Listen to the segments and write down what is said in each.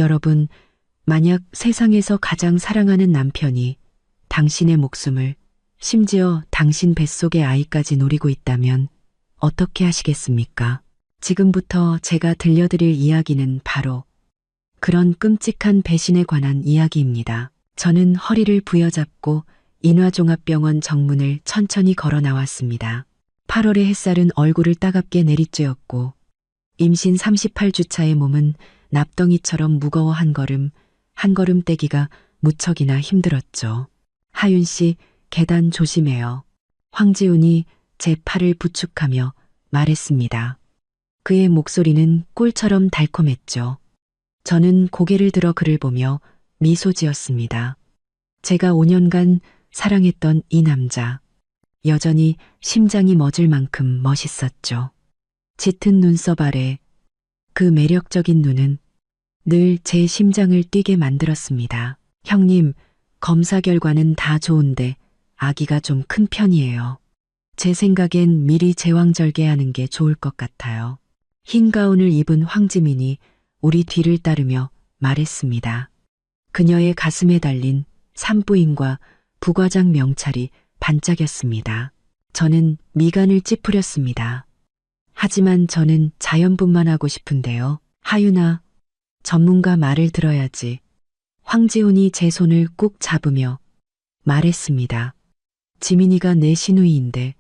여러분, 만약 세상에서 가장 사랑하는 남편이 당신의 목숨을, 심지어 당신 뱃속의 아이까지 노리고 있다면 어떻게 하시겠습니까? 지금부터 제가 들려드릴 이야기는 바로 그런 끔찍한 배신에 관한 이야기입니다. 저는 허리를 부여잡고 인화종합병원 정문을 천천히 걸어 나왔습니다. 8월의 햇살은 얼굴을 따갑게 내리쬐었고 임신 38주차의 몸은 납덩이처럼 무거워 한 걸음 떼기가 무척이나 힘들었죠. 하윤 씨, 계단 조심해요. 황지훈이 제 팔을 부축하며 말했습니다. 그의 목소리는 꿀처럼 달콤했죠. 저는 고개를 들어 그를 보며 미소 지었습니다. 제가 5년간 사랑했던 이 남자, 여전히 심장이 멎을 만큼 멋있었죠. 짙은 눈썹 아래 그 매력적인 눈은 늘 제 심장을 뛰게 만들었습니다. 형님, 검사 결과는 다 좋은데 아기가 좀 큰 편이에요. 제 생각엔 미리 제왕절개하는 게 좋을 것 같아요. 흰 가운을 입은 황지민이 우리 뒤를 따르며 말했습니다. 그녀의 가슴에 달린 산부인과 부과장 명찰이 반짝였습니다. 저는 미간을 찌푸렸습니다. 하지만 저는 자연분만 하고 싶은데요. 하윤아, 전문가 말을 들어야지. 황지훈이 제 손을 꾹 잡으며 말했습니다. 지민이가 내 시누이인데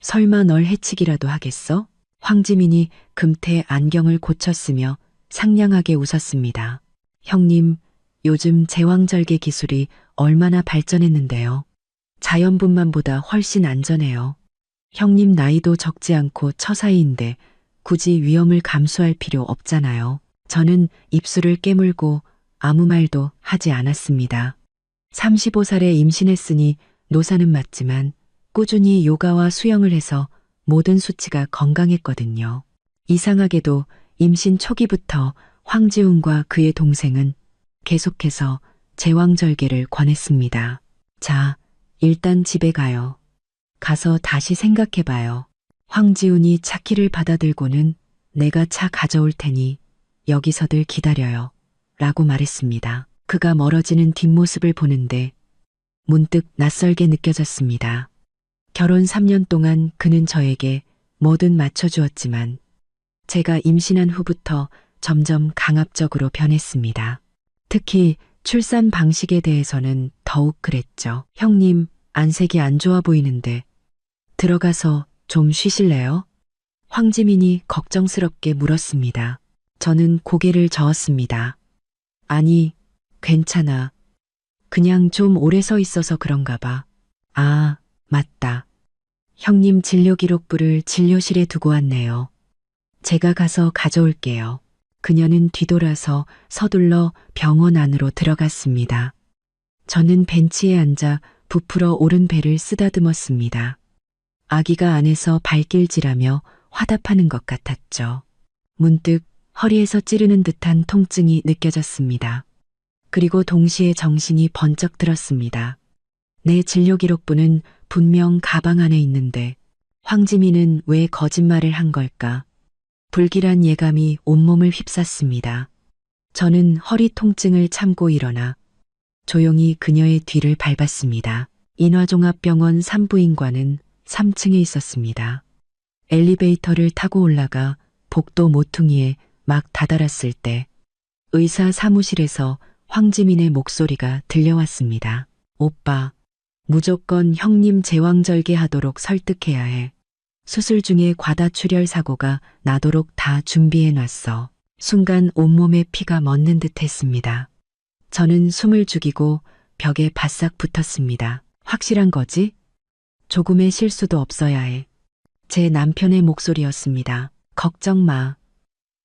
설마 널 해치기라도 하겠어? 황지민이 금태 안경을 고쳤으며 상냥하게 웃었습니다. 형님, 요즘 제왕절개 기술이 얼마나 발전했는데요. 자연분만보다 훨씬 안전해요. 형님 나이도 적지 않고 처사이인데 굳이 위험을 감수할 필요 없잖아요. 저는 입술을 깨물고 아무 말도 하지 않았습니다. 35살에 임신했으니 노사는 맞지만 꾸준히 요가와 수영을 해서 모든 수치가 건강했거든요. 이상하게도 임신 초기부터 황지훈과 그의 동생은 계속해서 제왕절개를 권했습니다. 자, 일단 집에 가요. 가서 다시 생각해봐요. 황지훈이 차 키를 받아들고는 내가 차 가져올 테니 여기서들 기다려요. 라고 말했습니다. 그가 멀어지는 뒷모습을 보는데 문득 낯설게 느껴졌습니다. 결혼 3년 동안 그는 저에게 뭐든 맞춰주었지만 제가 임신한 후부터 점점 강압적으로 변했습니다. 특히 출산 방식에 대해서는 더욱 그랬죠. 형님, 안색이 안 좋아 보이는데 들어가서 좀 쉬실래요? 황지민이 걱정스럽게 물었습니다. 저는 고개를 저었습니다. 아니, 괜찮아. 그냥 좀 오래 서 있어서 그런가 봐. 아, 맞다. 형님 진료기록부를 진료실에 두고 왔네요. 제가 가서 가져올게요. 그녀는 뒤돌아서 서둘러 병원 안으로 들어갔습니다. 저는 벤치에 앉아 부풀어 오른 배를 쓰다듬었습니다. 아기가 안에서 발길질하며 화답하는 것 같았죠. 문득 허리에서 찌르는 듯한 통증이 느껴졌습니다. 그리고 동시에 정신이 번쩍 들었습니다. 내 진료기록부는 분명 가방 안에 있는데 황지민은 왜 거짓말을 한 걸까? 불길한 예감이 온몸을 휩쌌습니다. 저는 허리 통증을 참고 일어나 조용히 그녀의 뒤를 밟았습니다. 인화종합병원 산부인과는 3층에 있었습니다. 엘리베이터를 타고 올라가 복도 모퉁이에 막 다다랐을 때 의사 사무실에서 황지민의 목소리가 들려왔습니다. 오빠, 무조건 형님 제왕절개 하도록 설득해야 해. 수술 중에 과다출혈 사고가 나도록 다 준비해 놨어. 순간 온몸에 피가 멎는 듯 했습니다. 저는 숨을 죽이고 벽에 바싹 붙었습니다. 확실한 거지? 조금의 실수도 없어야 해. 제 남편의 목소리였습니다. 걱정 마.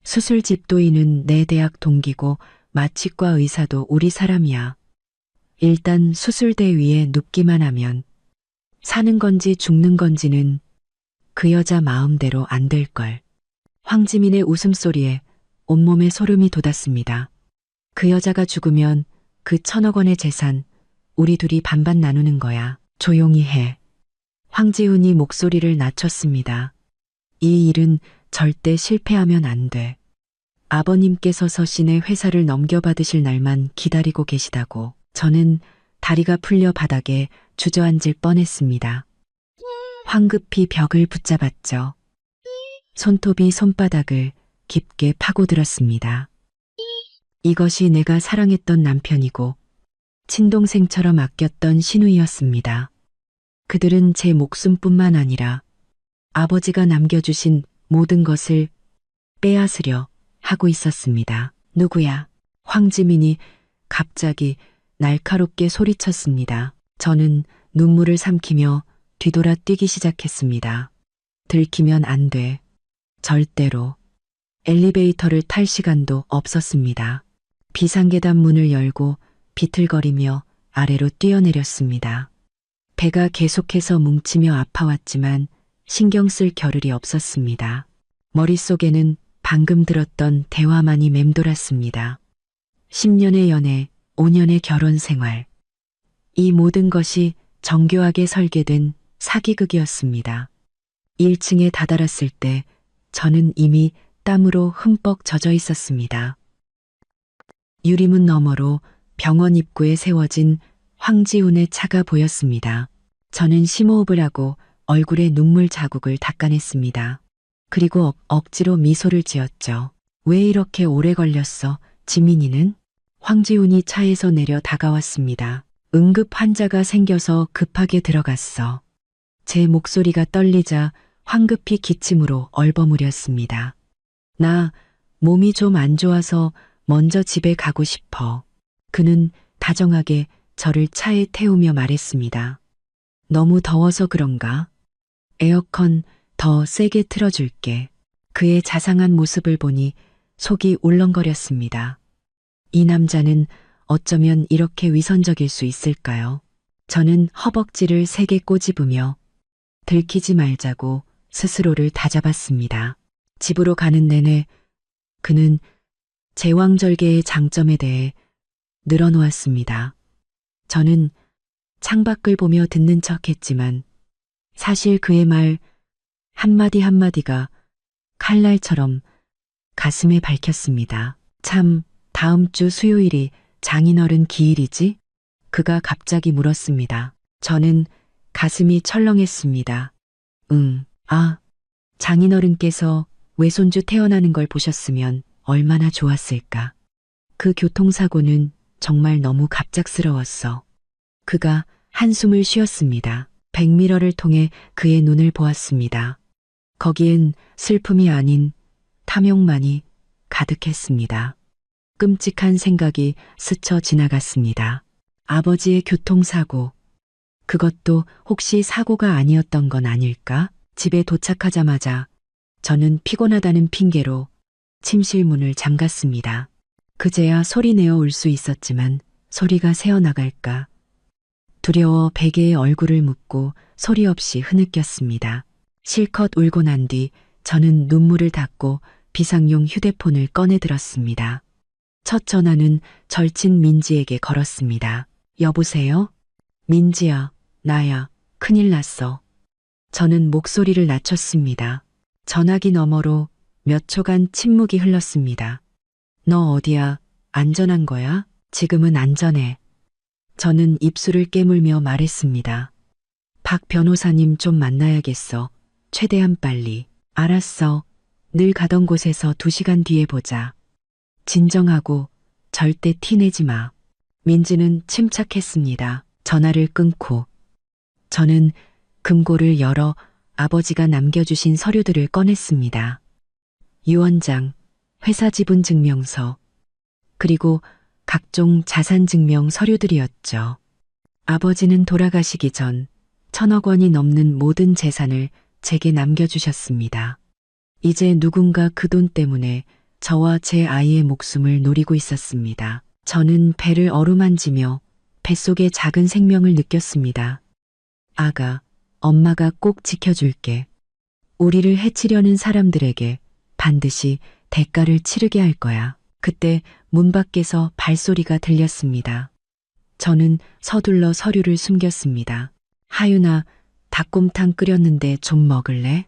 수술 집도인은 내 대학 동기고 마취과 의사도 우리 사람이야. 일단 수술대 위에 눕기만 하면 사는 건지 죽는 건지는 그 여자 마음대로 안 될걸. 황지민의 웃음소리에 온몸에 소름이 돋았습니다. 그 여자가 죽으면 그 1,000억 원의 재산 우리 둘이 반반 나누는 거야. 조용히 해. 황지훈이 목소리를 낮췄습니다. 이 일은 절대 실패하면 안 돼. 아버님께서 서신에 회사를 넘겨받으실 날만 기다리고 계시다고. 저는 다리가 풀려 바닥에 주저앉을 뻔했습니다. 황급히 벽을 붙잡았죠. 손톱이 손바닥을 깊게 파고들었습니다. 이것이 내가 사랑했던 남편이고 친동생처럼 아꼈던 시누이였습니다. 그들은 제 목숨뿐만 아니라 아버지가 남겨주신 모든 것을 빼앗으려 하고 있었습니다. 누구야? 황지민이 갑자기 날카롭게 소리쳤습니다. 저는 눈물을 삼키며 뒤돌아 뛰기 시작했습니다. 들키면 안 돼. 절대로. 엘리베이터를 탈 시간도 없었습니다. 비상계단 문을 열고 비틀거리며 아래로 뛰어내렸습니다. 배가 계속해서 뭉치며 아파왔지만 신경 쓸 겨를이 없었습니다. 머릿속에는 방금 들었던 대화만이 맴돌았습니다. 10년의 연애, 5년의 결혼 생활. 이 모든 것이 정교하게 설계된 사기극이었습니다. 1층에 다다랐을 때 저는 이미 땀으로 흠뻑 젖어 있었습니다. 유리문 너머로 병원 입구에 세워진 황지훈의 차가 보였습니다. 저는 심호흡을 하고 얼굴에 눈물 자국을 닦아냈습니다. 그리고 억지로 미소를 지었죠. 왜 이렇게 오래 걸렸어, 지민이는? 황지훈이 차에서 내려 다가왔습니다. 응급 환자가 생겨서 급하게 들어갔어. 제 목소리가 떨리자 황급히 기침으로 얼버무렸습니다. 나 몸이 좀 안 좋아서 먼저 집에 가고 싶어. 그는 다정하게 저를 차에 태우며 말했습니다. 너무 더워서 그런가? 에어컨 더 세게 틀어줄게. 그의 자상한 모습을 보니 속이 울렁거렸습니다. 이 남자는 어쩌면 이렇게 위선적일 수 있을까요? 저는 허벅지를 세게 꼬집으며 들키지 말자고 스스로를 다잡았습니다. 집으로 가는 내내 그는 제왕절개의 장점에 대해 늘어놓았습니다. 저는 창밖을 보며 듣는 척했지만 사실 그의 말 한마디 한마디가 칼날처럼 가슴에 박혔습니다. 참, 다음 주 수요일이 장인어른 기일이지? 그가 갑자기 물었습니다. 저는 가슴이 철렁했습니다. 장인어른께서 외손주 태어나는 걸 보셨으면 얼마나 좋았을까. 그 교통사고는 정말 너무 갑작스러웠어. 그가 한숨을 쉬었습니다. 백미러를 통해 그의 눈을 보았습니다. 거기엔 슬픔이 아닌 탐욕만이 가득했습니다. 끔찍한 생각이 스쳐 지나갔습니다. 아버지의 교통사고. 그것도 혹시 사고가 아니었던 건 아닐까? 집에 도착하자마자 저는 피곤하다는 핑계로 침실 문을 잠갔습니다. 그제야 소리내어 울 수 있었지만 소리가 새어나갈까. 두려워 베개에 얼굴을 묻고 소리 없이 흐느꼈습니다. 실컷 울고 난 뒤 저는 눈물을 닦고 비상용 휴대폰을 꺼내 들었습니다. 첫 전화는 절친 민지에게 걸었습니다. 여보세요? 민지야, 나야. 큰일 났어. 저는 목소리를 낮췄습니다. 전화기 너머로 몇 초간 침묵이 흘렀습니다. 너 어디야? 안전한 거야? 지금은 안전해. 저는 입술을 깨물며 말했습니다. 박 변호사님 좀 만나야겠어. 최대한 빨리. 알았어. 늘 가던 곳에서 2시간 뒤에 보자. 진정하고 절대 티내지 마. 민지는 침착했습니다. 전화를 끊고 저는 금고를 열어 아버지가 남겨주신 서류들을 꺼냈습니다. 유언장, 회사 지분 증명서, 그리고 각종 자산 증명 서류들이었죠. 아버지는 돌아가시기 전 1,000억 원이 넘는 모든 재산을 제게 남겨주셨습니다. 이제 누군가 그 돈 때문에 저와 제 아이의 목숨을 노리고 있었습니다. 저는 배를 어루만지며 뱃속의 작은 생명을 느꼈습니다. 아가, 엄마가 꼭 지켜줄게. 우리를 해치려는 사람들에게 반드시 대가를 치르게 할 거야. 그때 문 밖에서 발소리가 들렸습니다. 저는 서둘러 서류를 숨겼습니다. 하윤아, 닭곰탕 끓였는데 좀 먹을래?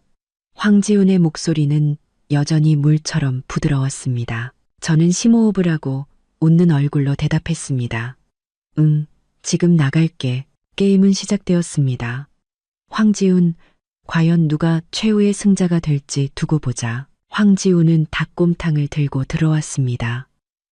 황지훈의 목소리는 여전히 물처럼 부드러웠습니다. 저는 심호흡을 하고 웃는 얼굴로 대답했습니다. 응, 지금 나갈게. 게임은 시작되었습니다. 황지훈, 과연 누가 최후의 승자가 될지 두고 보자. 황지훈은 닭곰탕을 들고 들어왔습니다.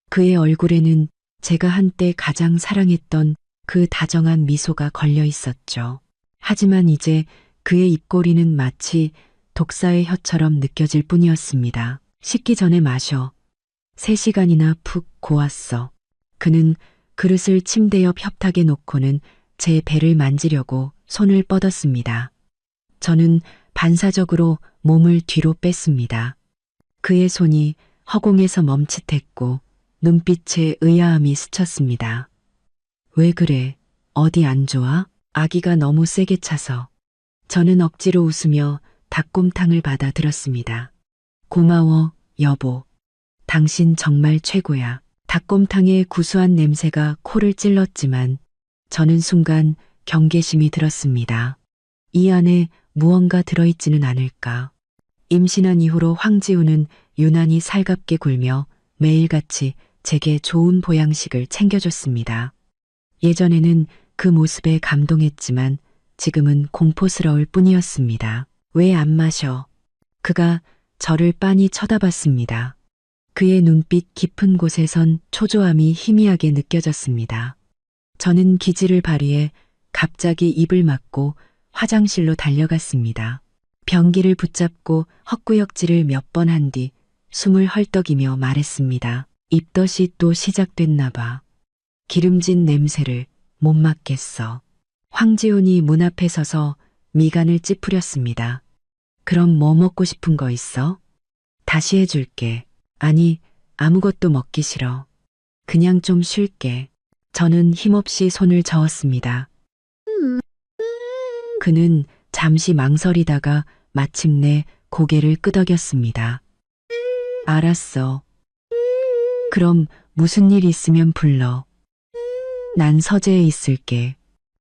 그의 얼굴에는 제가 한때 가장 사랑했던 그 다정한 미소가 걸려 있었죠. 하지만 이제 그의 입꼬리는 마치 독사의 혀처럼 느껴질 뿐이었습니다. 식기 전에 마셔. 3시간이나 푹 고았어. 그는 그릇을 침대 옆 협탁에 놓고는 제 배를 만지려고 손을 뻗었습니다. 저는 반사적으로 몸을 뒤로 뺐습니다. 그의 손이 허공에서 멈칫했고 눈빛에 의아함이 스쳤습니다. 왜 그래? 어디 안 좋아? 아기가 너무 세게 차서. 저는 억지로 웃으며 닭곰탕을 받아 들었습니다. 고마워, 여보. 당신 정말 최고야. 닭곰탕의 구수한 냄새가 코를 찔렀지만 저는 순간 경계심이 들었습니다. 이 안에 무언가 들어있지는 않을까. 임신한 이후로 황지우는 유난히 살갑게 굴며 매일같이 제게 좋은 보양식을 챙겨줬습니다. 예전에는 그 모습에 감동했지만 지금은 공포스러울 뿐이었습니다. 왜 안 마셔? 그가 저를 빤히 쳐다봤습니다. 그의 눈빛 깊은 곳에선 초조함이 희미하게 느껴졌습니다. 저는 기지를 발휘해 갑자기 입을 막고 화장실로 달려갔습니다. 변기를 붙잡고 헛구역질을 몇 번 한 뒤 숨을 헐떡이며 말했습니다. 입덧이 또 시작됐나 봐. 기름진 냄새를 못 맡겠어. 황지훈이 문 앞에 서서 미간을 찌푸렸습니다. 그럼 뭐 먹고 싶은 거 있어? 다시 해줄게. 아니, 아무것도 먹기 싫어. 그냥 좀 쉴게. 저는 힘없이 손을 저었습니다. 그는 잠시 망설이다가 마침내 고개를 끄덕였습니다. 알았어. 그럼 무슨 일 있으면 불러. 난 서재에 있을게.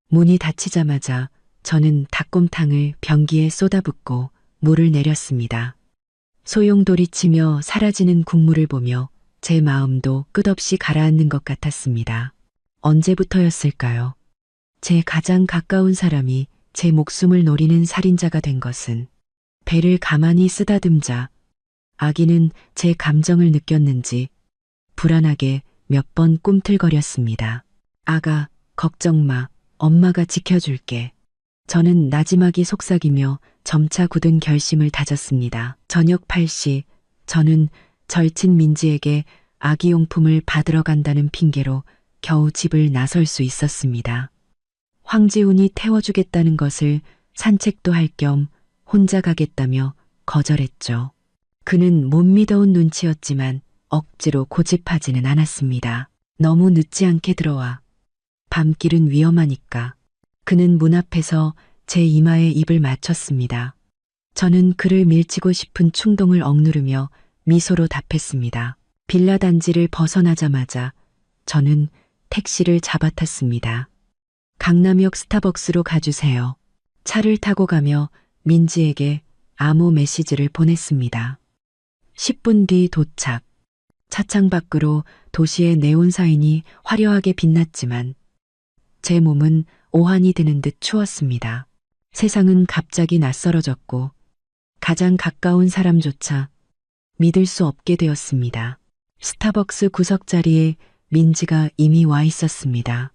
문이 닫히자마자 저는 닭곰탕을 변기에 쏟아붓고 물을 내렸습니다. 소용돌이치며 사라지는 국물을 보며 제 마음도 끝없이 가라앉는 것 같았습니다. 언제부터였을까요? 제 가장 가까운 사람이 제 목숨을 노리는 살인자가 된 것은. 배를 가만히 쓰다듬자 아기는 제 감정을 느꼈는지 불안하게 몇 번 꿈틀거렸습니다. 아가, 걱정 마. 엄마가 지켜줄게. 저는 나지막이 속삭이며 점차 굳은 결심을 다졌습니다. 저녁 8시 저는 절친 민지에게 아기용품을 받으러 간다는 핑계로 겨우 집을 나설 수 있었습니다. 황지훈이 태워주겠다는 것을 산책도 할 겸 혼자 가겠다며 거절했죠. 그는 못 믿어온 눈치였지만 억지로 고집하지는 않았습니다. 너무 늦지 않게 들어와. 밤길은 위험하니까. 그는 문 앞에서 제 이마에 입을 맞췄습니다. 저는 그를 밀치고 싶은 충동을 억누르며 미소로 답했습니다. 빌라 단지를 벗어나자마자 저는 택시를 잡아탔습니다. 강남역 스타벅스로 가주세요. 차를 타고 가며 민지에게 암호 메시지를 보냈습니다. 10분 뒤 도착. 차창 밖으로 도시의 네온 사인이 화려하게 빛났지만 제 몸은 오한이 드는 듯 추웠습니다. 세상은 갑자기 낯설어졌고 가장 가까운 사람조차 믿을 수 없게 되었습니다. 스타벅스 구석자리에 민지가 이미 와 있었습니다.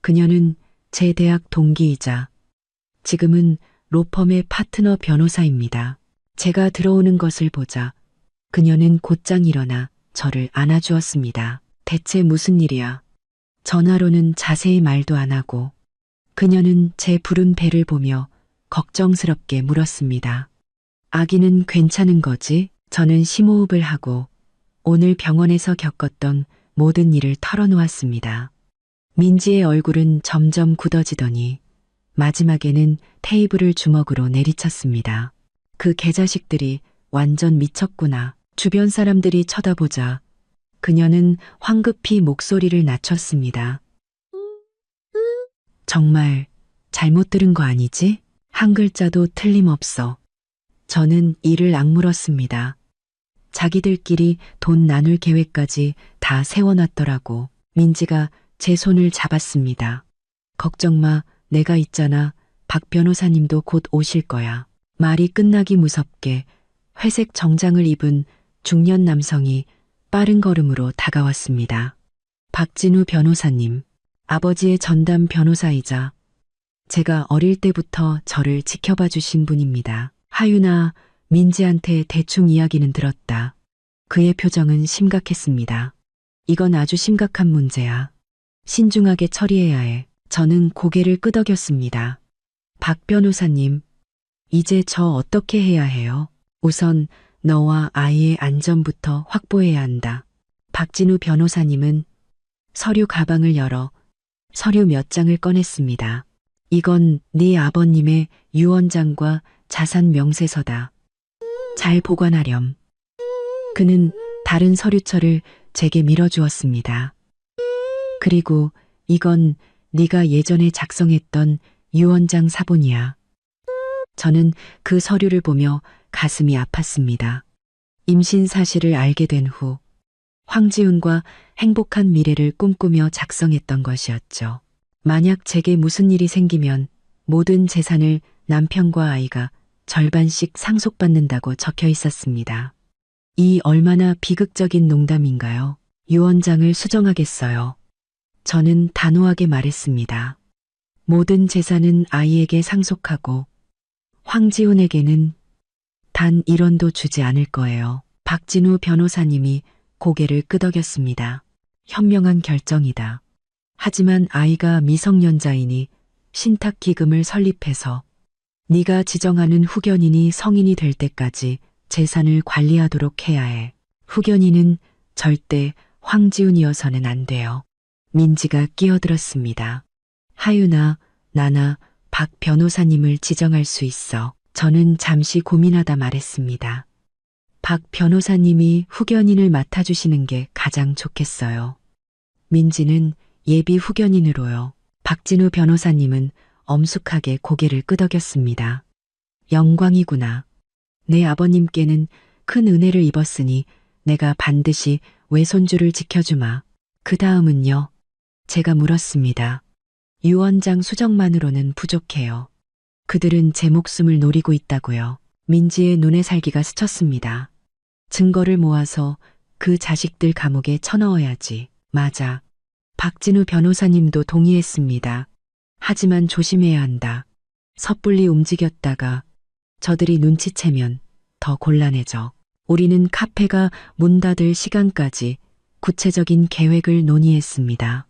그녀는 제 대학 동기이자 지금은 로펌의 파트너 변호사입니다. 제가 들어오는 것을 보자 그녀는 곧장 일어나 저를 안아주었습니다. 대체 무슨 일이야? 전화로는 자세히 말도 안 하고 그녀는 제 부른 배를 보며 걱정스럽게 물었습니다. 아기는 괜찮은 거지? 저는 심호흡을 하고 오늘 병원에서 겪었던 모든 일을 털어놓았습니다. 민지의 얼굴은 점점 굳어지더니 마지막에는 테이블을 주먹으로 내리쳤습니다. 그 개자식들이 완전 미쳤구나. 주변 사람들이 쳐다보자 그녀는 황급히 목소리를 낮췄습니다. 정말 잘못 들은 거 아니지? 한 글자도 틀림없어. 저는 이를 악물었습니다. 자기들끼리 돈 나눌 계획까지 다 세워놨더라고. 민지가 제 손을 잡았습니다. 걱정 마, 내가 있잖아. 박 변호사님도 곧 오실 거야. 말이 끝나기 무섭게 회색 정장을 입은 중년 남성이 빠른 걸음으로 다가왔습니다. 박진우 변호사님, 아버지의 전담 변호사이자 제가 어릴 때부터 저를 지켜봐 주신 분입니다. 하윤아, 민지한테 대충 이야기는 들었다. 그의 표정은 심각했습니다. 이건 아주 심각한 문제야. 신중하게 처리해야 해. 저는 고개를 끄덕였습니다. 박 변호사님, 이제 저 어떻게 해야 해요? 우선 너와 아이의 안전부터 확보해야 한다. 박진우 변호사님은 서류 가방을 열어 서류 몇 장을 꺼냈습니다. 이건 네 아버님의 유언장과 자산 명세서다. 잘 보관하렴. 그는 다른 서류철을 제게 밀어주었습니다. 그리고 이건 네가 예전에 작성했던 유언장 사본이야. 저는 그 서류를 보며 가슴이 아팠습니다. 임신 사실을 알게 된 후 황지훈과 행복한 미래를 꿈꾸며 작성했던 것이었죠. 만약 제게 무슨 일이 생기면 모든 재산을 남편과 아이가 절반씩 상속받는다고 적혀 있었습니다. 이 얼마나 비극적인 농담인가요? 유언장을 수정하겠어요. 저는 단호하게 말했습니다. 모든 재산은 아이에게 상속하고 황지훈에게는 단 1원도 주지 않을 거예요. 박진우 변호사님이 고개를 끄덕였습니다. 현명한 결정이다. 하지만 아이가 미성년자이니 신탁기금을 설립해서 네가 지정하는 후견인이 성인이 될 때까지 재산을 관리하도록 해야 해. 후견인은 절대 황지훈이어서는 안 돼요. 민지가 끼어들었습니다. 하윤아, 나나 박 변호사님을 지정할 수 있어. 저는 잠시 고민하다 말했습니다. 박 변호사님이 후견인을 맡아주시는 게 가장 좋겠어요. 민지는 예비 후견인으로요. 박진우 변호사님은 엄숙하게 고개를 끄덕였습니다. 영광이구나. 내 아버님께는 큰 은혜를 입었으니 내가 반드시 외손주를 지켜주마. 그 다음은요. 제가 물었습니다. 유언장 수정만으로는 부족해요. 그들은 제 목숨을 노리고 있다고요. 민지의 눈에 살기가 스쳤습니다. 증거를 모아서 그 자식들 감옥에 쳐넣어야지. 맞아. 박진우 변호사님도 동의했습니다. 하지만 조심해야 한다. 섣불리 움직였다가 저들이 눈치채면 더 곤란해져. 우리는 카페가 문 닫을 시간까지 구체적인 계획을 논의했습니다.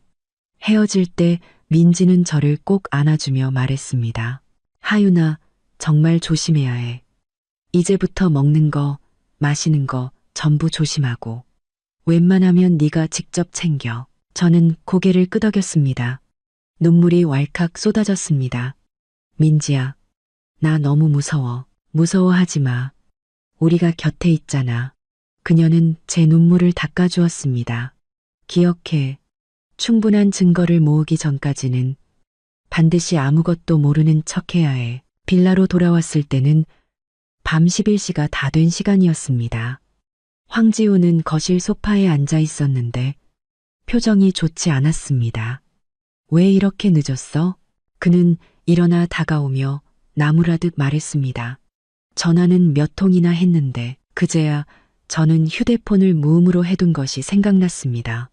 헤어질 때 민지는 저를 꼭 안아주며 말했습니다. 하윤아, 정말 조심해야 해. 이제부터 먹는 거, 마시는 거 전부 조심하고. 웬만하면 네가 직접 챙겨. 저는 고개를 끄덕였습니다. 눈물이 왈칵 쏟아졌습니다. 민지야, 나 너무 무서워. 무서워하지 마. 우리가 곁에 있잖아. 그녀는 제 눈물을 닦아주었습니다. 기억해. 충분한 증거를 모으기 전까지는 반드시 아무것도 모르는 척해야 해. 빌라로 돌아왔을 때는 밤 11시가 다 된 시간이었습니다. 황지우는 거실 소파에 앉아 있었는데 표정이 좋지 않았습니다. 왜 이렇게 늦었어? 그는 일어나 다가오며 나무라듯 말했습니다. 전화는 몇 통이나 했는데 그제야 저는 휴대폰을 무음으로 해둔 것이 생각났습니다.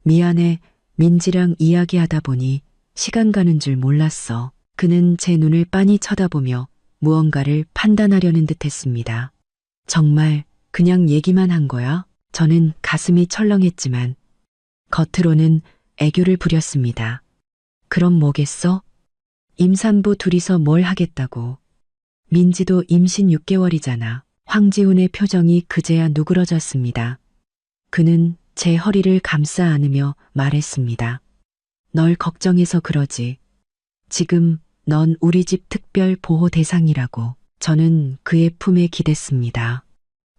미안해. 민지랑 이야기하다 보니 시간 가는 줄 몰랐어. 그는 제 눈을 빤히 쳐다보며 무언가를 판단하려는 듯 했습니다. 정말 그냥 얘기만 한 거야? 저는 가슴이 철렁했지만 겉으로는 애교를 부렸습니다. 그럼 뭐겠어? 임산부 둘이서 뭘 하겠다고. 민지도 임신 6개월이잖아. 황지훈의 표정이 그제야 누그러졌습니다. 그는 제 허리를 감싸 안으며 말했습니다. 널 걱정해서 그러지. 지금 넌 우리 집 특별 보호 대상이라고. 저는 그의 품에 기댔습니다.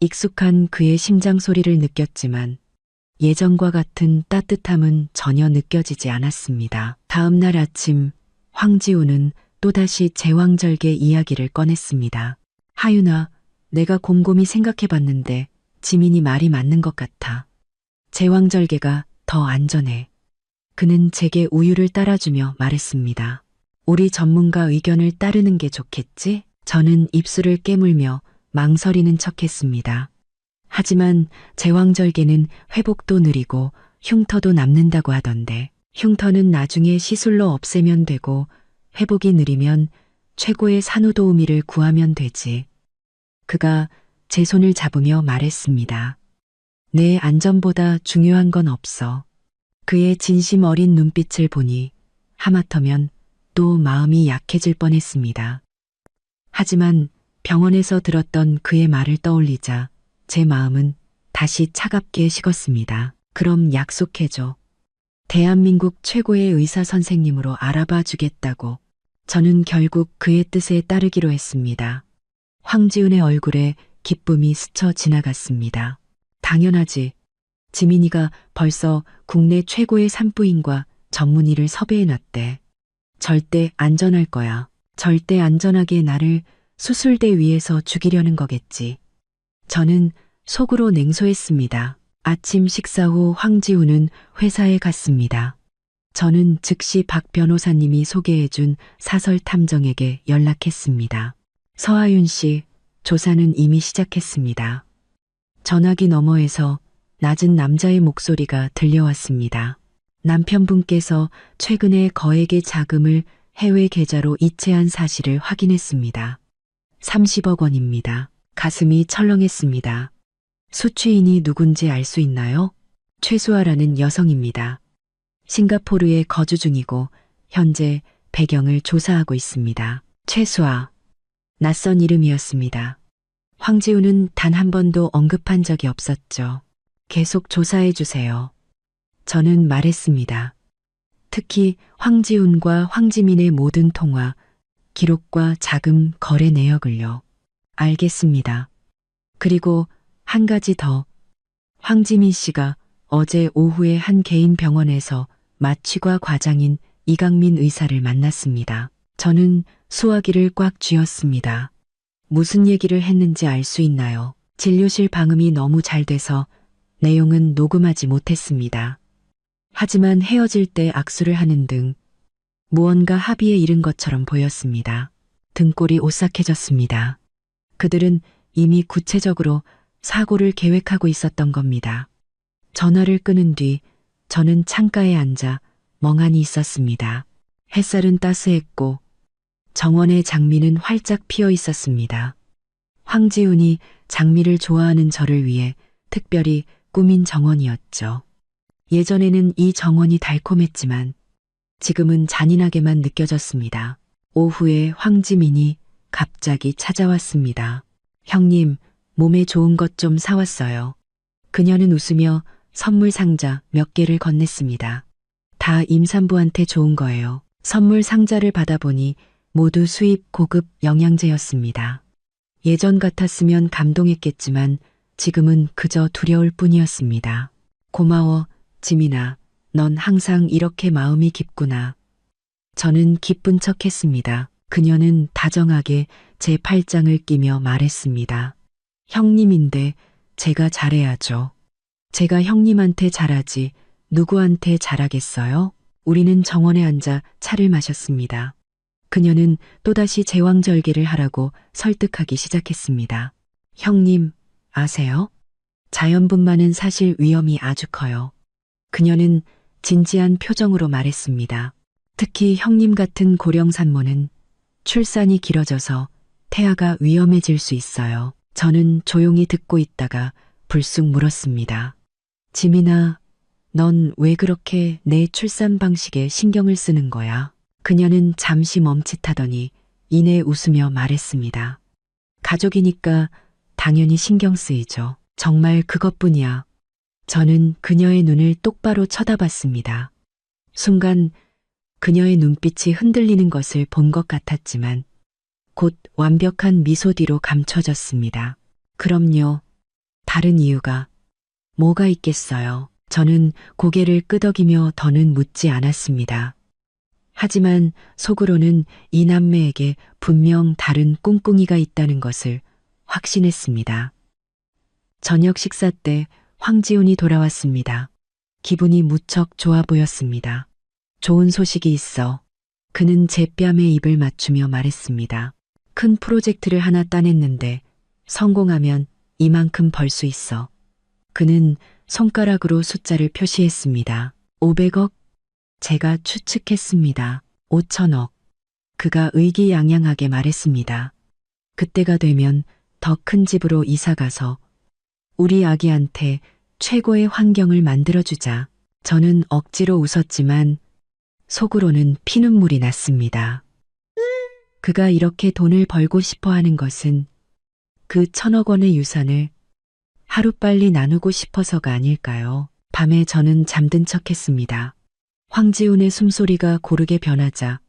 익숙한 그의 심장 소리를 느꼈지만 예전과 같은 따뜻함은 전혀 느껴지지 않았습니다. 다음 날 아침 황지우는 또다시 제왕절개 이야기를 꺼냈습니다. 하윤아, 내가 곰곰이 생각해봤는데 지민이 말이 맞는 것 같아. 제왕절개가 더 안전해. 그는 제게 우유를 따라주며 말했습니다. 우리 전문가 의견을 따르는 게 좋겠지? 저는 입술을 깨물며 망설이는 척했습니다. 하지만 제왕절개는 회복도 느리고 흉터도 남는다고 하던데, 흉터는 나중에 시술로 없애면 되고 회복이 느리면 최고의 산후도우미를 구하면 되지. 그가 제 손을 잡으며 말했습니다. 내 안전보다 중요한 건 없어. 그의 진심 어린 눈빛을 보니 하마터면 또 마음이 약해질 뻔했습니다. 하지만 병원에서 들었던 그의 말을 떠올리자 제 마음은 다시 차갑게 식었습니다. 그럼 약속해줘. 대한민국 최고의 의사 선생님으로 알아봐 주겠다고. 저는 결국 그의 뜻에 따르기로 했습니다. 황지은의 얼굴에 기쁨이 스쳐 지나갔습니다. 당연하지. 지민이가 벌써 국내 최고의 산부인과 전문의를 섭외해놨대. 절대 안전할 거야. 절대 안전하게 나를 수술대 위에서 죽이려는 거겠지. 저는 속으로 냉소했습니다. 아침 식사 후 황지우는 회사에 갔습니다. 저는 즉시 박 변호사님이 소개해준 사설 탐정에게 연락했습니다. 서하윤 씨, 조사는 이미 시작했습니다. 전화기 너머에서 낮은 남자의 목소리가 들려왔습니다. 남편분께서 최근에 거액의 자금을 해외 계좌로 이체한 사실을 확인했습니다. 30억 원입니다. 가슴이 철렁했습니다. 수취인이 누군지 알 수 있나요? 최수아라는 여성입니다. 싱가포르에 거주 중이고 현재 배경을 조사하고 있습니다. 최수아. 낯선 이름이었습니다. 황지우는 단 한 번도 언급한 적이 없었죠. 계속 조사해 주세요. 저는 말했습니다. 특히 황지훈과 황지민의 모든 통화, 기록과 자금 거래 내역을요. 알겠습니다. 그리고 한 가지 더. 황지민 씨가 어제 오후에 한 개인 병원에서 마취과 과장인 이강민 의사를 만났습니다. 저는 수화기를 꽉 쥐었습니다. 무슨 얘기를 했는지 알 수 있나요? 진료실 방음이 너무 잘 돼서 내용은 녹음하지 못했습니다. 하지만 헤어질 때 악수를 하는 등 무언가 합의에 이른 것처럼 보였습니다. 등골이 오싹해졌습니다. 그들은 이미 구체적으로 사고를 계획하고 있었던 겁니다. 전화를 끊은 뒤 저는 창가에 앉아 멍하니 있었습니다. 햇살은 따스했고 정원의 장미는 활짝 피어 있었습니다. 황지훈이 장미를 좋아하는 저를 위해 특별히 꾸민 정원이었죠. 예전에는 이 정원이 달콤했지만 지금은 잔인하게만 느껴졌습니다. 오후에 황지민이 갑자기 찾아왔습니다. 형님, 몸에 좋은 것 좀 사왔어요. 그녀는 웃으며 선물 상자 몇 개를 건넸습니다. 다 임산부한테 좋은 거예요. 선물 상자를 받아보니 모두 수입 고급 영양제였습니다. 예전 같았으면 감동했겠지만 지금은 그저 두려울 뿐이었습니다. 고마워, 지민아. 넌 항상 이렇게 마음이 깊구나. 저는 기쁜 척했습니다. 그녀는 다정하게 제 팔짱을 끼며 말했습니다. 형님인데 제가 잘해야죠. 제가 형님한테 잘하지 누구한테 잘하겠어요? 우리는 정원에 앉아 차를 마셨습니다. 그녀는 또다시 제왕절개를 하라고 설득하기 시작했습니다. 형님, 아세요? 자연분만은 사실 위험이 아주 커요. 그녀는 진지한 표정으로 말했습니다. 특히 형님 같은 고령 산모는 출산이 길어져서 태아가 위험해질 수 있어요. 저는 조용히 듣고 있다가 불쑥 물었습니다. 지민아, 넌 왜 그렇게 내 출산 방식에 신경을 쓰는 거야? 그녀는 잠시 멈칫하더니 이내 웃으며 말했습니다. 가족이니까 당연히 신경 쓰이죠. 정말 그것뿐이야. 저는 그녀의 눈을 똑바로 쳐다봤습니다. 순간 그녀의 눈빛이 흔들리는 것을 본 것 같았지만 곧 완벽한 미소 뒤로 감춰졌습니다. 그럼요. 다른 이유가 뭐가 있겠어요. 저는 고개를 끄덕이며 더는 묻지 않았습니다. 하지만 속으로는 이 남매에게 분명 다른 꿍꿍이가 있다는 것을 확신했습니다. 저녁 식사 때 황지훈이 돌아왔습니다. 기분이 무척 좋아 보였습니다. 좋은 소식이 있어. 그는 제 뺨에 입을 맞추며 말했습니다. 큰 프로젝트를 하나 따냈는데 성공하면 이만큼 벌 수 있어. 그는 손가락으로 숫자를 표시했습니다. 500억? 제가 추측했습니다. 5천억. 그가 의기양양하게 말했습니다. 그때가 되면 더 큰 집으로 이사가서 우리 아기한테 최고의 환경을 만들어주자. 저는 억지로 웃었지만 속으로는 피눈물이 났습니다. 그가 이렇게 돈을 벌고 싶어 하는 것은 그 1,000억 원의 유산을 하루빨리 나누고 싶어서가 아닐까요? 밤에 저는 잠든 척했습니다. 황지훈의 숨소리가 고르게 변하자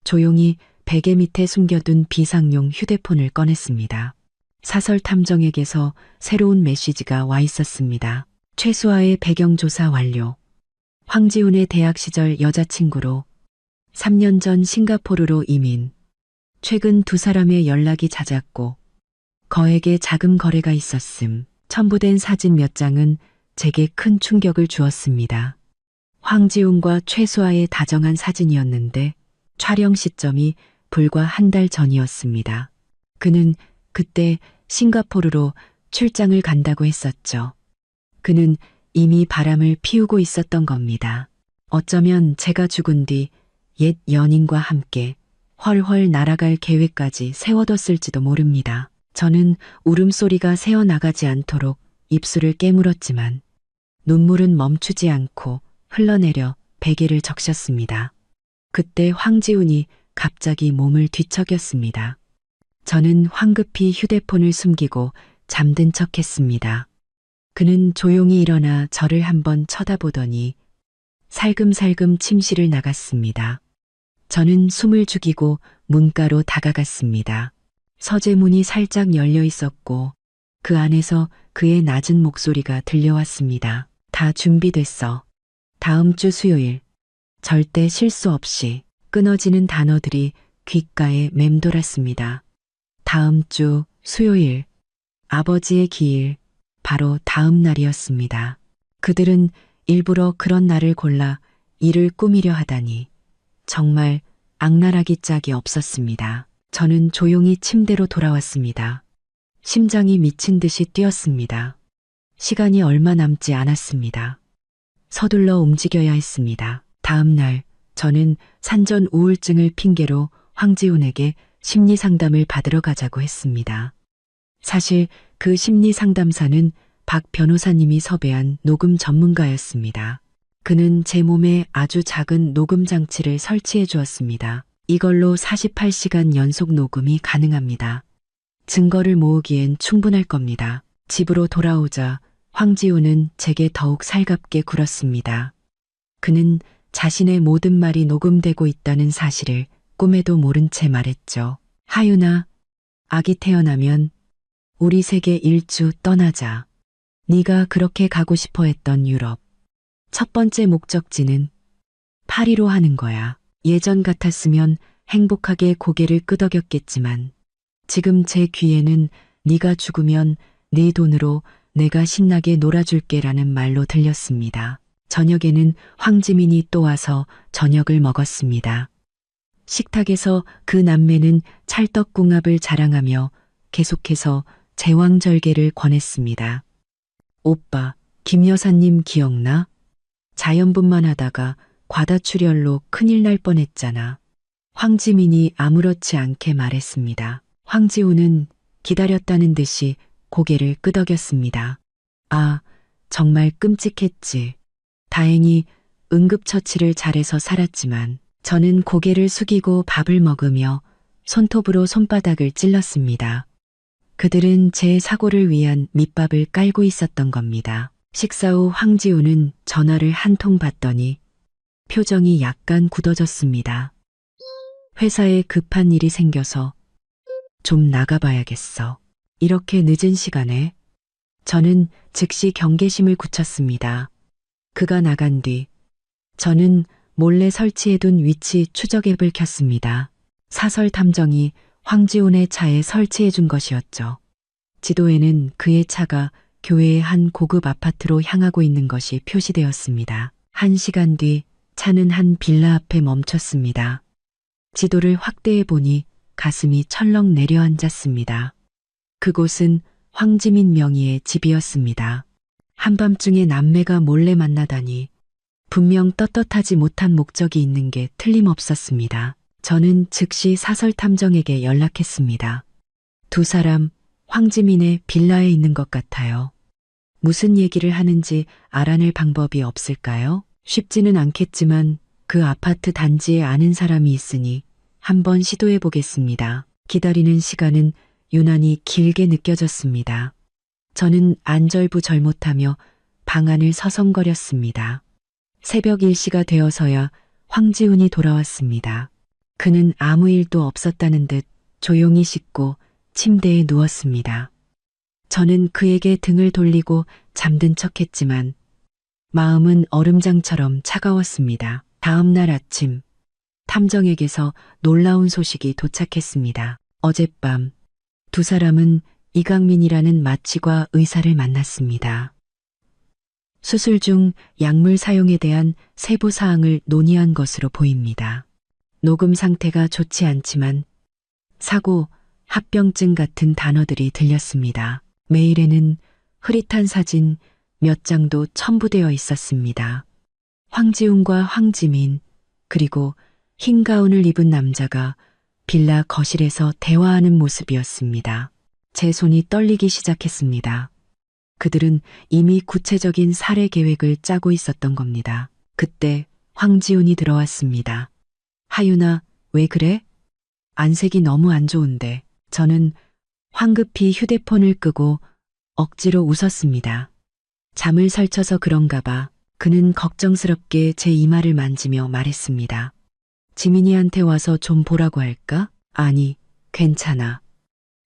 조용히 베개 밑에 숨겨둔 비상용 휴대폰을 꺼냈습니다. 사설 탐정에게서 새로운 메시지가 와 있었습니다. 최수아의 배경조사 완료. 황지훈의 대학 시절 여자친구로 3년 전 싱가포르로 이민. 최근 두 사람의 연락이 잦았고 거액의 자금 거래가 있었음. 첨부된 사진 몇 장은 제게 큰 충격을 주었습니다. 황지훈과 최수아의 다정한 사진이었는데 촬영 시점이 불과 한 달 전이었습니다. 그는 그때 싱가포르로 출장을 간다고 했었죠. 그는 이미 바람을 피우고 있었던 겁니다. 어쩌면 제가 죽은 뒤 옛 연인과 함께 훨훨 날아갈 계획까지 세워뒀을지도 모릅니다. 저는 울음소리가 새어나가지 않도록 입술을 깨물었지만 눈물은 멈추지 않고 흘러내려 베개를 적셨습니다. 그때 황지훈이 갑자기 몸을 뒤척였습니다. 저는 황급히 휴대폰을 숨기고 잠든 척했습니다. 그는 조용히 일어나 저를 한번 쳐다보더니 살금살금 침실을 나갔습니다. 저는 숨을 죽이고 문가로 다가갔습니다. 서재문이 살짝 열려 있었고 그 안에서 그의 낮은 목소리가 들려왔습니다. 다 준비됐어. 다음 주 수요일. 절대 실수 없이. 끊어지는 단어들이 귓가에 맴돌았습니다. 다음 주 수요일. 아버지의 기일. 바로 다음 날이었습니다. 그들은 일부러 그런 날을 골라 일을 꾸미려 하다니 정말 악랄하기 짝이 없었습니다. 저는 조용히 침대로 돌아왔습니다. 심장이 미친 듯이 뛰었습니다. 시간이 얼마 남지 않았습니다. 서둘러 움직여야 했습니다. 다음 날 저는 산전 우울증을 핑계로 황지훈에게 심리 상담을 받으러 가자고 했습니다. 사실 그 심리 상담사는 박 변호사님이 섭외한 녹음 전문가였습니다. 그는 제 몸에 아주 작은 녹음 장치를 설치해 주었습니다. 이걸로 48시간 연속 녹음이 가능합니다. 증거를 모으기엔 충분할 겁니다. 집으로 돌아오자 황지훈은 제게 더욱 살갑게 굴었습니다. 그는 자신의 모든 말이 녹음되고 있다는 사실을 꿈에도 모른 채 말했죠. 하윤아, 아기 태어나면 우리 세계 일주 떠나자. 네가 그렇게 가고 싶어 했던 유럽. 첫 번째 목적지는 파리로 하는 거야. 예전 같았으면 행복하게 고개를 끄덕였겠지만 지금 제 귀에는 네가 죽으면 네 돈으로 내가 신나게 놀아줄게라는 말로 들렸습니다. 저녁에는 황지민이 또 와서 저녁을 먹었습니다. 식탁에서 그 남매는 찰떡궁합을 자랑하며 계속해서 제왕절개를 권했습니다. 오빠, 김 여사님 기억나? 자연분만 하다가 과다출혈로 큰일 날 뻔했잖아. 황지민이 아무렇지 않게 말했습니다. 황지훈은 기다렸다는 듯이 고개를 끄덕였습니다. 아, 정말 끔찍했지. 다행히 응급처치를 잘해서 살았지만 저는 고개를 숙이고 밥을 먹으며 손톱으로 손바닥을 찔렀습니다. 그들은 제 사고를 위한 밑밥을 깔고 있었던 겁니다. 식사 후 황지훈은 전화를 한 통 받더니 표정이 약간 굳어졌습니다. 회사에 급한 일이 생겨서 좀 나가봐야겠어. 이렇게 늦은 시간에 저는 즉시 경계심을 굳혔습니다. 그가 나간 뒤 저는 몰래 설치해둔 위치 추적 앱을 켰습니다. 사설 탐정이 황지훈의 차에 설치해준 것이었죠. 지도에는 그의 차가 교회의 한 고급 아파트로 향하고 있는 것이 표시되었습니다. 1시간 뒤 차는 한 빌라 앞에 멈췄습니다. 지도를 확대해 보니 가슴이 철렁 내려앉았습니다. 그곳은 황지민 명의의 집이었습니다. 한밤중에 남매가 몰래 만나다니 분명 떳떳하지 못한 목적이 있는 게 틀림없었습니다. 저는 즉시 사설탐정에게 연락했습니다. 두 사람 황지민의 빌라에 있는 것 같아요. 무슨 얘기를 하는지 알아낼 방법이 없을까요? 쉽지는 않겠지만 그 아파트 단지에 아는 사람이 있으니 한번 시도해 보겠습니다. 기다리는 시간은 유난히 길게 느껴졌습니다. 저는 안절부절못하며 방 안을 서성거렸습니다. 새벽 1시가 되어서야 황지훈이 돌아왔습니다. 그는 아무 일도 없었다는 듯 조용히 씻고 침대에 누웠습니다. 저는 그에게 등을 돌리고 잠든 척했지만 마음은 얼음장처럼 차가웠습니다. 다음 날 아침 탐정에게서 놀라운 소식이 도착했습니다. 어젯밤 두 사람은 이강민이라는 마취과 의사를 만났습니다. 수술 중 약물 사용에 대한 세부 사항을 논의한 것으로 보입니다. 녹음 상태가 좋지 않지만 사고, 합병증 같은 단어들이 들렸습니다. 메일에는 흐릿한 사진 몇 장도 첨부되어 있었습니다. 황지훈과 황지민, 그리고 흰 가운을 입은 남자가 빌라 거실에서 대화하는 모습이었습니다. 제 손이 떨리기 시작했습니다. 그들은 이미 구체적인 살해 계획을 짜고 있었던 겁니다. 그때 황지훈이 들어왔습니다. 하윤아, 왜 그래? 안색이 너무 안 좋은데. 저는 황급히 휴대폰을 끄고 억지로 웃었습니다. 잠을 설쳐서 그런가 봐. 그는 걱정스럽게 제 이마를 만지며 말했습니다. 지민이한테 와서 좀 보라고 할까? 아니, 괜찮아.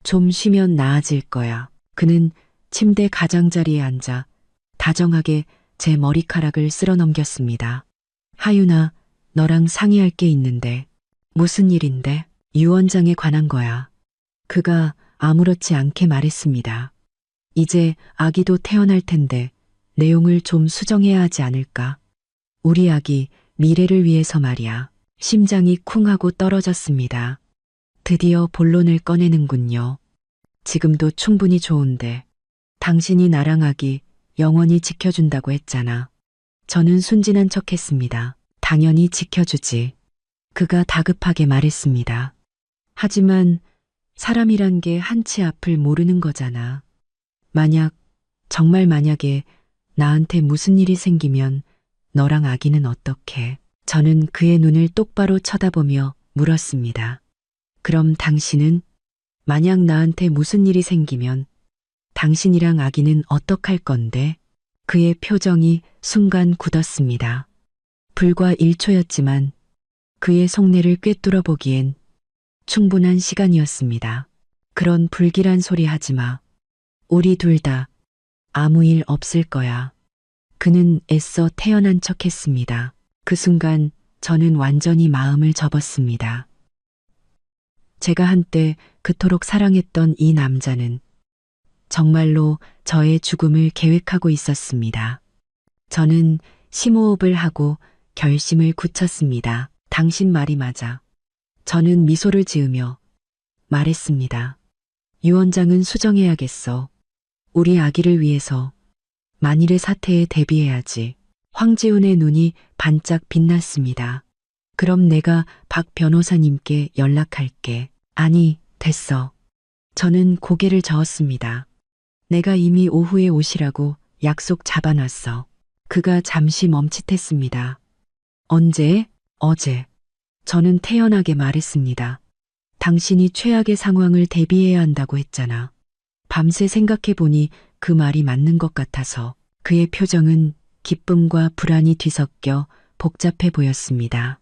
좀 쉬면 나아질 거야. 그는 침대 가장자리에 앉아 다정하게 제 머리카락을 쓸어 넘겼습니다. 하윤아, 너랑 상의할 게 있는데. 무슨 일인데? 유 원장에 관한 거야. 그가 아무렇지 않게 말했습니다. 이제 아기도 태어날 텐데 내용을 좀 수정해야 하지 않을까? 우리 아기 미래를 위해서 말이야. 심장이 쿵 하고 떨어졌습니다. 드디어 본론을 꺼내는군요. 지금도 충분히 좋은데 당신이 나랑 아기 영원히 지켜준다고 했잖아. 저는 순진한 척했습니다. 당연히 지켜주지. 그가 다급하게 말했습니다. 하지만 사람이란 게 한치 앞을 모르는 거잖아. 정말 만약에 나한테 무슨 일이 생기면 너랑 아기는 어떡해? 저는 그의 눈을 똑바로 쳐다보며 물었습니다. 그럼 당신은 만약 나한테 무슨 일이 생기면 당신이랑 아기는 어떡할 건데? 그의 표정이 순간 굳었습니다. 불과 1초였지만 그의 속내를 꿰뚫어 보기엔 충분한 시간이었습니다. 그런 불길한 소리 하지 마. 우리 둘 다 아무 일 없을 거야. 그는 애써 태연한 척 했습니다. 그 순간 저는 완전히 마음을 접었습니다. 제가 한때 그토록 사랑했던 이 남자는 정말로 저의 죽음을 계획하고 있었습니다. 저는 심호흡을 하고 결심을 굳혔습니다. 당신 말이 맞아. 저는 미소를 지으며 말했습니다. 유 원장은 수정해야겠어. 우리 아기를 위해서 만일의 사태에 대비해야지. 황지훈의 눈이 반짝 빛났습니다. 그럼 내가 박 변호사님께 연락할게. 아니, 됐어. 저는 고개를 저었습니다. 내가 이미 오후에 오시라고 약속 잡아놨어. 그가 잠시 멈칫했습니다. 언제? 어제. 저는 태연하게 말했습니다. 당신이 최악의 상황을 대비해야 한다고 했잖아. 밤새 생각해보니 그 말이 맞는 것 같아서. 그의 표정은 기쁨과 불안이 뒤섞여 복잡해 보였습니다.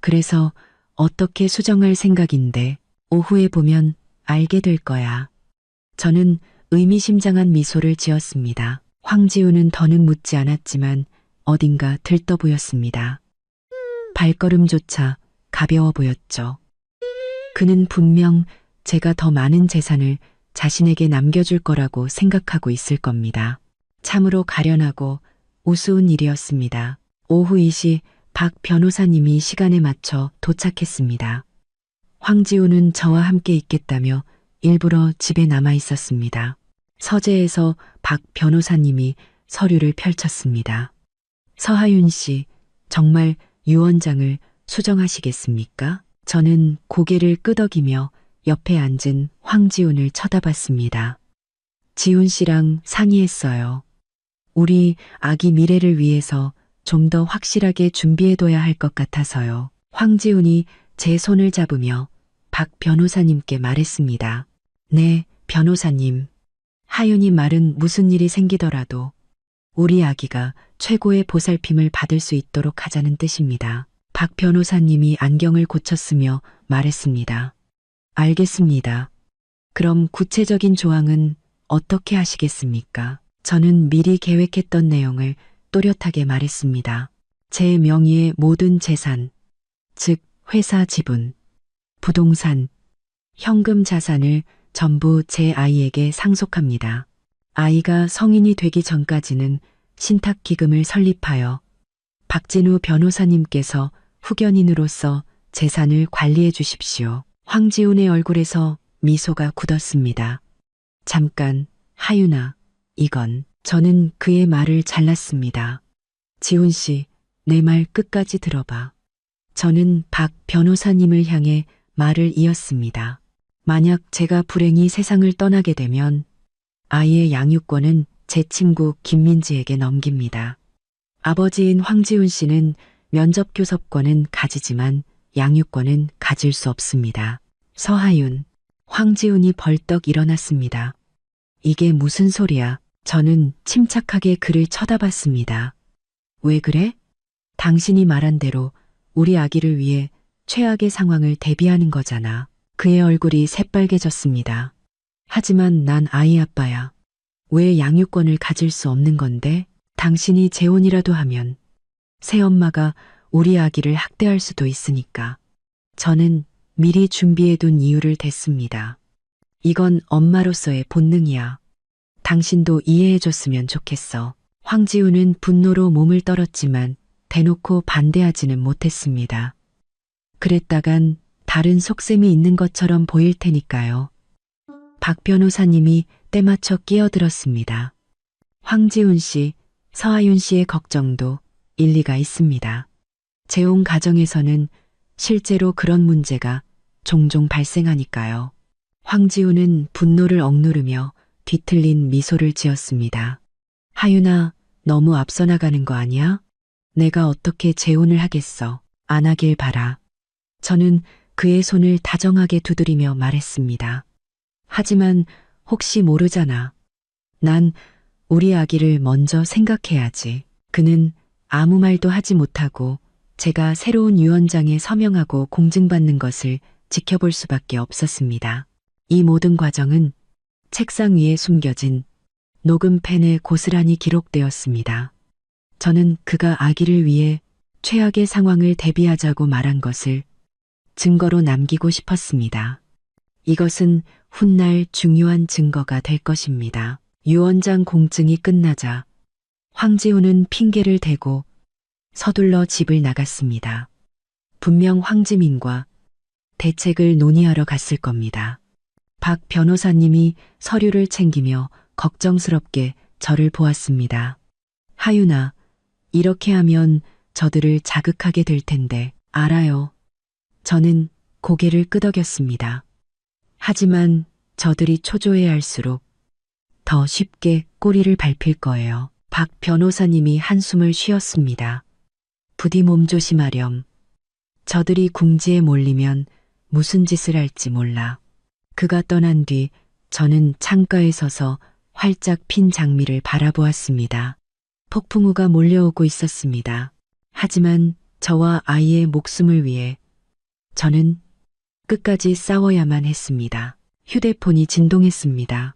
그래서 어떻게 수정할 생각인데 오후에 보면 알게 될 거야. 저는 의미심장한 미소를 지었습니다. 황지우는 더는 묻지 않았지만 어딘가 들떠 보였습니다. 발걸음조차 가벼워 보였죠. 그는 분명 제가 더 많은 재산을 자신에게 남겨줄 거라고 생각하고 있을 겁니다. 참으로 가련하고 우스운 일이었습니다. 오후 2시 박 변호사님이 시간에 맞춰 도착했습니다. 황지우는 저와 함께 있겠다며 일부러 집에 남아 있었습니다. 서재에서 박 변호사님이 서류를 펼쳤습니다. 서하윤 씨, 정말 유언장을 수정하시겠습니까? 저는 고개를 끄덕이며 옆에 앉은 황지훈을 쳐다봤습니다. 지훈 씨랑 상의했어요. 우리 아기 미래를 위해서 좀 더 확실하게 준비해둬야 할 것 같아서요. 황지훈이 제 손을 잡으며 박 변호사님께 말했습니다. 네, 변호사님. 하윤이 말은 무슨 일이 생기더라도 우리 아기가 최고의 보살핌을 받을 수 있도록 하자는 뜻입니다. 박 변호사님이 안경을 고쳤으며 말했습니다. 알겠습니다. 그럼 구체적인 조항은 어떻게 하시겠습니까? 저는 미리 계획했던 내용을 또렷하게 말했습니다. 제 명의의 모든 재산, 즉 회사 지분, 부동산, 현금 자산을 전부 제 아이에게 상속합니다. 아이가 성인이 되기 전까지는 신탁기금을 설립하여 박진우 변호사님께서 후견인으로서 재산을 관리해 주십시오. 황지훈의 얼굴에서 미소가 굳었습니다. 잠깐, 하윤아, 이건. 저는 그의 말을 잘랐습니다. 지훈 씨, 내 말 끝까지 들어봐. 저는 박 변호사님을 향해 말을 이었습니다. 만약 제가 불행히 세상을 떠나게 되면 아이의 양육권은 제 친구 김민지에게 넘깁니다. 아버지인 황지훈 씨는 면접 교섭권은 가지지만 양육권은 가질 수 없습니다. 서하윤, 황지훈이 벌떡 일어났습니다. 이게 무슨 소리야? 저는 침착하게 그를 쳐다봤습니다. 왜 그래? 당신이 말한 대로 우리 아기를 위해 최악의 상황을 대비하는 거잖아. 그의 얼굴이 새빨개졌습니다. 하지만 난 아이 아빠야. 왜 양육권을 가질 수 없는 건데? 당신이 재혼이라도 하면 새엄마가 우리 아기를 학대할 수도 있으니까. 저는 미리 준비해둔 이유를 댔습니다. 이건 엄마로서의 본능이야. 당신도 이해해줬으면 좋겠어. 황지우는 분노로 몸을 떨었지만 대놓고 반대하지는 못했습니다. 그랬다간 다른 속셈이 있는 것처럼 보일 테니까요. 박 변호사님이 때맞춰 끼어들었습니다. 황지훈 씨, 서하윤 씨의 걱정도 일리가 있습니다. 재혼 가정에서는 실제로 그런 문제가 종종 발생하니까요. 황지훈은 분노를 억누르며 뒤틀린 미소를 지었습니다. 하윤아, 너무 앞서 나가는 거 아니야? 내가 어떻게 재혼을 하겠어. 안 하길 바라. 저는 그의 손을 다정하게 두드리며 말했습니다. 하지만 혹시 모르잖아. 난 우리 아기를 먼저 생각해야지. 그는 아무 말도 하지 못하고 제가 새로운 유언장에 서명하고 공증받는 것을 지켜볼 수밖에 없었습니다. 이 모든 과정은 책상 위에 숨겨진 녹음펜에 고스란히 기록되었습니다. 저는 그가 아기를 위해 최악의 상황을 대비하자고 말한 것을 증거로 남기고 싶었습니다. 이것은 훗날 중요한 증거가 될 것입니다. 유언장 공증이 끝나자 황지훈은 핑계를 대고 서둘러 집을 나갔습니다. 분명 황지민과 대책을 논의하러 갔을 겁니다. 박 변호사님이 서류를 챙기며 걱정스럽게 저를 보았습니다. 하윤아, 이렇게 하면 저들을 자극하게 될 텐데. 알아요. 저는 고개를 끄덕였습니다. 하지만 저들이 초조해할수록 더 쉽게 꼬리를 밟힐 거예요. 박 변호사님이 한숨을 쉬었습니다. 부디 몸조심하렴. 저들이 궁지에 몰리면 무슨 짓을 할지 몰라. 그가 떠난 뒤 저는 창가에 서서 활짝 핀 장미를 바라보았습니다. 폭풍우가 몰려오고 있었습니다. 하지만 저와 아이의 목숨을 위해 저는 끝까지 싸워야만 했습니다. 휴대폰이 진동했습니다.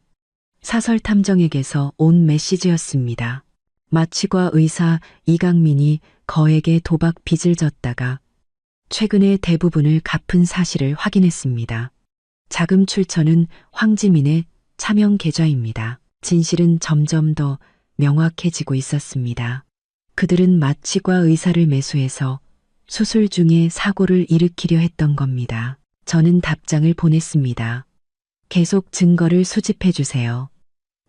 사설 탐정에게서 온 메시지였습니다. 마취과 의사 이강민이 거액의 도박 빚을 졌다가 최근에 대부분을 갚은 사실을 확인했습니다. 자금 출처는 황지민의 차명 계좌입니다. 진실은 점점 더 명확해지고 있었습니다. 그들은 마취과 의사를 매수해서 수술 중에 사고를 일으키려 했던 겁니다. 저는 답장을 보냈습니다. 계속 증거를 수집해 주세요.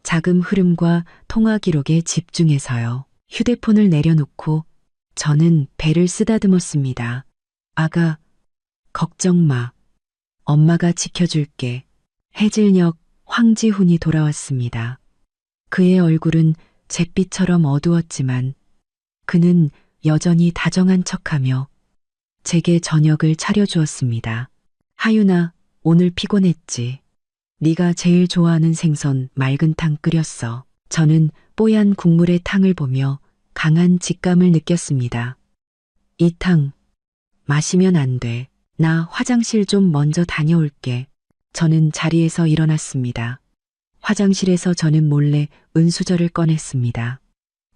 자금 흐름과 통화 기록에 집중해서요. 휴대폰을 내려놓고 저는 배를 쓰다듬었습니다. 아가, 걱정 마. 엄마가 지켜줄게. 해질녘 황지훈이 돌아왔습니다. 그의 얼굴은 잿빛처럼 어두웠지만 그는 여전히 다정한 척하며 제게 저녁을 차려주었습니다. 하윤아, 오늘 피곤했지? 네가 제일 좋아하는 생선 맑은 탕 끓였어. 저는 뽀얀 국물의 탕을 보며 강한 직감을 느꼈습니다. 이 탕 마시면 안 돼. 나 화장실 좀 먼저 다녀올게. 저는 자리에서 일어났습니다. 화장실에서 저는 몰래 은수저를 꺼냈습니다.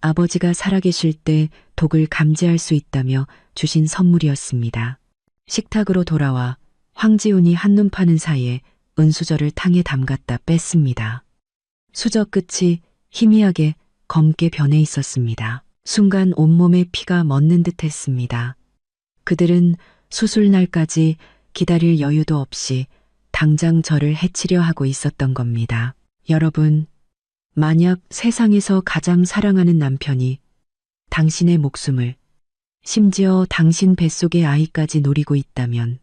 아버지가 살아계실 때 독을 감지할 수 있다며 주신 선물이었습니다. 식탁으로 돌아와 황지훈이 한눈 파는 사이에 은수저를 탕에 담갔다 뺐습니다. 수저 끝이 희미하게 검게 변해 있었습니다. 순간 온몸에 피가 멎는 듯 했습니다. 그들은 수술 날까지 기다릴 여유도 없이 당장 저를 해치려 하고 있었던 겁니다. 여러분, 만약 세상에서 가장 사랑하는 남편이 당신의 목숨을, 심지어 당신 뱃속의 아이까지 노리고 있다면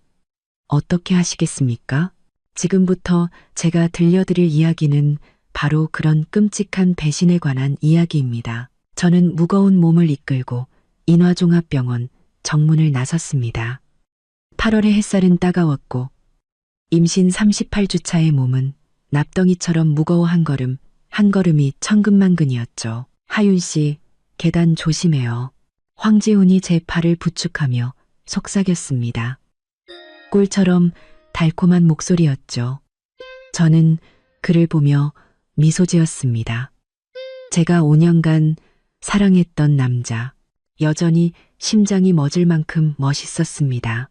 어떻게 하시겠습니까? 지금부터 제가 들려드릴 이야기는 바로 그런 끔찍한 배신에 관한 이야기입니다. 저는 무거운 몸을 이끌고 인화종합병원 정문을 나섰습니다. 8월의 햇살은 따가웠고 임신 38주차의 몸은 납덩이처럼 무거워 한 걸음이 천근만근이었죠. 하윤 씨, 계단 조심해요. 황지훈이 제 팔을 부축하며 속삭였습니다. 꿀처럼 달콤한 목소리였죠. 저는 그를 보며 미소 지었습니다. 제가 5년간 사랑했던 남자, 여전히 심장이 멎을 만큼 멋있었습니다.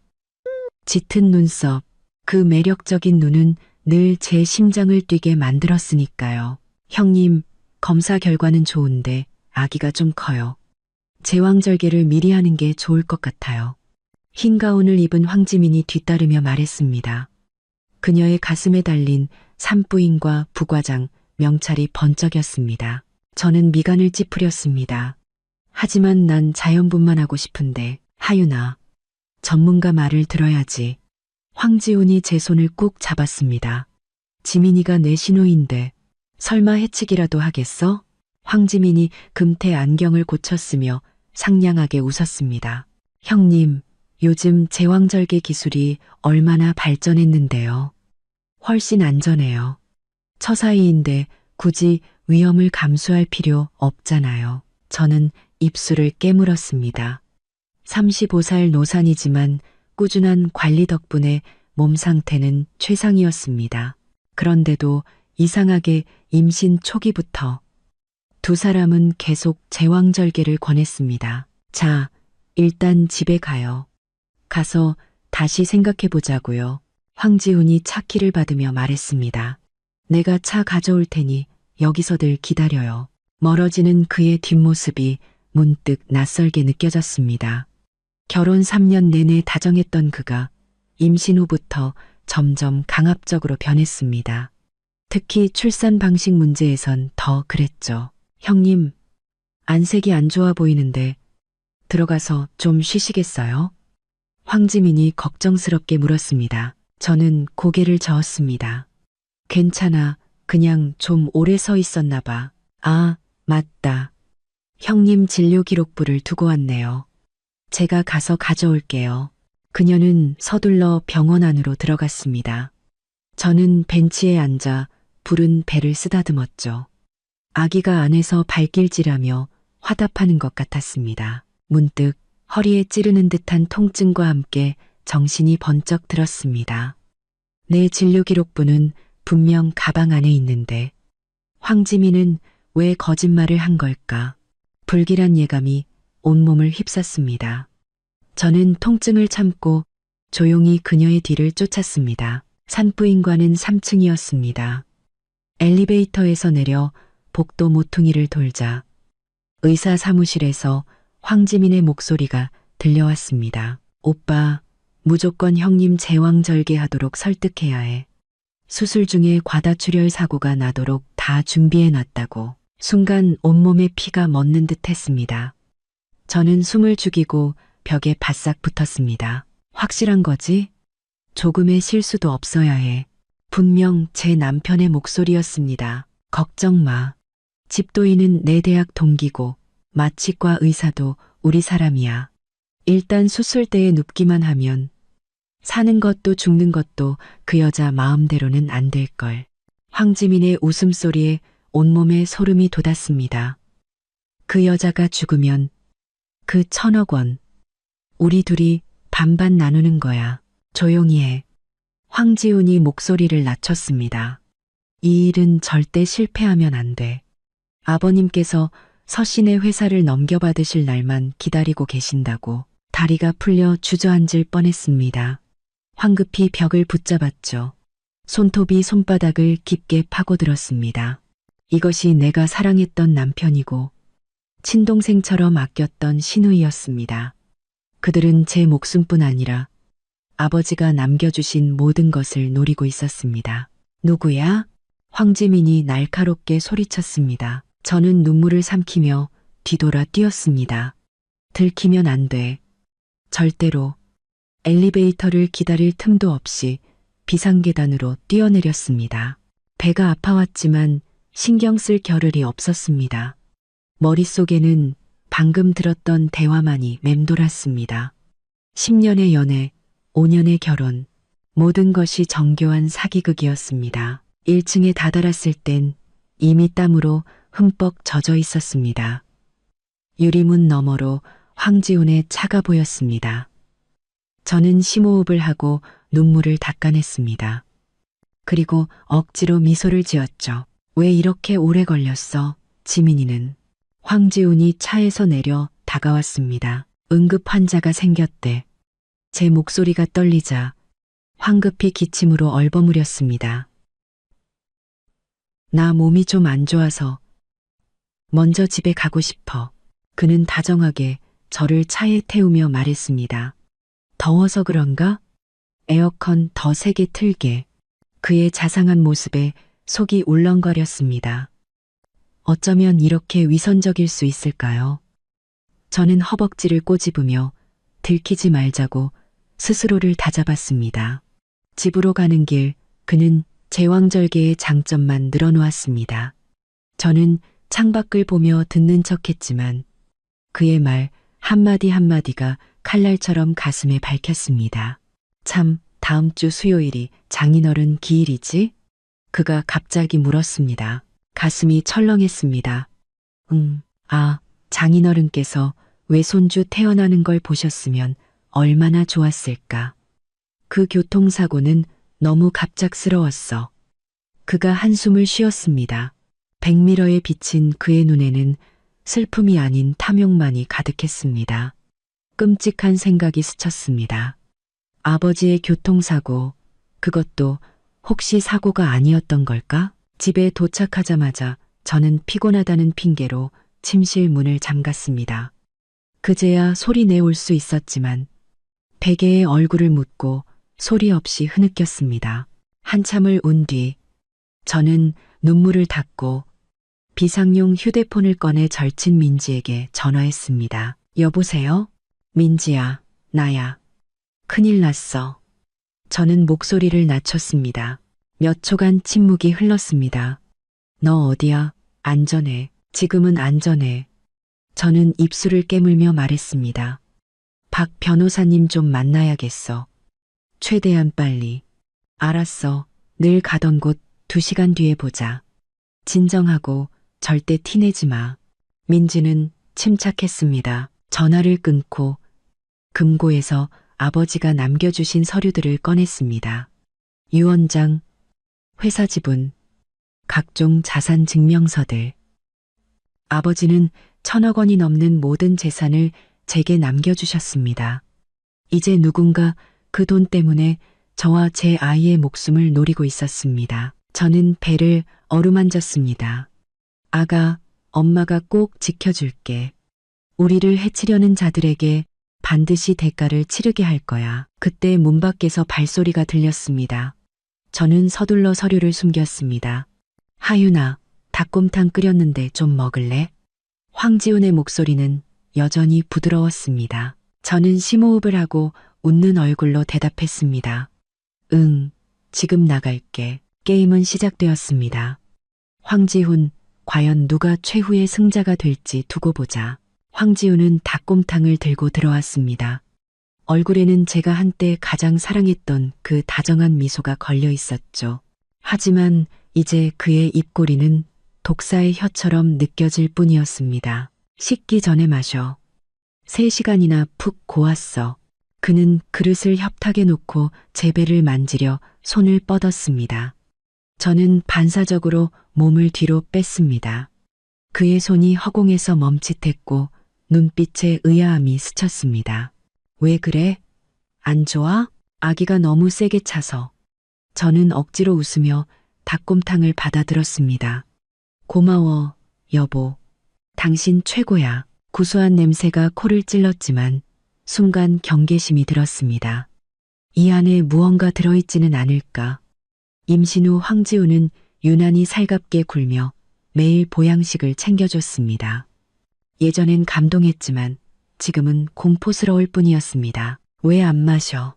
짙은 눈썹, 그 매력적인 눈은 늘 제 심장을 뛰게 만들었으니까요. 형님, 검사 결과는 좋은데 아기가 좀 커요. 제왕절개를 미리 하는 게 좋을 것 같아요. 흰 가운을 입은 황지민이 뒤따르며 말했습니다. 그녀의 가슴에 달린 산부인과 부과장 명찰이 번쩍였습니다. 저는 미간을 찌푸렸습니다. 하지만 난 자연분만 하고 싶은데, 하윤아, 전문가 말을 들어야지. 황지훈이 제 손을 꾹 잡았습니다. 지민이가 내 신우인데 설마 해치기라도 하겠어? 황지민이 금태 안경을 고쳤으며 상냥하게 웃었습니다. 형님, 요즘 제왕절개 기술이 얼마나 발전했는데요. 훨씬 안전해요. 처사이인데 굳이 위험을 감수할 필요 없잖아요. 저는 입술을 깨물었습니다. 35살 노산이지만 꾸준한 관리 덕분에 몸 상태는 최상이었습니다. 그런데도 이상하게 임신 초기부터 두 사람은 계속 제왕절개를 권했습니다. 자, 일단 집에 가요. 가서 다시 생각해 보자고요. 황지훈이 차 키를 받으며 말했습니다. 내가 차 가져올 테니 여기서들 기다려요. 멀어지는 그의 뒷모습이 문득 낯설게 느껴졌습니다. 결혼 3년 내내 다정했던 그가 임신 후부터 점점 강압적으로 변했습니다. 특히 출산 방식 문제에선 더 그랬죠. 형님, 안색이 안 좋아 보이는데 들어가서 좀 쉬시겠어요? 황지민이 걱정스럽게 물었습니다. 저는 고개를 저었습니다. 괜찮아. 그냥 좀 오래 서 있었나 봐. 아, 맞다. 형님 진료 기록부를 두고 왔네요. 제가 가서 가져올게요. 그녀는 서둘러 병원 안으로 들어갔습니다. 저는 벤치에 앉아 부른 배를 쓰다듬었죠. 아기가 안에서 발길질하며 화답하는 것 같았습니다. 문득 허리에 찌르는 듯한 통증과 함께 정신이 번쩍 들었습니다. 내 진료 기록부는 분명 가방 안에 있는데 황지민은 왜 거짓말을 한 걸까? 불길한 예감이 온몸을 휩쌌습니다. 저는 통증을 참고 조용히 그녀의 뒤를 쫓았습니다. 산부인과는 3층이었습니다. 엘리베이터에서 내려 복도 모퉁이를 돌자 의사 사무실에서 황지민의 목소리가 들려왔습니다. 오빠, 무조건 형님 제왕절개하도록 설득해야 해. 수술 중에 과다출혈 사고가 나도록 다 준비해놨다고. 순간 온몸에 피가 멎는 듯 했습니다. 저는 숨을 죽이고 벽에 바싹 붙었습니다. 확실한 거지? 조금의 실수도 없어야 해. 분명 제 남편의 목소리였습니다. 걱정 마. 집도인은 내 대학 동기고 마취과 의사도 우리 사람이야. 일단 수술대에 눕기만 하면 사는 것도 죽는 것도 그 여자 마음대로는 안 될걸. 황지민의 웃음소리에 온몸에 소름이 돋았습니다. 그 여자가 죽으면 그 1,000억 원 우리 둘이 반반 나누는 거야. 조용히 해. 황지훈이 목소리를 낮췄습니다. 이 일은 절대 실패하면 안 돼. 아버님께서 서신의 회사를 넘겨받으실 날만 기다리고 계신다고. 다리가 풀려 주저앉을 뻔했습니다. 황급히 벽을 붙잡았죠. 손톱이 손바닥을 깊게 파고들었습니다. 이것이 내가 사랑했던 남편이고 친동생처럼 아꼈던 시누이였습니다. 그들은 제 목숨뿐 아니라 아버지가 남겨주신 모든 것을 노리고 있었습니다. 누구야? 황지민이 날카롭게 소리쳤습니다. 저는 눈물을 삼키며 뒤돌아 뛰었습니다. 들키면 안 돼. 절대로. 엘리베이터를 기다릴 틈도 없이 비상계단으로 뛰어내렸습니다. 배가 아파왔지만 신경 쓸 겨를이 없었습니다. 머릿속에는 방금 들었던 대화만이 맴돌았습니다. 10년의 연애, 5년의 결혼, 모든 것이 정교한 사기극이었습니다. 1층에 다다랐을 땐 이미 땀으로 흠뻑 젖어 있었습니다. 유리문 너머로 황지훈의 차가 보였습니다. 저는 심호흡을 하고 눈물을 닦아냈습니다. 그리고 억지로 미소를 지었죠. 왜 이렇게 오래 걸렸어, 지민이는. 황지훈이 차에서 내려 다가왔습니다. 응급 환자가 생겼대. 제 목소리가 떨리자 황급히 기침으로 얼버무렸습니다. 나 몸이 좀 안 좋아서 먼저 집에 가고 싶어. 그는 다정하게 저를 차에 태우며 말했습니다. 더워서 그런가? 에어컨 더 세게 틀게. 그의 자상한 모습에 속이 울렁거렸습니다. 어쩌면 이렇게 위선적일 수 있을까요? 저는 허벅지를 꼬집으며 들키지 말자고 스스로를 다잡았습니다. 집으로 가는 길 그는 제왕절개의 장점만 늘어놓았습니다. 저는 창밖을 보며 듣는 척했지만 그의 말 한마디 한마디가 칼날처럼 가슴에 박혔습니다. 참, 다음 주 수요일이 장인어른 기일이지? 그가 갑자기 물었습니다. 가슴이 철렁했습니다. 장인어른께서 외손주 태어나는 걸 보셨으면 얼마나 좋았을까. 그 교통사고는 너무 갑작스러웠어. 그가 한숨을 쉬었습니다. 백미러에 비친 그의 눈에는 슬픔이 아닌 탐욕만이 가득했습니다. 끔찍한 생각이 스쳤습니다. 아버지의 교통사고, 그것도 혹시 사고가 아니었던 걸까? 집에 도착하자마자 저는 피곤하다는 핑계로 침실 문을 잠갔습니다. 그제야 소리 내올 수 있었지만 베개에 얼굴을 묻고 소리 없이 흐느꼈습니다. 한참을 운 뒤 저는 눈물을 닦고 비상용 휴대폰을 꺼내 절친 민지에게 전화했습니다. 여보세요? 민지야, 나야. 큰일 났어. 저는 목소리를 낮췄습니다. 몇 초간 침묵이 흘렀습니다. 너 어디야? 안전해. 지금은 안전해. 저는 입술을 깨물며 말했습니다. 박 변호사님 좀 만나야겠어. 최대한 빨리. 알았어. 늘 가던 곳 2시간 뒤에 보자. 진정하고 절대 티내지 마. 민지는 침착했습니다. 전화를 끊고 금고에서 아버지가 남겨주신 서류들을 꺼냈습니다. 유언장, 회사 지분, 각종 자산 증명서들. 아버지는 1,000억 원이 넘는 모든 재산을 제게 남겨주셨습니다. 이제 누군가 그 돈 때문에 저와 제 아이의 목숨을 노리고 있었습니다. 저는 배를 어루만졌습니다. 아가, 엄마가 꼭 지켜줄게. 우리를 해치려는 자들에게 반드시 대가를 치르게 할 거야. 그때 문 밖에서 발소리가 들렸습니다. 저는 서둘러 서류를 숨겼습니다. 하윤아, 닭곰탕 끓였는데 좀 먹을래? 황지훈의 목소리는 여전히 부드러웠습니다. 저는 심호흡을 하고 웃는 얼굴로 대답했습니다. 응, 지금 나갈게. 게임은 시작되었습니다. 황지훈, 과연 누가 최후의 승자가 될지 두고 보자. 황지훈은 닭곰탕을 들고 들어왔습니다. 얼굴에는 제가 한때 가장 사랑했던 그 다정한 미소가 걸려 있었죠. 하지만 이제 그의 입꼬리는 독사의 혀처럼 느껴질 뿐이었습니다. 식기 전에 마셔. 3시간이나 푹 고았어. 그는 그릇을 협탁에 놓고 제 배를 만지려 손을 뻗었습니다. 저는 반사적으로 몸을 뒤로 뺐습니다. 그의 손이 허공에서 멈칫했고 눈빛에 의아함이 스쳤습니다. 왜 그래? 안 좋아? 아기가 너무 세게 차서. 저는 억지로 웃으며 닭곰탕을 받아들었습니다. 고마워, 여보. 당신 최고야. 구수한 냄새가 코를 찔렀지만 순간 경계심이 들었습니다. 이 안에 무언가 들어있지는 않을까. 임신 후 황지우는 유난히 살갑게 굴며 매일 보양식을 챙겨줬습니다. 예전엔 감동했지만 지금은 공포스러울 뿐이었습니다. 왜 안 마셔?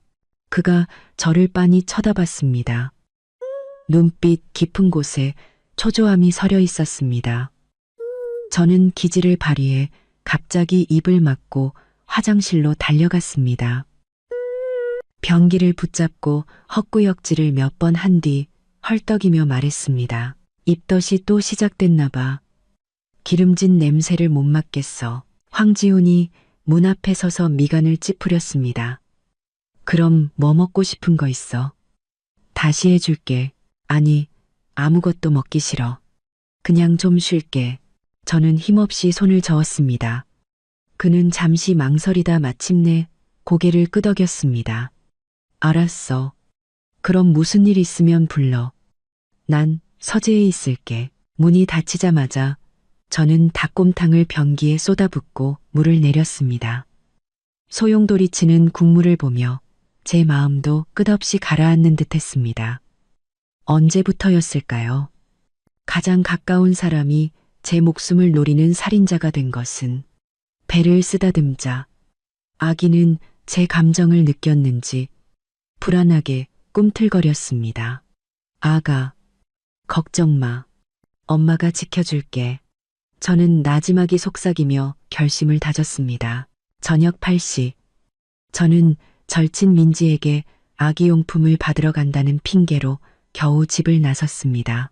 그가 저를 빤히 쳐다봤습니다. 눈빛 깊은 곳에 초조함이 서려 있었습니다. 저는 기지를 발휘해 갑자기 입을 막고 화장실로 달려갔습니다. 변기를 붙잡고 헛구역질을 몇 번 한 뒤 헐떡이며 말했습니다. 입덧이 또 시작됐나 봐. 기름진 냄새를 못 맡겠어. 황지훈이 문 앞에 서서 미간을 찌푸렸습니다. 그럼 뭐 먹고 싶은 거 있어? 다시 해줄게. 아니, 아무것도 먹기 싫어. 그냥 좀 쉴게. 저는 힘없이 손을 저었습니다. 그는 잠시 망설이다 마침내 고개를 끄덕였습니다. 알았어. 그럼 무슨 일 있으면 불러. 난 서재에 있을게. 문이 닫히자마자 저는 닭곰탕을 변기에 쏟아붓고 물을 내렸습니다. 소용돌이치는 국물을 보며 제 마음도 끝없이 가라앉는 듯했습니다. 언제부터였을까요? 가장 가까운 사람이 제 목숨을 노리는 살인자가 된 것은 배를 쓰다듬자 아기는 제 감정을 느꼈는지 불안하게 꿈틀거렸습니다. 아가, 걱정 마. 엄마가 지켜줄게. 저는 나지막이 속삭이며 결심을 다졌습니다. 저녁 8시. 저는 절친 민지에게 아기용품을 받으러 간다는 핑계로 겨우 집을 나섰습니다.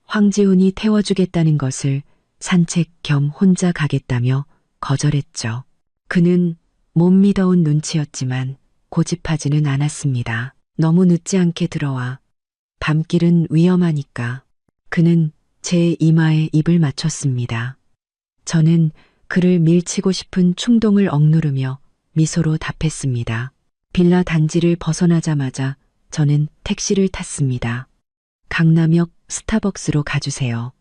황지훈이 태워주겠다는 것을 산책 겸 혼자 가겠다며 거절했죠. 그는 못 믿어온 눈치였지만 고집하지는 않았습니다. 너무 늦지 않게 들어와. 밤길은 위험하니까. 그는 제 이마에 입을 맞췄습니다. 저는 그를 밀치고 싶은 충동을 억누르며 미소로 답했습니다. 빌라 단지를 벗어나자마자 저는 택시를 탔습니다. 강남역 스타벅스로 가주세요.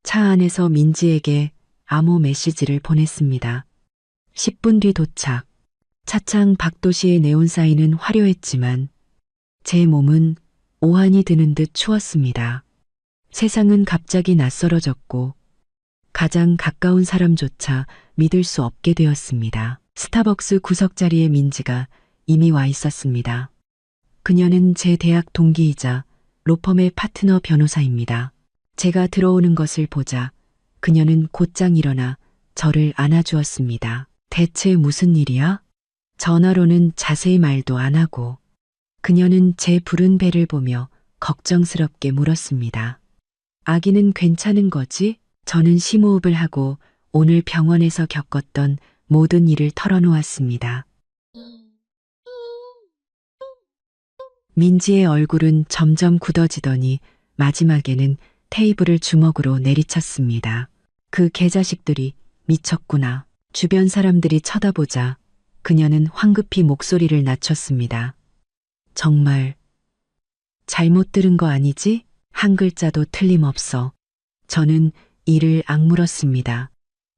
차 안에서 민지에게 암호 메시지를 보냈습니다. 10분 뒤 도착. 차창 박도시의 네온사인은 화려했지만 제 몸은 오한이 드는 듯 추웠습니다. 세상은 갑자기 낯설어졌고 가장 가까운 사람조차 믿을 수 없게 되었습니다. 스타벅스 구석자리에 민지가 이미 와 있었습니다. 그녀는 제 대학 동기이자 로펌의 파트너 변호사입니다. 제가 들어오는 것을 보자 그녀는 곧장 일어나 저를 안아주었습니다. 대체 무슨 일이야? 전화로는 자세히 말도 안 하고 그녀는 제 부른 배를 보며 걱정스럽게 물었습니다. 아기는 괜찮은 거지? 저는 심호흡을 하고 오늘 병원에서 겪었던 모든 일을 털어놓았습니다. 민지의 얼굴은 점점 굳어지더니 마지막에는 테이블을 주먹으로 내리쳤습니다. 그 개자식들이 미쳤구나. 주변 사람들이 쳐다보자 그녀는 황급히 목소리를 낮췄습니다. 정말 잘못 들은 거 아니지? 한 글자도 틀림없어. 저는 이를 악물었습니다.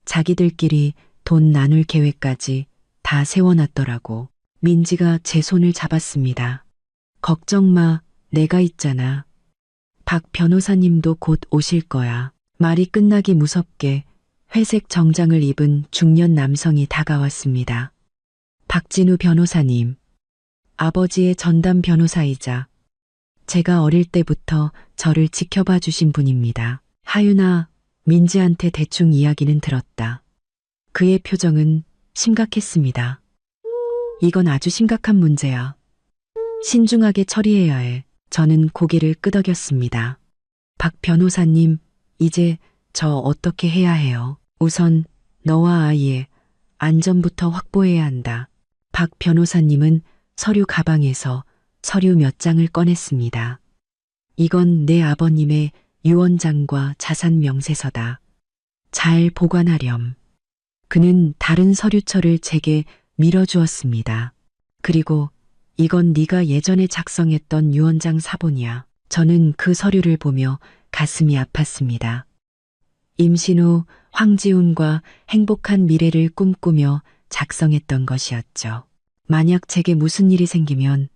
자기들끼리 돈 나눌 계획까지 다 세워놨더라고. 민지가 제 손을 잡았습니다. 걱정 마, 내가 있잖아. 박 변호사님도 곧 오실 거야. 말이 끝나기 무섭게 회색 정장을 입은 중년 남성이 다가왔습니다. 박진우 변호사님, 아버지의 전담 변호사이자 제가 어릴 때부터 저를 지켜봐 주신 분입니다. 하윤아, 민지한테 대충 이야기는 들었다. 그의 표정은 심각했습니다. 이건 아주 심각한 문제야. 신중하게 처리해야 해. 저는 고개를 끄덕였습니다. 박 변호사님, 이제 저 어떻게 해야 해요? 우선 너와 아이의 안전부터 확보해야 한다. 박 변호사님은 서류 가방에서 서류 몇 장을 꺼냈습니다. 이건 내 아버님의 유언장과 자산 명세서다. 잘 보관하렴. 그는 다른 서류처를 제게 밀어주었습니다. 그리고 이건 네가 예전에 작성했던 유언장 사본이야. 저는 그 서류를 보며 가슴이 아팠습니다. 임신 후 황지훈과 행복한 미래를 꿈꾸며 작성했던 것이었죠. 만약 제게 무슨 일이 생기면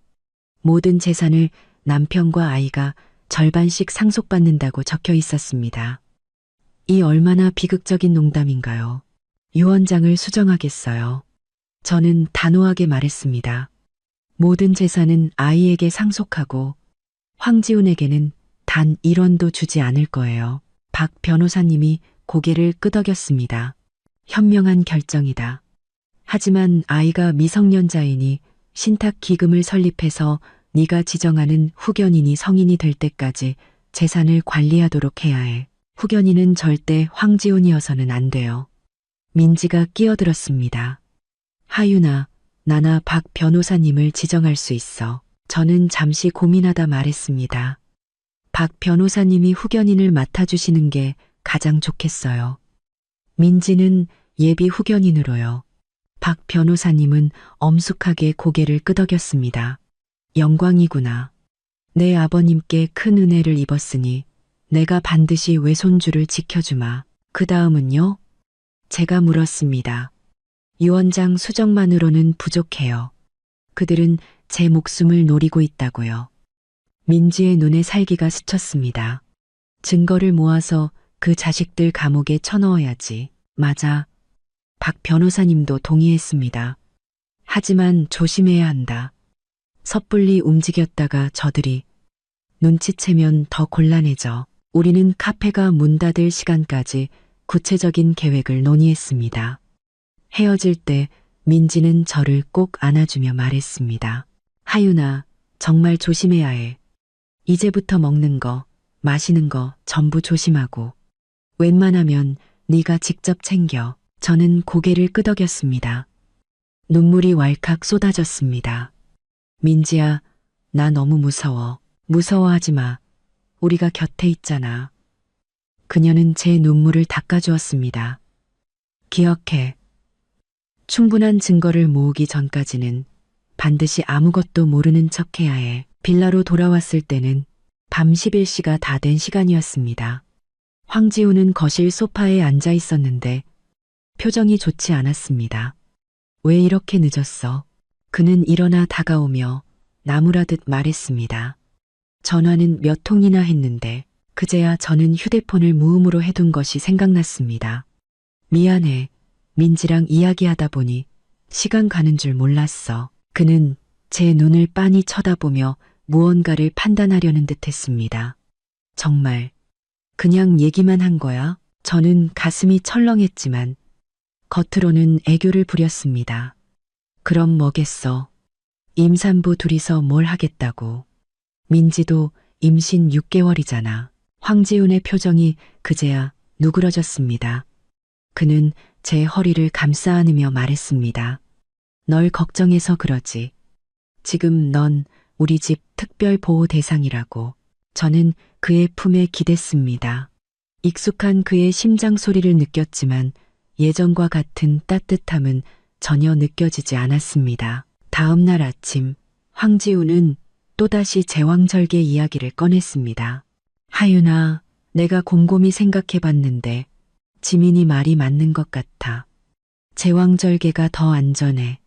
모든 재산을 남편과 아이가 절반씩 상속받는다고 적혀 있었습니다. 이 얼마나 비극적인 농담인가요? 유언장을 수정하겠어요. 저는 단호하게 말했습니다. 모든 재산은 아이에게 상속하고 황지훈에게는 단 1원도 주지 않을 거예요. 박 변호사님이 고개를 끄덕였습니다. 현명한 결정이다. 하지만 아이가 미성년자이니 신탁 기금을 설립해서 네가 지정하는 후견인이 성인이 될 때까지 재산을 관리하도록 해야 해. 후견인은 절대 황지훈이어서는 안 돼요. 민지가 끼어들었습니다. 하윤아, 나나 박 변호사님을 지정할 수 있어. 저는 잠시 고민하다 말했습니다. 박 변호사님이 후견인을 맡아주시는 게 가장 좋겠어요. 민지는 예비 후견인으로요. 박 변호사님은 엄숙하게 고개를 끄덕였습니다. 영광이구나. 내 아버님께 큰 은혜를 입었으니 내가 반드시 외손주를 지켜주마. 그 다음은요? 제가 물었습니다. 유언장 수정만으로는 부족해요. 그들은 제 목숨을 노리고 있다고요. 민지의 눈에 살기가 스쳤습니다. 증거를 모아서 그 자식들 감옥에 쳐넣어야지. 맞아. 박 변호사님도 동의했습니다. 하지만 조심해야 한다. 섣불리 움직였다가 저들이 눈치채면 더 곤란해져. 우리는 카페가 문 닫을 시간까지 구체적인 계획을 논의했습니다. 헤어질 때 민지는 저를 꼭 안아주며 말했습니다. 하윤아, 정말 조심해야 해. 이제부터 먹는 거, 마시는 거 전부 조심하고. 웬만하면 네가 직접 챙겨. 저는 고개를 끄덕였습니다. 눈물이 왈칵 쏟아졌습니다. 민지야, 나 너무 무서워. 무서워하지 마. 우리가 곁에 있잖아. 그녀는 제 눈물을 닦아주었습니다. 기억해. 충분한 증거를 모으기 전까지는 반드시 아무것도 모르는 척해야 해. 빌라로 돌아왔을 때는 밤 11시가 다 된 시간이었습니다. 황지훈은 거실 소파에 앉아 있었는데 표정이 좋지 않았습니다. 왜 이렇게 늦었어? 그는 일어나 다가오며 나무라듯 말했습니다. 전화는 몇 통이나 했는데 그제야 저는 휴대폰을 무음으로 해둔 것이 생각났습니다. 미안해. 민지랑 이야기하다 보니 시간 가는 줄 몰랐어. 그는 제 눈을 빤히 쳐다보며 무언가를 판단하려는 듯 했습니다. 정말 그냥 얘기만 한 거야? 저는 가슴이 철렁했지만 겉으로는 애교를 부렸습니다. 그럼 뭐겠어. 임산부 둘이서 뭘 하겠다고. 민지도 임신 6개월이잖아. 황지훈의 표정이 그제야 누그러졌습니다. 그는 제 허리를 감싸 안으며 말했습니다. 널 걱정해서 그러지. 지금 넌 우리 집 특별 보호 대상이라고. 저는 그의 품에 기댔습니다. 익숙한 그의 심장 소리를 느꼈지만 예전과 같은 따뜻함은 전혀 느껴지지 않았습니다. 다음 날 아침 황지훈은 또다시 제왕절개 이야기를 꺼냈습니다. 하윤아, 내가 곰곰이 생각해 봤는데 지민이 말이 맞는 것 같아. 제왕절개가 더 안전해.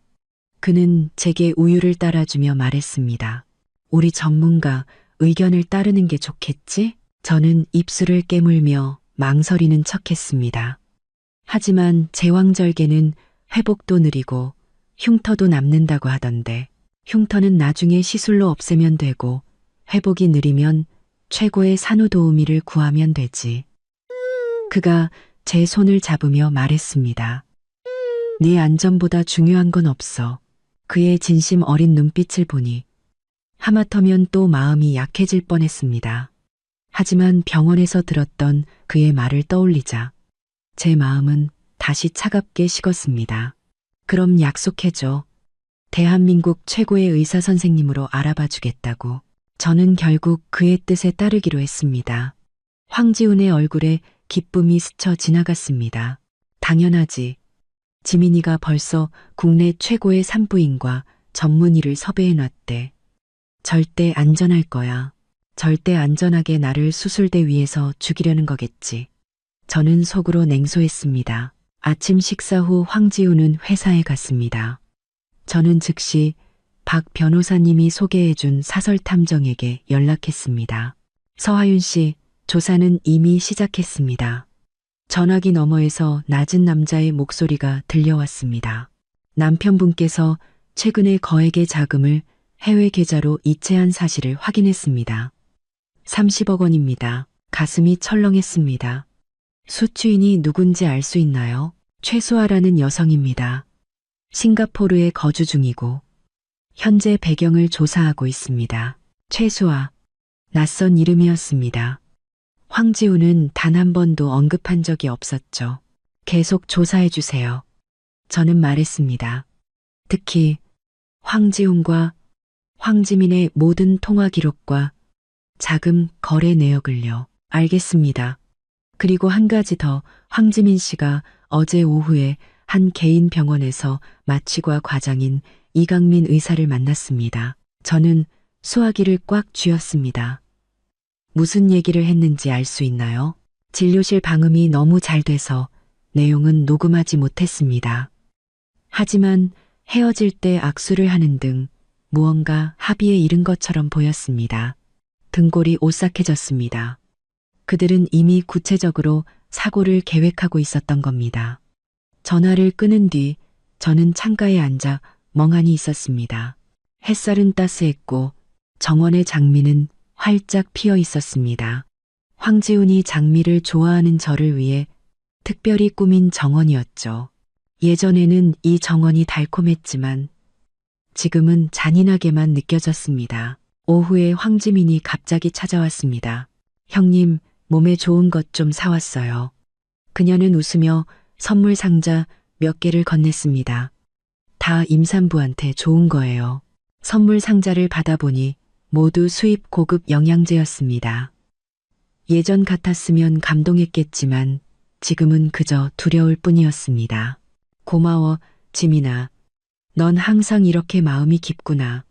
그는 제게 우유를 따라주며 말했습니다. 우리 전문가 의견을 따르는 게 좋겠지? 저는 입술을 깨물며 망설이는 척했습니다. 하지만 제왕절개는 회복도 느리고 흉터도 남는다고 하던데 흉터는 나중에 시술로 없애면 되고 회복이 느리면 최고의 산후도우미를 구하면 되지. 그가 제 손을 잡으며 말했습니다. 네 안전보다 중요한 건 없어. 그의 진심 어린 눈빛을 보니 하마터면 또 마음이 약해질 뻔했습니다. 하지만 병원에서 들었던 그의 말을 떠올리자 제 마음은 다시 차갑게 식었습니다. 그럼 약속해줘. 대한민국 최고의 의사 선생님으로 알아봐 주겠다고. 저는 결국 그의 뜻에 따르기로 했습니다. 황지훈의 얼굴에 기쁨이 스쳐 지나갔습니다. 당연하지. 지민이가 벌써 국내 최고의 산부인과 전문의를 섭외해놨대. 절대 안전할 거야. 절대 안전하게 나를 수술대 위에서 죽이려는 거겠지. 저는 속으로 냉소했습니다. 아침 식사 후 황지훈은 회사에 갔습니다. 저는 즉시 박 변호사님이 소개해준 사설탐정에게 연락했습니다. 서하윤 씨, 조사는 이미 시작했습니다. 전화기 너머에서 낮은 남자의 목소리가 들려왔습니다. 남편분께서 최근에 거액의 자금을 해외 계좌로 이체한 사실을 확인했습니다. 30억 원입니다. 가슴이 철렁했습니다. 수취인이 누군지 알 수 있나요? 최수아라는 여성입니다. 싱가포르에 거주 중이고 현재 배경을 조사하고 있습니다. 최수아. 낯선 이름이었습니다. 황지우는 단 한 번도 언급한 적이 없었죠. 계속 조사해 주세요. 저는 말했습니다. 특히 황지훈과 황지민의 모든 통화 기록과 자금 거래 내역을요. 알겠습니다. 그리고 한 가지 더, 황지민 씨가 어제 오후에 한 개인 병원에서 마취과 과장인 이강민 의사를 만났습니다. 저는 수화기를 꽉 쥐었습니다. 무슨 얘기를 했는지 알 수 있나요? 진료실 방음이 너무 잘 돼서 내용은 녹음하지 못했습니다. 하지만 헤어질 때 악수를 하는 등 무언가 합의에 이른 것처럼 보였습니다. 등골이 오싹해졌습니다. 그들은 이미 구체적으로 사고를 계획하고 있었던 겁니다. 전화를 끊은 뒤 저는 창가에 앉아 멍하니 있었습니다. 햇살은 따스했고 정원의 장미는 활짝 피어 있었습니다. 황지훈이 장미를 좋아하는 저를 위해 특별히 꾸민 정원이었죠. 예전에는 이 정원이 달콤했지만 지금은 잔인하게만 느껴졌습니다. 오후에 황지민이 갑자기 찾아왔습니다. 형님, 몸에 좋은 것 좀 사왔어요. 그녀는 웃으며 선물 상자 몇 개를 건넸습니다. 다 임산부한테 좋은 거예요. 선물 상자를 받아보니 모두 수입 고급 영양제였습니다. 예전 같았으면 감동했겠지만 지금은 그저 두려울 뿐이었습니다. 고마워, 지민아. 넌 항상 이렇게 마음이 깊구나.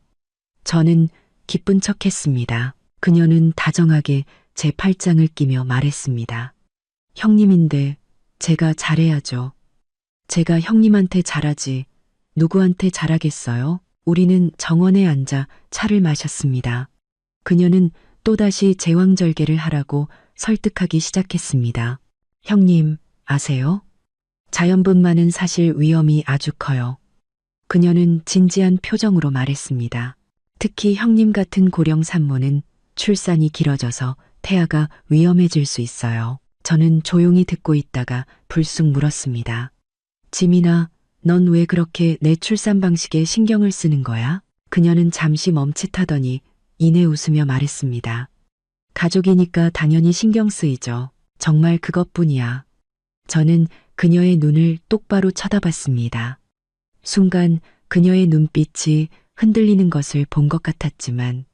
저는 기쁜 척했습니다. 그녀는 다정하게 제 팔짱을 끼며 말했습니다. 형님인데 제가 잘해야죠. 제가 형님한테 잘하지 누구한테 잘하겠어요? 우리는 정원에 앉아 차를 마셨습니다. 그녀는 또다시 제왕절개를 하라고 설득하기 시작했습니다. 형님, 아세요? 자연분만은 사실 위험이 아주 커요. 그녀는 진지한 표정으로 말했습니다. 특히 형님 같은 고령 산모는 출산이 길어져서 태아가 위험해질 수 있어요. 저는 조용히 듣고 있다가 불쑥 물었습니다. 지민아, 넌 왜 그렇게 내 출산 방식에 신경을 쓰는 거야? 그녀는 잠시 멈칫하더니 이내 웃으며 말했습니다. 가족이니까 당연히 신경 쓰이죠. 정말 그것뿐이야. 저는 그녀의 눈을 똑바로 쳐다봤습니다. 순간 그녀의 눈빛이 흔들리는 것을 본 것 같았지만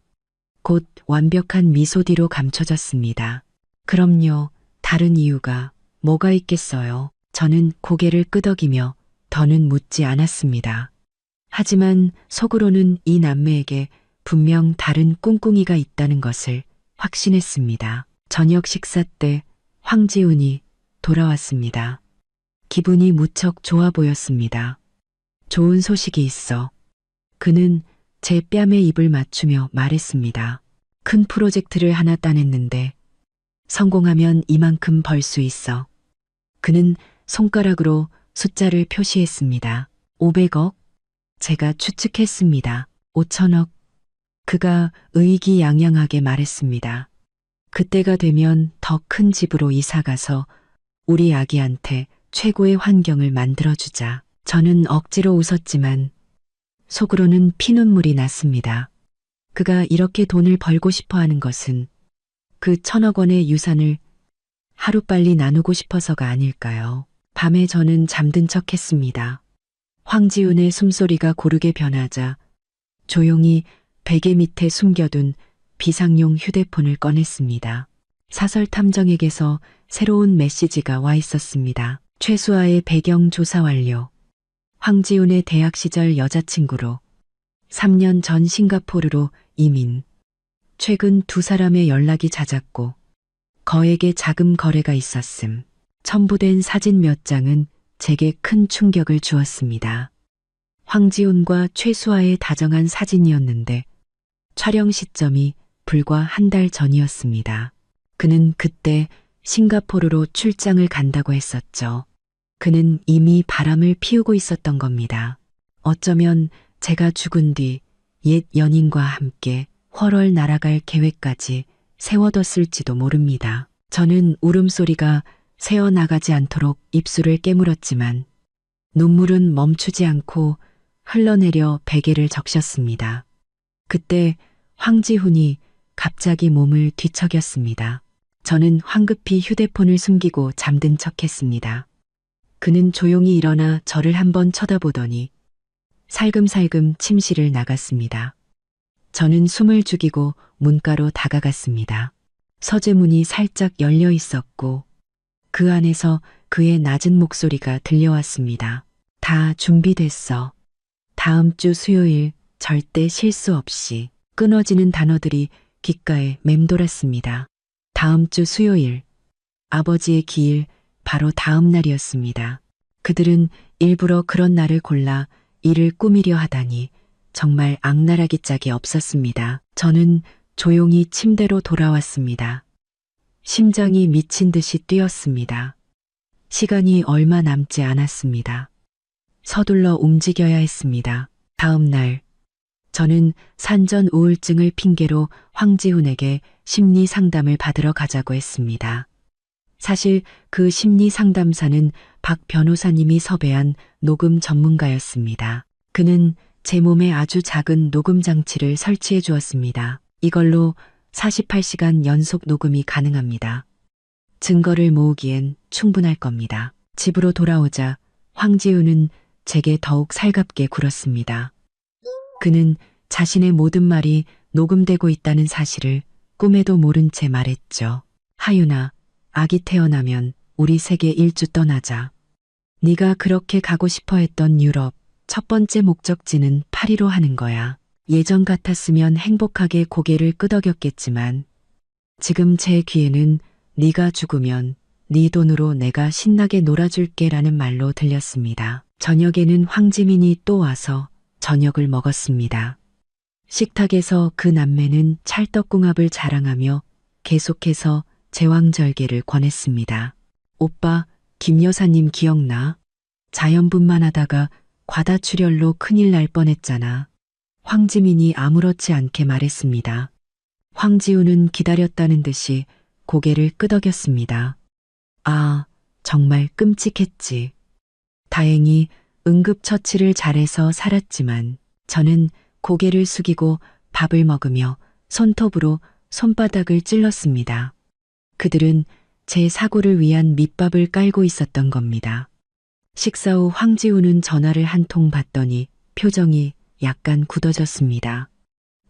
곧 완벽한 미소 뒤로 감춰졌습니다. 그럼요. 다른 이유가 뭐가 있겠어요. 저는 고개를 끄덕이며 더는 묻지 않았습니다. 하지만 속으로는 이 남매에게 분명 다른 꿍꿍이가 있다는 것을 확신했습니다. 저녁 식사 때 황지훈이 돌아왔습니다. 기분이 무척 좋아 보였습니다. 좋은 소식이 있어. 그는 제 뺨에 입을 맞추며 말했습니다. 큰 프로젝트를 하나 따냈는데 성공하면 이만큼 벌 수 있어. 그는 손가락으로 숫자를 표시했습니다. 500억? 제가 추측했습니다. 5천억? 그가 의기양양하게 말했습니다. 그때가 되면 더 큰 집으로 이사가서 우리 아기한테 최고의 환경을 만들어주자. 저는 억지로 웃었지만 속으로는 피눈물이 났습니다. 그가 이렇게 돈을 벌고 싶어 하는 것은 그 1,000억 원의 유산을 하루빨리 나누고 싶어서가 아닐까요? 밤에 저는 잠든 척 했습니다. 황지훈의 숨소리가 고르게 변하자 조용히 베개 밑에 숨겨둔 비상용 휴대폰을 꺼냈습니다. 사설 탐정에게서 새로운 메시지가 와 있었습니다. 최수아의 배경 조사 완료. 황지훈의 대학 시절 여자친구로 3년 전 싱가포르로 이민. 최근 두 사람의 연락이 잦았고 거액의 자금 거래가 있었음. 첨부된 사진 몇 장은 제게 큰 충격을 주었습니다. 황지훈과 최수아의 다정한 사진이었는데 촬영 시점이 불과 한 달 전이었습니다. 그는 그때 싱가포르로 출장을 간다고 했었죠. 그는 이미 바람을 피우고 있었던 겁니다. 어쩌면 제가 죽은 뒤 옛 연인과 함께 헐월 날아갈 계획까지 세워뒀을지도 모릅니다. 저는 울음소리가 새어나가지 않도록 입술을 깨물었지만 눈물은 멈추지 않고 흘러내려 베개를 적셨습니다. 그때 황지훈이 갑자기 몸을 뒤척였습니다. 저는 황급히 휴대폰을 숨기고 잠든 척했습니다. 그는 조용히 일어나 저를 한번 쳐다보더니 살금살금 침실을 나갔습니다. 저는 숨을 죽이고 문가로 다가갔습니다. 서재문이 살짝 열려 있었고 그 안에서 그의 낮은 목소리가 들려왔습니다. 다 준비됐어. 다음 주 수요일 절대 실수 없이. 끊어지는 단어들이 귓가에 맴돌았습니다. 다음 주 수요일. 아버지의 기일 바로 다음 날이었습니다. 그들은 일부러 그런 날을 골라 일을 꾸미려 하다니 정말 악랄하기 짝이 없었습니다. 저는 조용히 침대로 돌아왔습니다. 심장이 미친 듯이 뛰었습니다. 시간이 얼마 남지 않았습니다. 서둘러 움직여야 했습니다. 다음 날, 저는 산전 우울증을 핑계로 황지훈에게 심리 상담을 받으러 가자고 했습니다. 사실 그 심리 상담사는 박 변호사님이 섭외한 녹음 전문가였습니다. 그는 제 몸에 아주 작은 녹음 장치를 설치해 주었습니다. 이걸로 48시간 연속 녹음이 가능합니다. 증거를 모으기엔 충분할 겁니다. 집으로 돌아오자 황지훈은 제게 더욱 살갑게 굴었습니다. 그는 자신의 모든 말이 녹음되고 있다는 사실을 꿈에도 모른 채 말했죠. 하윤아, 아기 태어나면 우리 세계 일주 떠나자. 네가 그렇게 가고 싶어 했던 유럽 첫 번째 목적지는 파리로 하는 거야. 예전 같았으면 행복하게 고개를 끄덕였겠지만 지금 제 귀에는 네가 죽으면 네 돈으로 내가 신나게 놀아줄게라는 말로 들렸습니다. 저녁에는 황지민이 또 와서 저녁을 먹었습니다. 식탁에서 그 남매는 찰떡궁합을 자랑하며 계속해서 제왕절개를 권했습니다. 오빠, 김 여사님 기억나? 자연분만 하다가 과다출혈로 큰일 날 뻔했잖아. 황지민이 아무렇지 않게 말했습니다. 황지훈은 기다렸다는 듯이 고개를 끄덕였습니다. 아, 정말 끔찍했지. 다행히 응급처치를 잘해서 살았지만 저는 고개를 숙이고 밥을 먹으며 손톱으로 손바닥을 찔렀습니다. 그들은 제 사고를 위한 밑밥을 깔고 있었던 겁니다. 식사 후 황지훈은 전화를 한 통 받더니 표정이 약간 굳어졌습니다.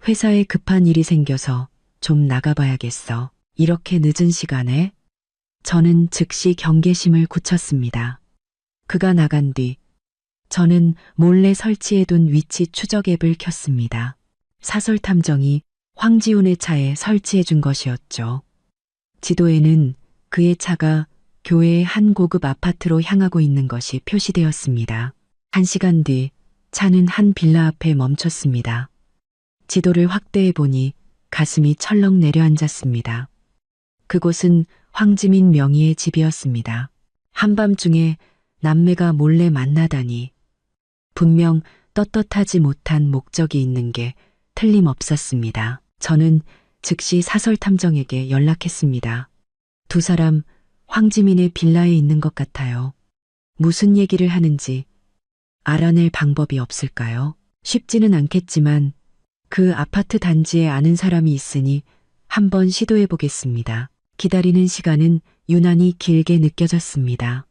회사에 급한 일이 생겨서 좀 나가봐야겠어. 이렇게 늦은 시간에? 저는 즉시 경계심을 굳혔습니다. 그가 나간 뒤 저는 몰래 설치해둔 위치 추적 앱을 켰습니다. 사설 탐정이 황지훈의 차에 설치해준 것이었죠. 지도에는 그의 차가 교회의 한 고급 아파트로 향하고 있는 것이 표시되었습니다. 1시간 뒤 차는 한 빌라 앞에 멈췄습니다. 지도를 확대해 보니 가슴이 철렁 내려앉았습니다. 그곳은 황지민 명의의 집이었습니다. 한밤중에 남매가 몰래 만나다니. 분명 떳떳하지 못한 목적이 있는 게 틀림없었습니다. 저는 즉시 사설탐정에게 연락했습니다. 두 사람 황지민의 빌라에 있는 것 같아요. 무슨 얘기를 하는지 알아낼 방법이 없을까요? 쉽지는 않겠지만 그 아파트 단지에 아는 사람이 있으니 한번 시도해 보겠습니다. 기다리는 시간은 유난히 길게 느껴졌습니다.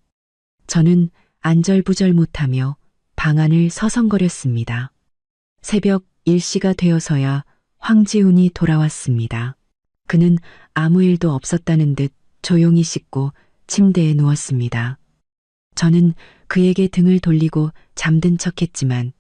저는 안절부절 못하며 방 안을 서성거렸습니다. 새벽 1시가 되어서야 황지훈이 돌아왔습니다. 그는 아무 일도 없었다는 듯 조용히 씻고 침대에 누웠습니다. 저는 그에게 등을 돌리고 잠든 척했지만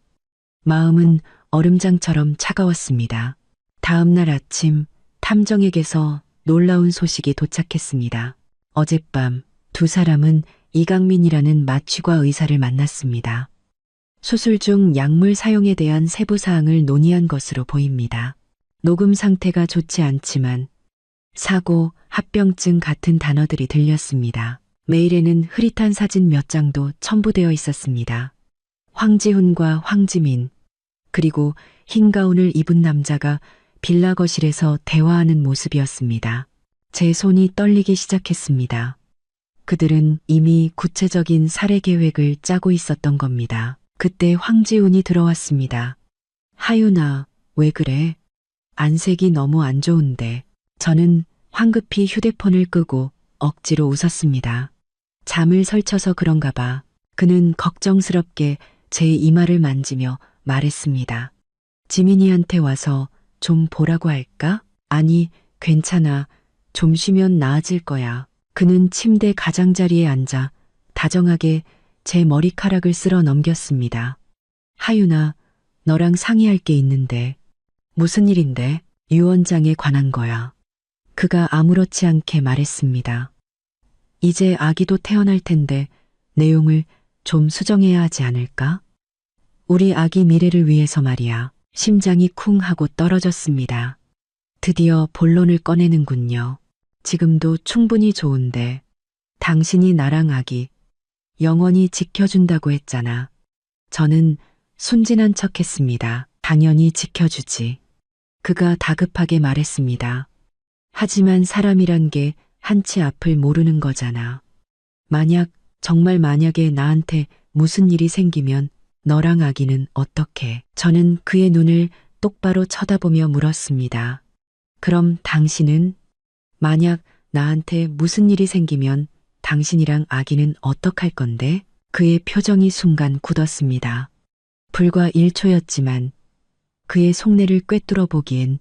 마음은 얼음장처럼 차가웠습니다. 다음 날 아침 탐정에게서 놀라운 소식이 도착했습니다. 어젯밤 두 사람은 이강민이라는 마취과 의사를 만났습니다. 수술 중 약물 사용에 대한 세부 사항을 논의한 것으로 보입니다. 녹음 상태가 좋지 않지만 사고, 합병증 같은 단어들이 들렸습니다. 메일에는 흐릿한 사진 몇 장도 첨부되어 있었습니다. 황지훈과 황지민, 그리고 흰 가운을 입은 남자가 빌라 거실에서 대화하는 모습이었습니다. 제 손이 떨리기 시작했습니다. 그들은 이미 구체적인 살해 계획을 짜고 있었던 겁니다. 그때 황지훈이 들어왔습니다. 하윤아, 왜 그래? 안색이 너무 안 좋은데. 저는 황급히 휴대폰을 끄고 억지로 웃었습니다. 잠을 설쳐서 그런가 봐. 그는 걱정스럽게 제 이마를 만지며 말했습니다. 지민이한테 와서 좀 보라고 할까? 아니, 괜찮아. 좀 쉬면 나아질 거야. 그는 침대 가장자리에 앉아 다정하게 제 머리카락을 쓸어 넘겼습니다. 하윤아, 너랑 상의할 게 있는데. 무슨 일인데? 유언장에 관한 거야. 그가 아무렇지 않게 말했습니다. 이제 아기도 태어날 텐데 내용을 좀 수정해야 하지 않을까? 우리 아기 미래를 위해서 말이야. 심장이 쿵 하고 떨어졌습니다. 드디어 본론을 꺼내는군요. 지금도 충분히 좋은데 당신이 나랑 아기 영원히 지켜준다고 했잖아. 저는 순진한 척했습니다. 당연히 지켜주지. 그가 다급하게 말했습니다. 하지만 사람이란 게 한치 앞을 모르는 거잖아. 정말 만약에 나한테 무슨 일이 생기면 너랑 아기는 어떻게? 저는 그의 눈을 똑바로 쳐다보며 물었습니다. 그럼 당신은? 만약 나한테 무슨 일이 생기면 당신이랑 아기는 어떡할 건데? 그의 표정이 순간 굳었습니다. 불과 1초였지만 그의 속내를 꿰뚫어 보기엔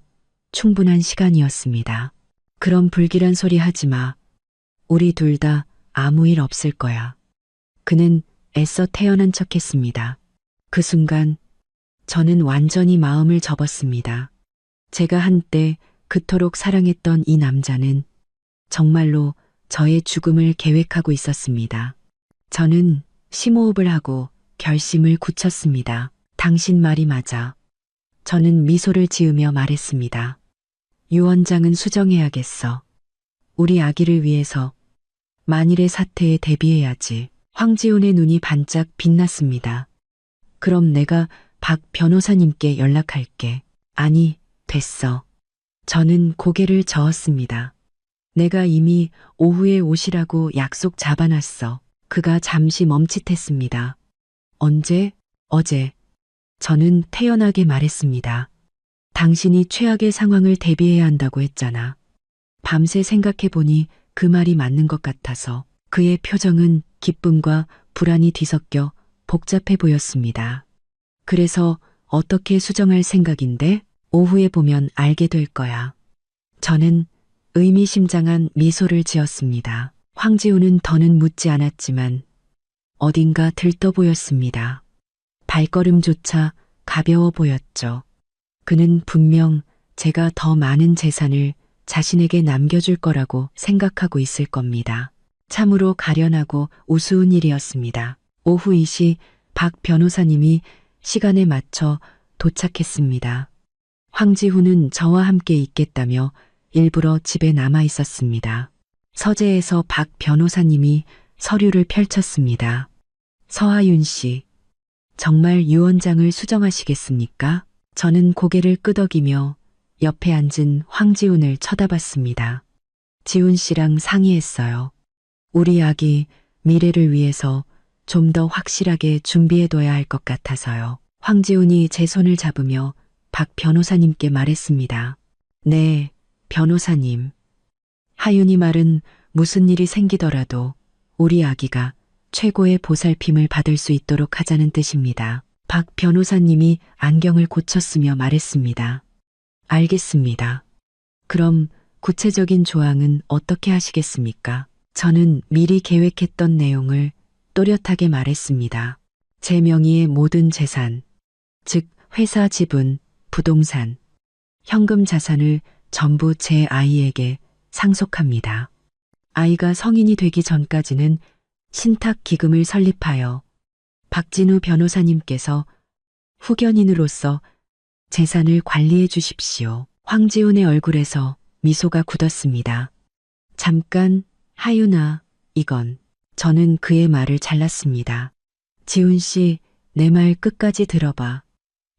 충분한 시간이었습니다. 그럼 불길한 소리 하지 마. 우리 둘 다 아무 일 없을 거야. 그는 애써 태연한 척했습니다. 그 순간 저는 완전히 마음을 접었습니다. 제가 한때 그토록 사랑했던 이 남자는 정말로 저의 죽음을 계획하고 있었습니다. 저는 심호흡을 하고 결심을 굳혔습니다. 당신 말이 맞아. 저는 미소를 지으며 말했습니다. 유언장은 수정해야겠어. 우리 아기를 위해서 만일의 사태에 대비해야지. 황지훈의 눈이 반짝 빛났습니다. 그럼 내가 박 변호사님께 연락할게. 아니, 됐어. 저는 고개를 저었습니다. 내가 이미 오후에 오시라고 약속 잡아놨어. 그가 잠시 멈칫했습니다. 언제? 어제. 저는 태연하게 말했습니다. 당신이 최악의 상황을 대비해야 한다고 했잖아. 밤새 생각해보니 그 말이 맞는 것 같아서. 그의 표정은 기쁨과 불안이 뒤섞여 복잡해 보였습니다. 그래서 어떻게 수정할 생각인데? 오후에 보면 알게 될 거야. 저는 의미심장한 미소를 지었습니다. 황지훈은 더는 묻지 않았지만 어딘가 들떠 보였습니다. 발걸음조차 가벼워 보였죠. 그는 분명 제가 더 많은 재산을 자신에게 남겨줄 거라고 생각하고 있을 겁니다. 참으로 가련하고 우스운 일이었습니다. 오후 2시 박 변호사님이 시간에 맞춰 도착했습니다. 황지훈은 저와 함께 있겠다며 일부러 집에 남아 있었습니다. 서재에서 박 변호사님이 서류를 펼쳤습니다. 서하윤 씨, 정말 유언장을 수정하시겠습니까? 저는 고개를 끄덕이며 옆에 앉은 황지훈을 쳐다봤습니다. 지훈 씨랑 상의했어요. 우리 아기 미래를 위해서 좀 더 확실하게 준비해둬야 할 것 같아서요. 황지훈이 제 손을 잡으며 박 변호사님께 말했습니다. 네, 변호사님. 하윤이 말은 무슨 일이 생기더라도 우리 아기가 최고의 보살핌을 받을 수 있도록 하자는 뜻입니다. 박 변호사님이 안경을 고쳤으며 말했습니다. 알겠습니다. 그럼 구체적인 조항은 어떻게 하시겠습니까? 저는 미리 계획했던 내용을 또렷하게 말했습니다. 제 명의의 모든 재산, 즉 회사 지분, 부동산, 현금 자산을 전부 제 아이에게 상속합니다. 아이가 성인이 되기 전까지는 신탁 기금을 설립하여 박진우 변호사님께서 후견인으로서 재산을 관리해 주십시오. 황지훈의 얼굴에서 미소가 굳었습니다. 잠깐, 하윤아, 이건. 저는 그의 말을 잘랐습니다. 지훈 씨, 내 말 끝까지 들어봐.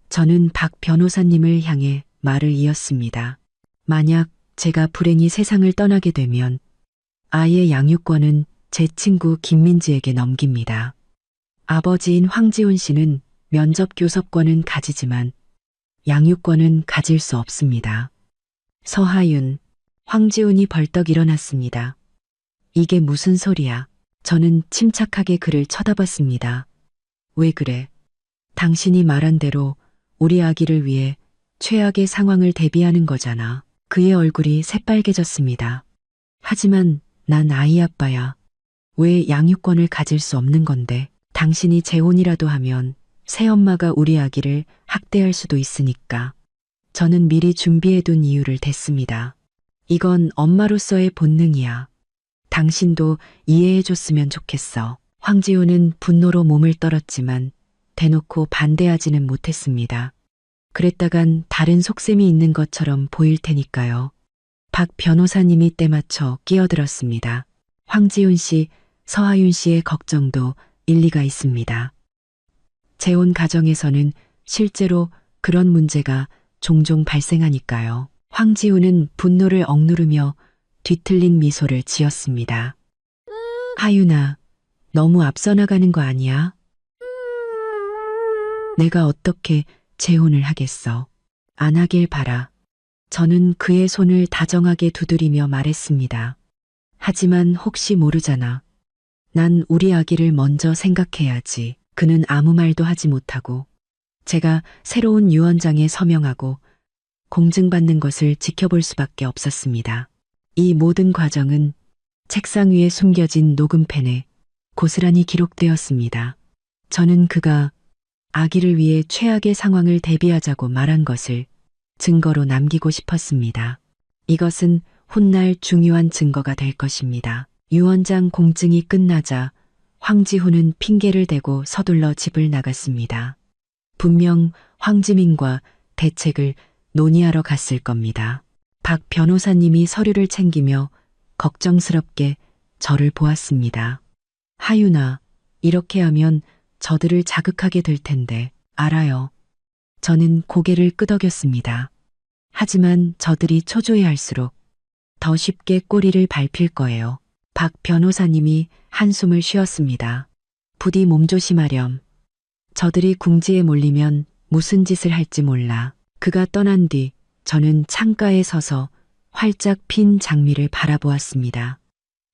저는 박 변호사님을 향해 말을 이었습니다. 만약 제가 불행히 세상을 떠나게 되면 아이의 양육권은 제 친구 김민지에게 넘깁니다. 아버지인 황지훈 씨는 면접 교섭권은 가지지만 양육권은 가질 수 없습니다. 서하윤, 황지훈이 벌떡 일어났습니다. 이게 무슨 소리야? 저는 침착하게 그를 쳐다봤습니다. 왜 그래? 당신이 말한 대로 우리 아기를 위해 최악의 상황을 대비하는 거잖아. 그의 얼굴이 새빨개졌습니다. 하지만 난 아이 아빠야. 왜 양육권을 가질 수 없는 건데? 당신이 재혼이라도 하면 새엄마가 우리 아기를 학대할 수도 있으니까. 저는 미리 준비해둔 이유를 댔습니다. 이건 엄마로서의 본능이야. 당신도 이해해줬으면 좋겠어. 황지훈은 분노로 몸을 떨었지만 대놓고 반대하지는 못했습니다. 그랬다간 다른 속셈이 있는 것처럼 보일 테니까요. 박 변호사님이 때맞춰 끼어들었습니다. 황지훈 씨, 서하윤 씨의 걱정도 일리가 있습니다. 재혼 가정에서는 실제로 그런 문제가 종종 발생하니까요. 황지훈은 분노를 억누르며 뒤틀린 미소를 지었습니다. 하윤아, 너무 앞서 나가는 거 아니야? 내가 어떻게 재혼을 하겠어? 안 하길 바라. 저는 그의 손을 다정하게 두드리며 말했습니다. 하지만 혹시 모르잖아. 난 우리 아기를 먼저 생각해야지. 그는 아무 말도 하지 못하고 제가 새로운 유언장에 서명하고 공증받는 것을 지켜볼 수밖에 없었습니다. 이 모든 과정은 책상 위에 숨겨진 녹음펜에 고스란히 기록되었습니다. 저는 그가 아기를 위해 최악의 상황을 대비하자고 말한 것을 증거로 남기고 싶었습니다. 이것은 훗날 중요한 증거가 될 것입니다. 유언장 공증이 끝나자 황지훈은 핑계를 대고 서둘러 집을 나갔습니다. 분명 황지민과 대책을 논의하러 갔을 겁니다. 박 변호사님이 서류를 챙기며 걱정스럽게 저를 보았습니다. 하윤아, 이렇게 하면 저들을 자극하게 될 텐데. 알아요. 저는 고개를 끄덕였습니다. 하지만 저들이 초조해할수록 더 쉽게 꼬리를 밟힐 거예요. 박 변호사님이 한숨을 쉬었습니다. 부디 몸조심하렴. 저들이 궁지에 몰리면 무슨 짓을 할지 몰라. 그가 떠난 뒤 저는 창가에 서서 활짝 핀 장미를 바라보았습니다.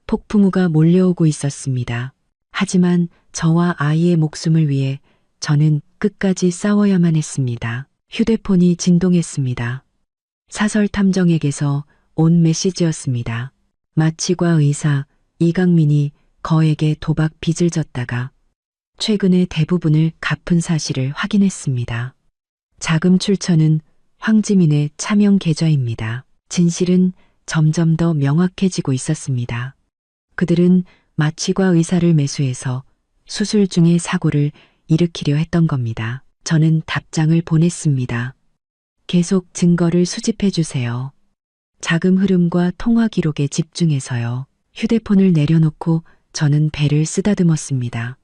폭풍우가 몰려오고 있었습니다. 하지만 저와 아이의 목숨을 위해 저는 끝까지 싸워야만 했습니다. 휴대폰이 진동했습니다. 사설 탐정에게서 온 메시지였습니다. 마치과 의사 이강민이 거에게 도박 빚을 졌다가 최근에 대부분을 갚은 사실을 확인했습니다. 자금 출처는 황지민의 차명 계좌입니다. 진실은 점점 더 명확해지고 있었습니다. 그들은 마취과 의사를 매수해서 수술 중에 사고를 일으키려 했던 겁니다. 저는 답장을 보냈습니다. 계속 증거를 수집해 주세요. 자금 흐름과 통화 기록에 집중해서요. 휴대폰을 내려놓고 저는 배를 쓰다듬었습니다.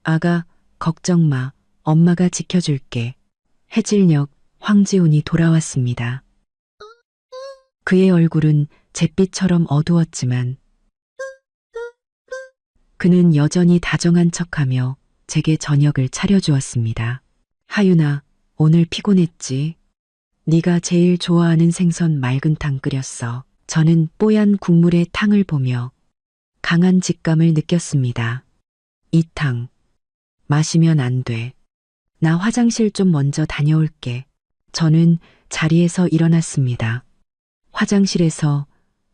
아가, 걱정 마. 엄마가 지켜줄게. 해질녘 황지훈이 돌아왔습니다. 그의 얼굴은 잿빛처럼 어두웠지만 그는 여전히 다정한 척하며 제게 저녁을 차려주었습니다. 하윤아, 오늘 피곤했지? 네가 제일 좋아하는 생선 맑은탕 끓였어. 저는 뽀얀 국물의 탕을 보며 강한 직감을 느꼈습니다. 이 탕, 마시면 안 돼. 나 화장실 좀 먼저 다녀올게. 저는 자리에서 일어났습니다. 화장실에서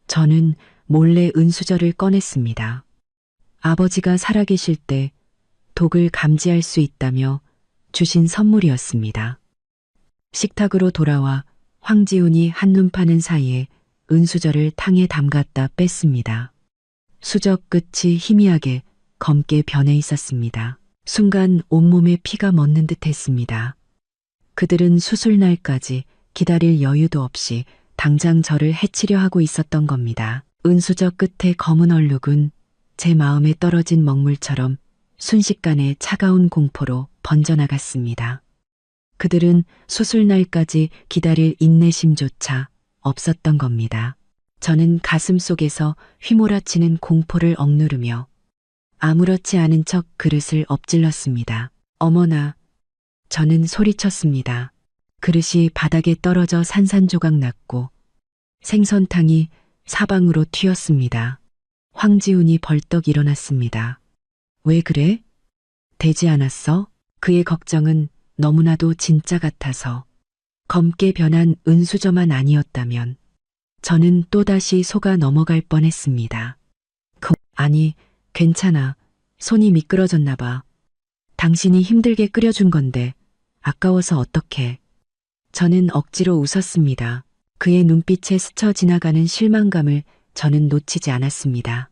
저는 몰래 은수저를 꺼냈습니다. 아버지가 살아계실 때 독을 감지할 수 있다며 주신 선물이었습니다. 식탁으로 돌아와 황지훈이 한눈 파는 사이에 은수저를 탕에 담갔다 뺐습니다. 수저 끝이 희미하게 검게 변해 있었습니다. 순간 온몸에 피가 멎는 듯 했습니다. 그들은 수술날까지 기다릴 여유도 없이 당장 저를 해치려 하고 있었던 겁니다. 은수저 끝의 검은 얼룩은 제 마음에 떨어진 먹물처럼 순식간에 차가운 공포로 번져나갔습니다. 그들은 수술날까지 기다릴 인내심조차 없었던 겁니다. 저는 가슴 속에서 휘몰아치는 공포를 억누르며 아무렇지 않은 척 그릇을 엎질렀습니다. 어머나, 저는 소리쳤습니다. 그릇이 바닥에 떨어져 산산조각 났고 생선탕이 사방으로 튀었습니다. 황지훈이 벌떡 일어났습니다. 왜 그래? 되지 않았어? 그의 걱정은 너무나도 진짜 같아서 검게 변한 은수저만 아니었다면 저는 또다시 속아 넘어갈 뻔했습니다. 아니, 괜찮아. 손이 미끄러졌나 봐. 당신이 힘들게 끓여준 건데 아까워서 어떡해. 저는 억지로 웃었습니다. 그의 눈빛에 스쳐 지나가는 실망감을 저는 놓치지 않았습니다.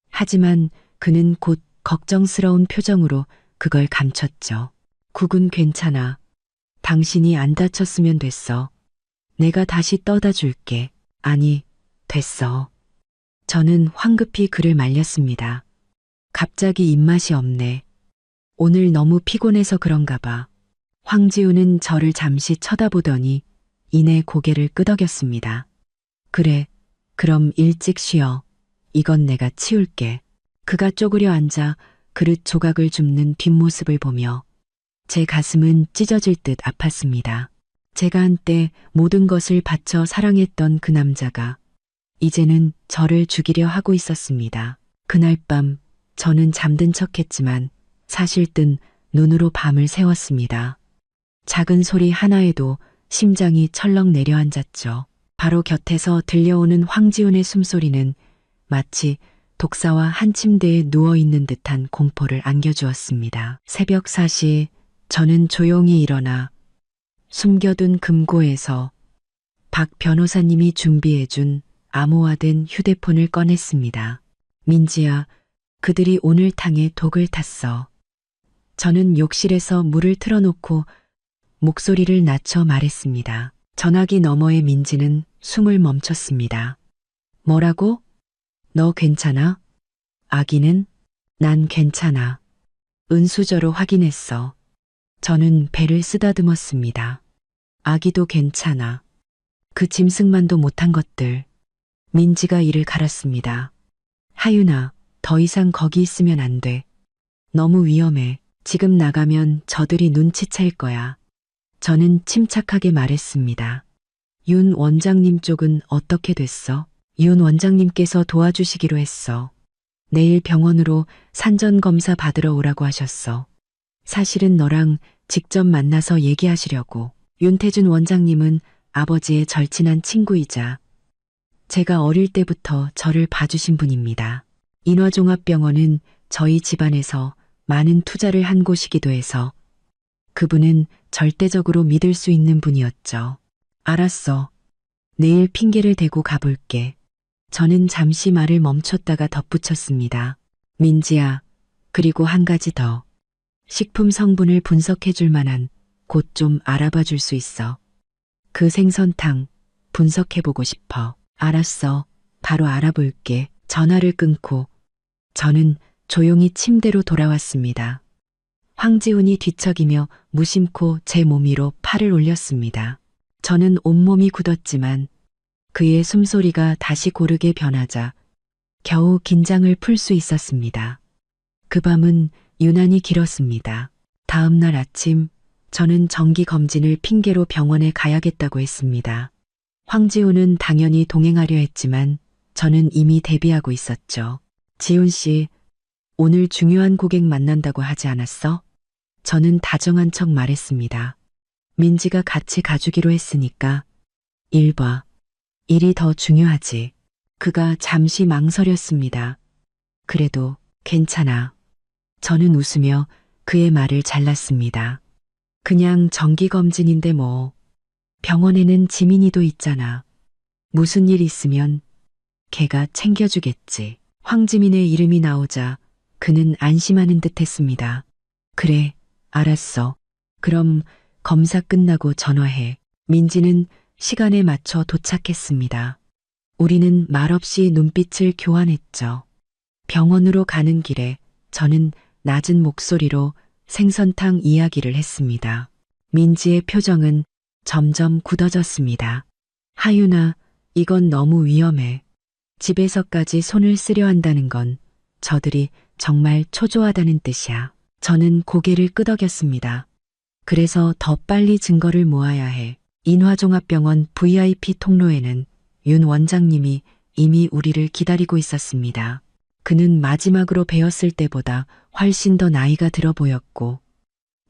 하지만 그는 곧 걱정스러운 표정으로 그걸 감췄죠. 국은 괜찮아. 당신이 안 다쳤으면 됐어. 내가 다시 떠다 줄게. 아니, 됐어. 저는 황급히 그를 말렸습니다. 갑자기 입맛이 없네. 오늘 너무 피곤해서 그런가 봐. 황지훈은 저를 잠시 쳐다보더니 이내 고개를 끄덕였습니다. 그래, 그럼 일찍 쉬어. 이건 내가 치울게. 그가 쪼그려 앉아 그릇 조각을 줍는 뒷모습을 보며 제 가슴은 찢어질 듯 아팠습니다. 제가 한때 모든 것을 바쳐 사랑했던 그 남자가 이제는 저를 죽이려 하고 있었습니다. 그날 밤 저는 잠든 척했지만 사실 뜬 눈으로 밤을 새웠습니다. 작은 소리 하나에도 심장이 철렁 내려앉았죠. 바로 곁에서 들려오는 황지훈의 숨소리는 마치 독사와 한 침대에 누워있는 듯한 공포를 안겨주었습니다. 새벽 4시 저는 조용히 일어나 숨겨둔 금고에서 박 변호사님이 준비해준 암호화된 휴대폰을 꺼냈습니다. 민지야, 그들이 오늘 탕에 독을 탔어. 저는 욕실에서 물을 틀어놓고 목소리를 낮춰 말했습니다. 전화기 너머의 민지는 숨을 멈췄습니다. 뭐라고? 너 괜찮아? 아기는? 난 괜찮아. 은수저로 확인했어. 저는 배를 쓰다듬었습니다. 아기도 괜찮아. 그 짐승만도 못한 것들. 민지가 이를 갈았습니다. 하윤아, 더 이상 거기 있으면 안 돼. 너무 위험해. 지금 나가면 저들이 눈치챌 거야. 저는 침착하게 말했습니다. 윤 원장님 쪽은 어떻게 됐어? 윤 원장님께서 도와주시기로 했어. 내일 병원으로 산전검사 받으러 오라고 하셨어. 사실은 너랑 직접 만나서 얘기하시려고. 윤태준 원장님은 아버지의 절친한 친구이자 제가 어릴 때부터 저를 봐주신 분입니다. 인화종합병원은 저희 집안에서 많은 투자를 한 곳이기도 해서 그분은 절대적으로 믿을 수 있는 분이었죠. 알았어. 내일 핑계를 대고 가볼게. 저는 잠시 말을 멈췄다가 덧붙였습니다. 민지야, 그리고 한 가지 더. 식품 성분을 분석해 줄 만한 곳 좀 알아봐 줄 수 있어. 그 생선탕 분석해 보고 싶어. 알았어. 바로 알아볼게. 전화를 끊고 저는 조용히 침대로 돌아왔습니다. 황지훈이 뒤척이며 무심코 제 몸 위로 팔을 올렸습니다. 저는 온몸이 굳었지만 그의 숨소리가 다시 고르게 변하자 겨우 긴장을 풀 수 있었습니다. 그 밤은 유난히 길었습니다. 다음 날 아침 저는 정기 검진을 핑계로 병원에 가야겠다고 했습니다. 황지훈은 당연히 동행하려 했지만 저는 이미 대비하고 있었죠. 지훈 씨, 오늘 중요한 고객 만난다고 하지 않았어? 저는 다정한 척 말했습니다. 민지가 같이 가주기로 했으니까 일 봐. 일이 더 중요하지. 그가 잠시 망설였습니다. 그래도 괜찮아. 저는 웃으며 그의 말을 잘랐습니다. 그냥 정기검진인데 뭐. 병원에는 지민이도 있잖아. 무슨 일 있으면 걔가 챙겨주겠지. 황지민의 이름이 나오자 그는 안심하는 듯 했습니다. 그래, 알았어. 그럼 검사 끝나고 전화해. 민지는 시간에 맞춰 도착했습니다. 우리는 말없이 눈빛을 교환했죠. 병원으로 가는 길에 저는 낮은 목소리로 생선탕 이야기를 했습니다. 민지의 표정은 점점 굳어졌습니다. 하윤아, 이건 너무 위험해. 집에서까지 손을 쓰려 한다는 건 저들이 정말 초조하다는 뜻이야. 저는 고개를 끄덕였습니다. 그래서 더 빨리 증거를 모아야 해. 인화종합병원 VIP 통로에는 윤 원장님이 이미 우리를 기다리고 있었습니다. 그는 마지막으로 뵈었을 때보다 훨씬 더 나이가 들어 보였고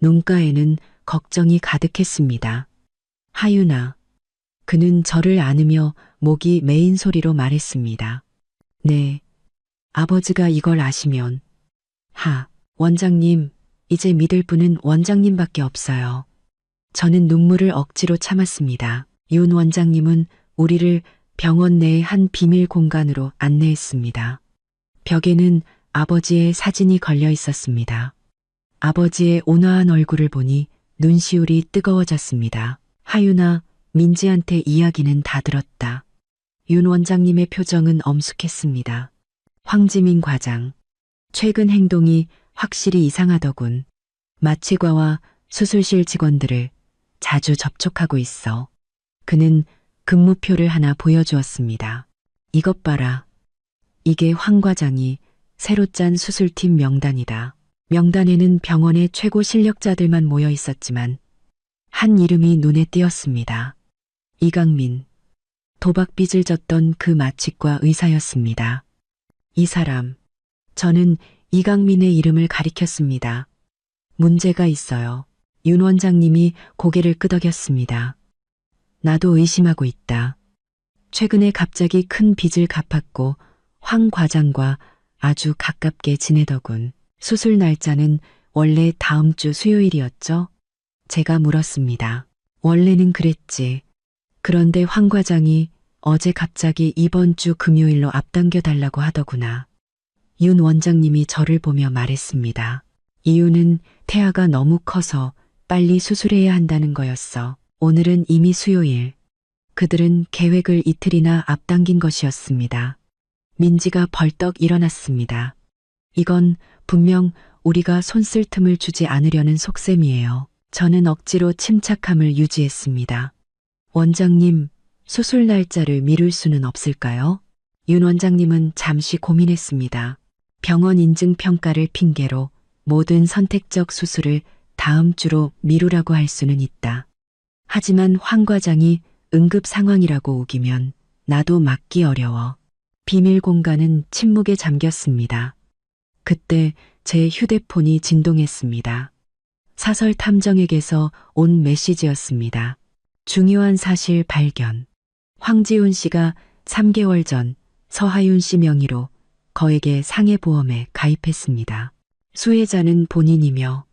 눈가에는 걱정이 가득했습니다. 하윤아. 그는 저를 안으며 목이 메인 소리로 말했습니다. 네. 아버지가 이걸 아시면. 원장님, 이제 믿을 분은 원장님밖에 없어요. 저는 눈물을 억지로 참았습니다. 윤 원장님은 우리를 병원 내의 한 비밀 공간으로 안내했습니다. 벽에는 아버지의 사진이 걸려 있었습니다. 아버지의 온화한 얼굴을 보니 눈시울이 뜨거워졌습니다. 하윤아, 민지한테 이야기는 다 들었다. 윤 원장님의 표정은 엄숙했습니다. 황지민 과장, 최근 행동이 확실히 이상하더군. 마취과와 수술실 직원들을 자주 접촉하고 있어. 그는 근무표를 하나 보여주었습니다. 이것 봐라. 이게 황 과장이 새로 짠 수술팀 명단이다. 명단에는 병원의 최고 실력자들만 모여 있었지만 한 이름이 눈에 띄었습니다. 이강민. 도박빚을 졌던 그 마취과 의사였습니다. 이 사람. 저는 이강민의 이름을 가리켰습니다. 문제가 있어요. 윤 원장님이 고개를 끄덕였습니다. 나도 의심하고 있다. 최근에 갑자기 큰 빚을 갚았고 황 과장과 아주 가깝게 지내더군. 수술 날짜는 원래 다음 주 수요일이었죠? 제가 물었습니다. 원래는 그랬지. 그런데 황 과장이 어제 갑자기 이번 주 금요일로 앞당겨 달라고 하더구나. 윤 원장님이 저를 보며 말했습니다. 이유는 태아가 너무 커서 빨리 수술해야 한다는 거였어. 오늘은 이미 수요일. 그들은 계획을 이틀이나 앞당긴 것이었습니다. 민지가 벌떡 일어났습니다. 이건 분명 우리가 손 쓸 틈을 주지 않으려는 속셈이에요. 저는 억지로 침착함을 유지했습니다. 원장님, 수술 날짜를 미룰 수는 없을까요? 윤 원장님은 잠시 고민했습니다. 병원 인증 평가를 핑계로 모든 선택적 수술을 다음 주로 미루라고 할 수는 있다. 하지만 황 과장이 응급 상황이라고 우기면 나도 막기 어려워. 비밀 공간은 침묵에 잠겼습니다. 그때 제 휴대폰이 진동했습니다. 사설 탐정에게서 온 메시지였습니다. 중요한 사실 발견. 황지훈 씨가 3개월 전 서하윤 씨 명의로 거액의 상해보험에 가입했습니다. 수혜자는 본인이며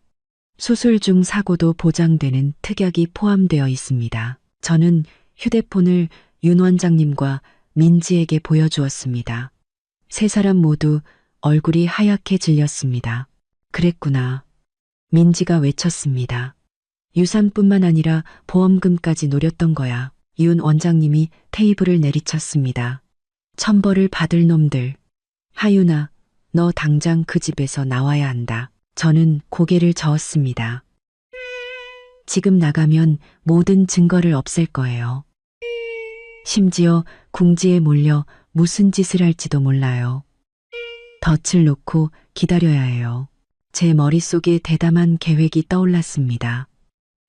수술 중 사고도 보장되는 특약이 포함되어 있습니다. 저는 휴대폰을 윤 원장님과 민지에게 보여주었습니다. 세 사람 모두 얼굴이 하얗게 질렸습니다. 그랬구나. 민지가 외쳤습니다. 유산뿐만 아니라 보험금까지 노렸던 거야. 윤 원장님이 테이블을 내리쳤습니다. 천벌을 받을 놈들. 하윤아, 너 당장 그 집에서 나와야 한다. 저는 고개를 저었습니다. 지금 나가면 모든 증거를 없앨 거예요. 심지어 궁지에 몰려 무슨 짓을 할지도 몰라요. 덫을 놓고 기다려야 해요. 제 머릿속에 대담한 계획이 떠올랐습니다.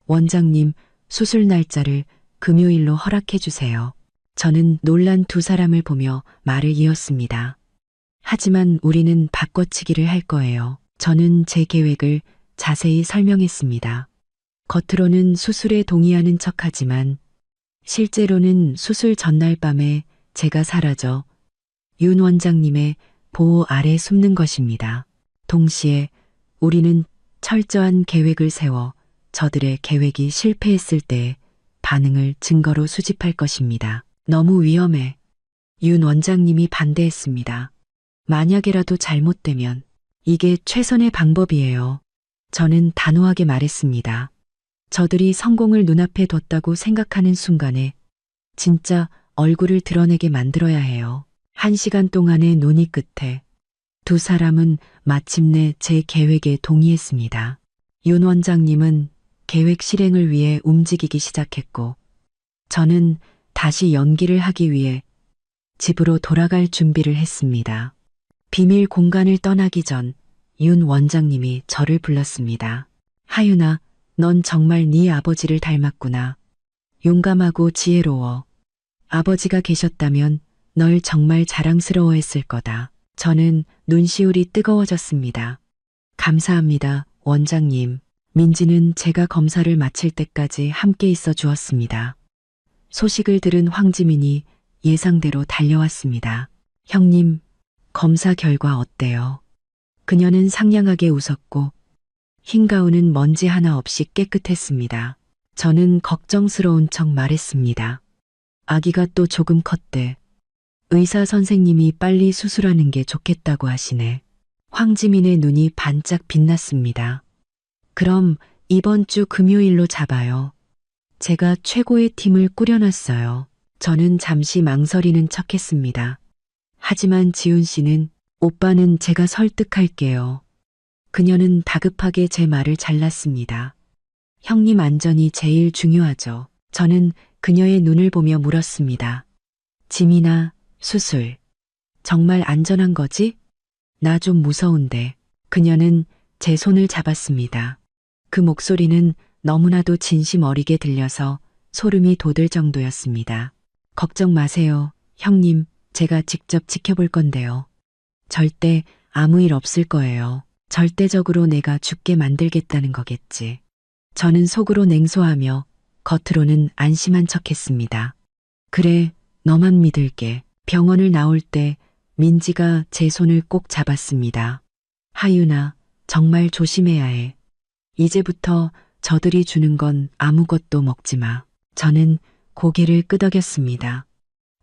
원장님, 수술 날짜를 금요일로 허락해 주세요. 저는 놀란 두 사람을 보며 말을 이었습니다. 하지만 우리는 바꿔치기를 할 거예요. 저는 제 계획을 자세히 설명했습니다. 겉으로는 수술에 동의하는 척하지만 실제로는 수술 전날 밤에 제가 사라져 윤 원장님의 보호 아래 숨는 것입니다. 동시에 우리는 철저한 계획을 세워 저들의 계획이 실패했을 때 반응을 증거로 수집할 것입니다. 너무 위험해. 윤 원장님이 반대했습니다. 만약에라도 잘못되면 이게 최선의 방법이에요. 저는 단호하게 말했습니다. 저들이 성공을 눈앞에 뒀다고 생각하는 순간에 진짜 얼굴을 드러내게 만들어야 해요. 1시간 동안의 논의 끝에 두 사람은 마침내 제 계획에 동의했습니다. 윤 원장님은 계획 실행을 위해 움직이기 시작했고 저는 다시 연기를 하기 위해 집으로 돌아갈 준비를 했습니다. 비밀 공간을 떠나기 전 윤 원장님이 저를 불렀습니다. 하윤아, 넌 정말 네 아버지를 닮았구나. 용감하고 지혜로워. 아버지가 계셨다면 널 정말 자랑스러워했을 거다. 저는 눈시울이 뜨거워졌습니다. 감사합니다, 원장님. 민지는 제가 검사를 마칠 때까지 함께 있어 주었습니다. 소식을 들은 황지민이 예상대로 달려왔습니다. 형님, 검사 결과 어때요? 그녀는 상냥하게 웃었고 흰 가운은 먼지 하나 없이 깨끗했습니다. 저는 걱정스러운 척 말했습니다. 아기가 또 조금 컸대. 의사 선생님이 빨리 수술하는 게 좋겠다고 하시네. 황지민의 눈이 반짝 빛났습니다. 그럼 이번 주 금요일로 잡아요. 제가 최고의 팀을 꾸려놨어요. 저는 잠시 망설이는 척했습니다. 하지만 지훈 씨는 오빠는 제가 설득할게요. 그녀는 다급하게 제 말을 잘랐습니다. 형님 안전이 제일 중요하죠. 저는 그녀의 눈을 보며 물었습니다. 짐이나 수술, 정말 안전한 거지? 나 좀 무서운데. 그녀는 제 손을 잡았습니다. 그 목소리는 너무나도 진심 어리게 들려서 소름이 돋을 정도였습니다. 걱정 마세요, 형님. 제가 직접 지켜볼 건데요. 절대 아무 일 없을 거예요. 절대적으로 내가 죽게 만들겠다는 거겠지. 저는 속으로 냉소하며 겉으로는 안심한 척했습니다. 그래, 너만 믿을게. 병원을 나올 때 민지가 제 손을 꼭 잡았습니다. 하윤아, 정말 조심해야 해. 이제부터 저들이 주는 건 아무것도 먹지 마. 저는 고개를 끄덕였습니다.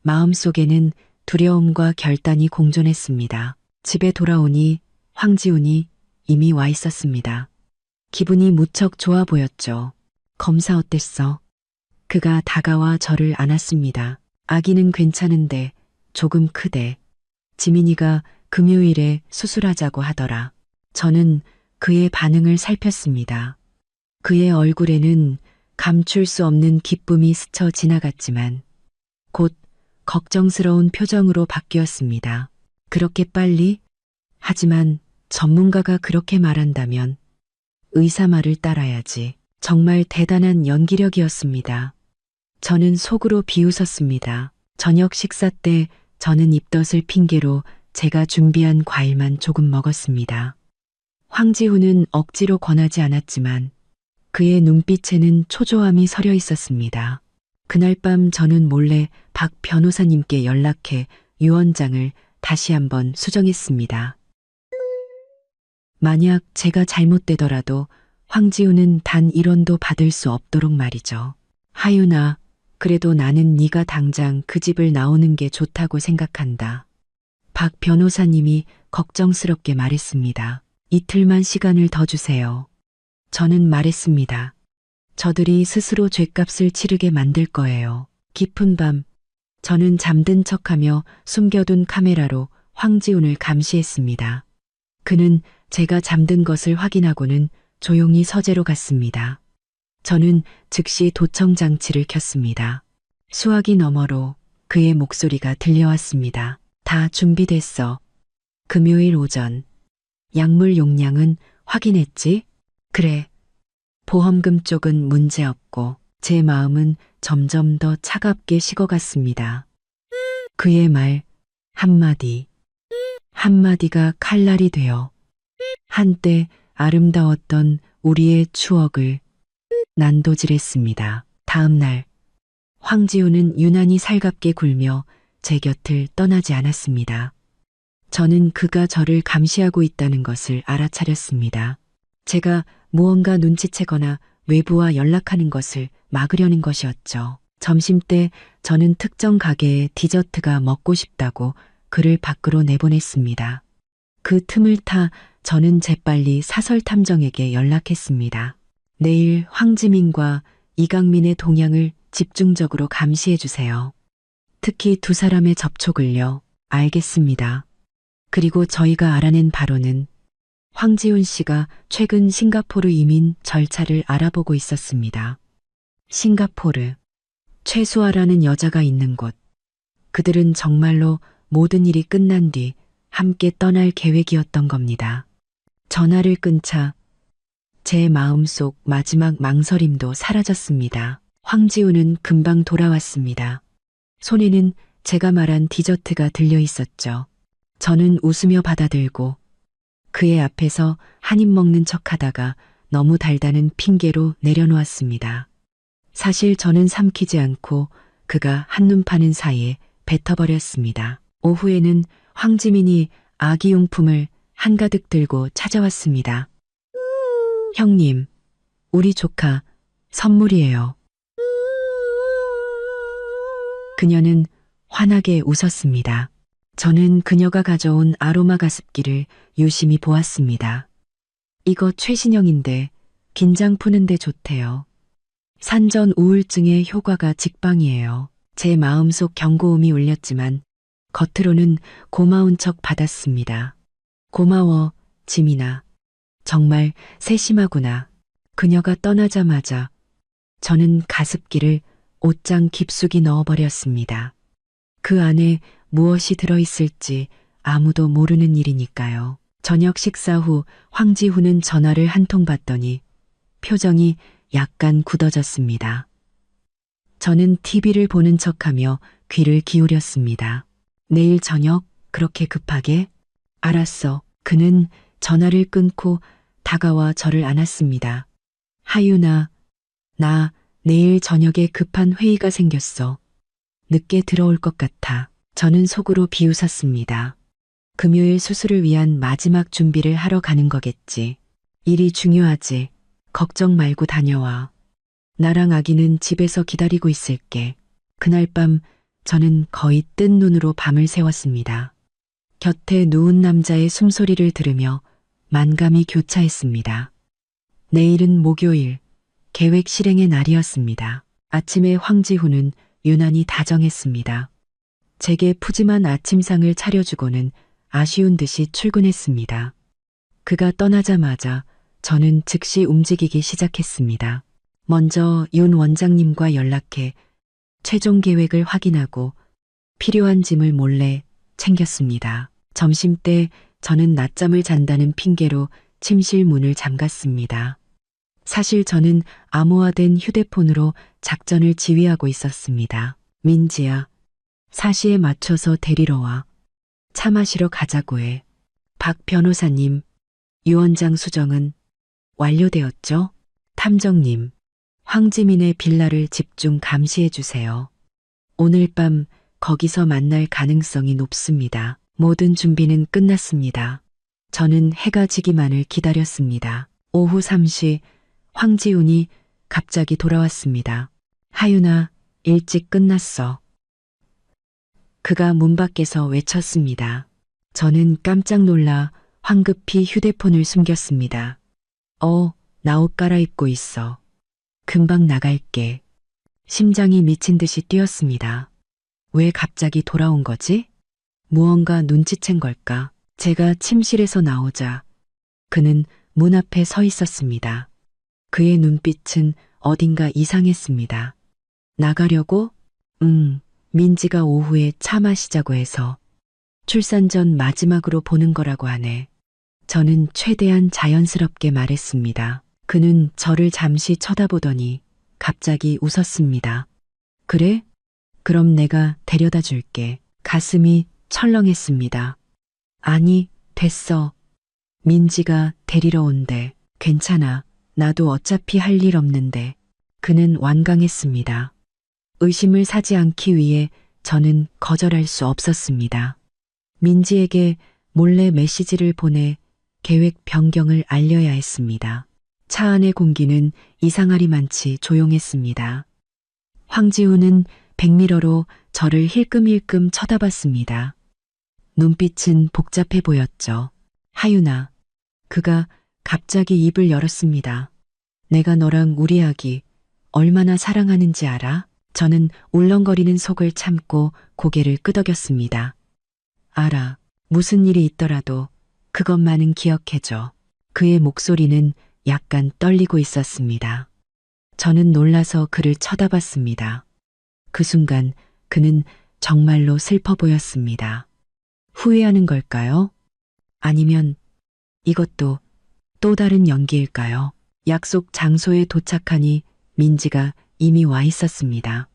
마음속에는 두려움과 결단이 공존했습니다. 집에 돌아오니 황지훈이 이미 와 있었습니다. 기분이 무척 좋아 보였죠. 검사 어땠어? 그가 다가와 저를 안았습니다. 아기는 괜찮은데 조금 크대. 지민이가 금요일에 수술하자고 하더라. 저는 그의 반응을 살폈습니다. 그의 얼굴에는 감출 수 없는 기쁨이 스쳐 지나갔지만 곧 걱정스러운 표정으로 바뀌었습니다. 그렇게 빨리? 하지만 전문가가 그렇게 말한다면 의사 말을 따라야지. 정말 대단한 연기력이었습니다. 저는 속으로 비웃었습니다. 저녁 식사 때 저는 입덧을 핑계로 제가 준비한 과일만 조금 먹었습니다. 황지훈은 억지로 권하지 않았지만 그의 눈빛에는 초조함이 서려 있었습니다. 그날 밤 저는 몰래 박 변호사님께 연락해 유언장을 다시 한번 수정했습니다. 만약 제가 잘못되더라도 황지훈은 단 1원도 받을 수 없도록 말이죠. 하윤아, 그래도 나는 네가 당장 그 집을 나오는 게 좋다고 생각한다. 박 변호사님이 걱정스럽게 말했습니다. 이틀만 시간을 더 주세요. 저는 말했습니다. 저들이 스스로 죗값을 치르게 만들 거예요. 깊은 밤, 저는 잠든 척하며 숨겨둔 카메라로 황지훈을 감시했습니다. 그는 제가 잠든 것을 확인하고는 조용히 서재로 갔습니다. 저는 즉시 도청 장치를 켰습니다. 수화기 너머로 그의 목소리가 들려왔습니다. 다 준비됐어. 금요일 오전. 약물 용량은 확인했지? 그래. 보험금 쪽은 문제없고 제 마음은 점점 더 차갑게 식어갔습니다. 그의 말 한마디, 한마디가 칼날이 되어 한때 아름다웠던 우리의 추억을 난도질했습니다. 다음 날, 황지우는 유난히 살갑게 굴며 제 곁을 떠나지 않았습니다. 저는 그가 저를 감시하고 있다는 것을 알아차렸습니다. 제가 무언가 눈치채거나 외부와 연락하는 것을 막으려는 것이었죠. 점심때 저는 특정 가게의 디저트가 먹고 싶다고 그를 밖으로 내보냈습니다. 그 틈을 타 저는 재빨리 사설탐정에게 연락했습니다. 내일 황지민과 이강민의 동향을 집중적으로 감시해 주세요. 특히 두 사람의 접촉을요. 알겠습니다. 그리고 저희가 알아낸 바로는 황지훈 씨가 최근 싱가포르 이민 절차를 알아보고 있었습니다. 싱가포르, 최수아라는 여자가 있는 곳. 그들은 정말로 모든 일이 끝난 뒤 함께 떠날 계획이었던 겁니다. 전화를 끊자 제 마음속 마지막 망설임도 사라졌습니다. 황지훈은 금방 돌아왔습니다. 손에는 제가 말한 디저트가 들려 있었죠. 저는 웃으며 받아들고 그의 앞에서 한 입 먹는 척 하다가 너무 달다는 핑계로 내려놓았습니다. 사실 저는 삼키지 않고 그가 한눈 파는 사이에 뱉어버렸습니다. 오후에는 황지민이 아기용품을 한가득 들고 찾아왔습니다. 형님, 우리 조카 선물이에요. 그녀는 환하게 웃었습니다. 저는 그녀가 가져온 아로마 가습기를 유심히 보았습니다. 이거 최신형인데 긴장 푸는데 좋대요. 산전 우울증의 효과가 직방이에요. 제 마음속 경고음이 울렸지만 겉으로는 고마운 척 받았습니다. 고마워, 지민아. 정말 세심하구나. 그녀가 떠나자마자 저는 가습기를 옷장 깊숙이 넣어버렸습니다. 그 안에 무엇이 들어있을지 아무도 모르는 일이니까요. 저녁 식사 후 황지훈은 전화를 한 통 받더니 표정이 약간 굳어졌습니다. 저는 TV를 보는 척하며 귀를 기울였습니다. 내일 저녁 그렇게 급하게? 알았어. 그는 전화를 끊고 다가와 저를 안았습니다. 하윤아, 나 내일 저녁에 급한 회의가 생겼어. 늦게 들어올 것 같아. 저는 속으로 비웃었습니다. 금요일 수술을 위한 마지막 준비를 하러 가는 거겠지. 일이 중요하지. 걱정 말고 다녀와. 나랑 아기는 집에서 기다리고 있을게. 그날 밤 저는 거의 뜬 눈으로 밤을 새웠습니다. 곁에 누운 남자의 숨소리를 들으며 만감이 교차했습니다. 내일은 목요일, 계획 실행의 날이었습니다. 아침에 황지훈은 유난히 다정했습니다. 제게 푸짐한 아침상을 차려주고는 아쉬운 듯이 출근했습니다. 그가 떠나자마자 저는 즉시 움직이기 시작했습니다. 먼저 윤 원장님과 연락해 최종 계획을 확인하고 필요한 짐을 몰래 챙겼습니다. 점심때 저는 낮잠을 잔다는 핑계로 침실 문을 잠갔습니다. 사실 저는 암호화된 휴대폰으로 작전을 지휘하고 있었습니다. 민지야, 4시에 맞춰서 데리러 와. 차 마시러 가자고 해. 박 변호사님, 유 원장 수정은 완료되었죠? 탐정님, 황지민의 빌라를 집중 감시해 주세요. 오늘 밤 거기서 만날 가능성이 높습니다. 모든 준비는 끝났습니다. 저는 해가 지기만을 기다렸습니다. 오후 3시 황지훈이 갑자기 돌아왔습니다. 하윤아, 일찍 끝났어. 그가 문 밖에서 외쳤습니다. 저는 깜짝 놀라 황급히 휴대폰을 숨겼습니다. 나 옷 갈아입고 있어. 금방 나갈게. 심장이 미친 듯이 뛰었습니다. 왜 갑자기 돌아온 거지? 무언가 눈치챈 걸까? 제가 침실에서 나오자 그는 문 앞에 서 있었습니다. 그의 눈빛은 어딘가 이상했습니다. 나가려고? 민지가 오후에 차 마시자고 해서 출산 전 마지막으로 보는 거라고 하네. 저는 최대한 자연스럽게 말했습니다. 그는 저를 잠시 쳐다보더니 갑자기 웃었습니다. 그래? 그럼 내가 데려다 줄게. 가슴이 철렁했습니다. 아니, 됐어. 민지가 데리러 온대. 괜찮아. 나도 어차피 할 일 없는데. 그는 완강했습니다. 의심을 사지 않기 위해 저는 거절할 수 없었습니다. 민지에게 몰래 메시지를 보내 계획 변경을 알려야 했습니다. 차 안의 공기는 이상하리만치 조용했습니다. 황지우는 백미러로 저를 힐끔힐끔 쳐다봤습니다. 눈빛은 복잡해 보였죠. 하윤아, 그가 갑자기 입을 열었습니다. 내가 너랑 우리 아기 얼마나 사랑하는지 알아? 저는 울렁거리는 속을 참고 고개를 끄덕였습니다. 알아. 무슨 일이 있더라도 그것만은 기억해줘. 그의 목소리는 약간 떨리고 있었습니다. 저는 놀라서 그를 쳐다봤습니다. 그 순간 그는 정말로 슬퍼 보였습니다. 후회하는 걸까요? 아니면 이것도 또 다른 연기일까요? 약속 장소에 도착하니 민지가 이미 와 있었습니다.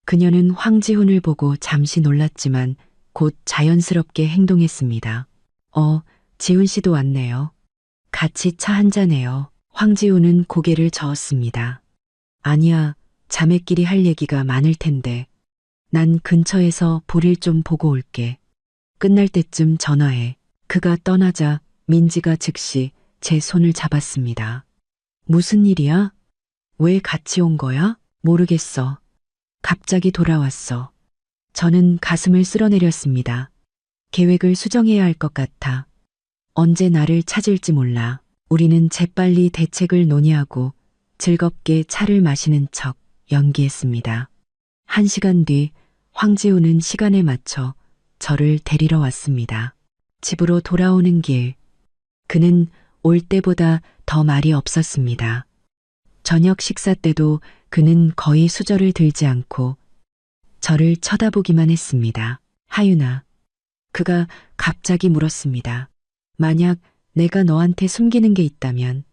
그녀는 황지훈을 보고 잠시 놀랐지만 곧 자연스럽게 행동했습니다. 지훈 씨도 왔네요. 같이 차 한잔해요. 황지훈은 고개를 저었습니다. 아니야, 자매끼리 할 얘기가 많을 텐데. 난 근처에서 볼일 좀 보고 올게. 끝날 때쯤 전화해. 그가 떠나자 민지가 즉시 제 손을 잡았습니다. 무슨 일이야? 왜 같이 온 거야? 모르겠어. 갑자기 돌아왔어. 저는 가슴을 쓸어내렸습니다. 계획을 수정해야 할 것 같아. 언제 나를 찾을지 몰라. 우리는 재빨리 대책을 논의하고 즐겁게 차를 마시는 척 연기했습니다. 1시간 뒤 황지우는 시간에 맞춰 저를 데리러 왔습니다. 집으로 돌아오는 길, 그는 올 때보다 더 말이 없었습니다. 저녁 식사 때도 그는 거의 수저를 들지 않고 저를 쳐다보기만 했습니다. 하윤아, 그가 갑자기 물었습니다. 만약 내가 너한테 숨기는 게 있다면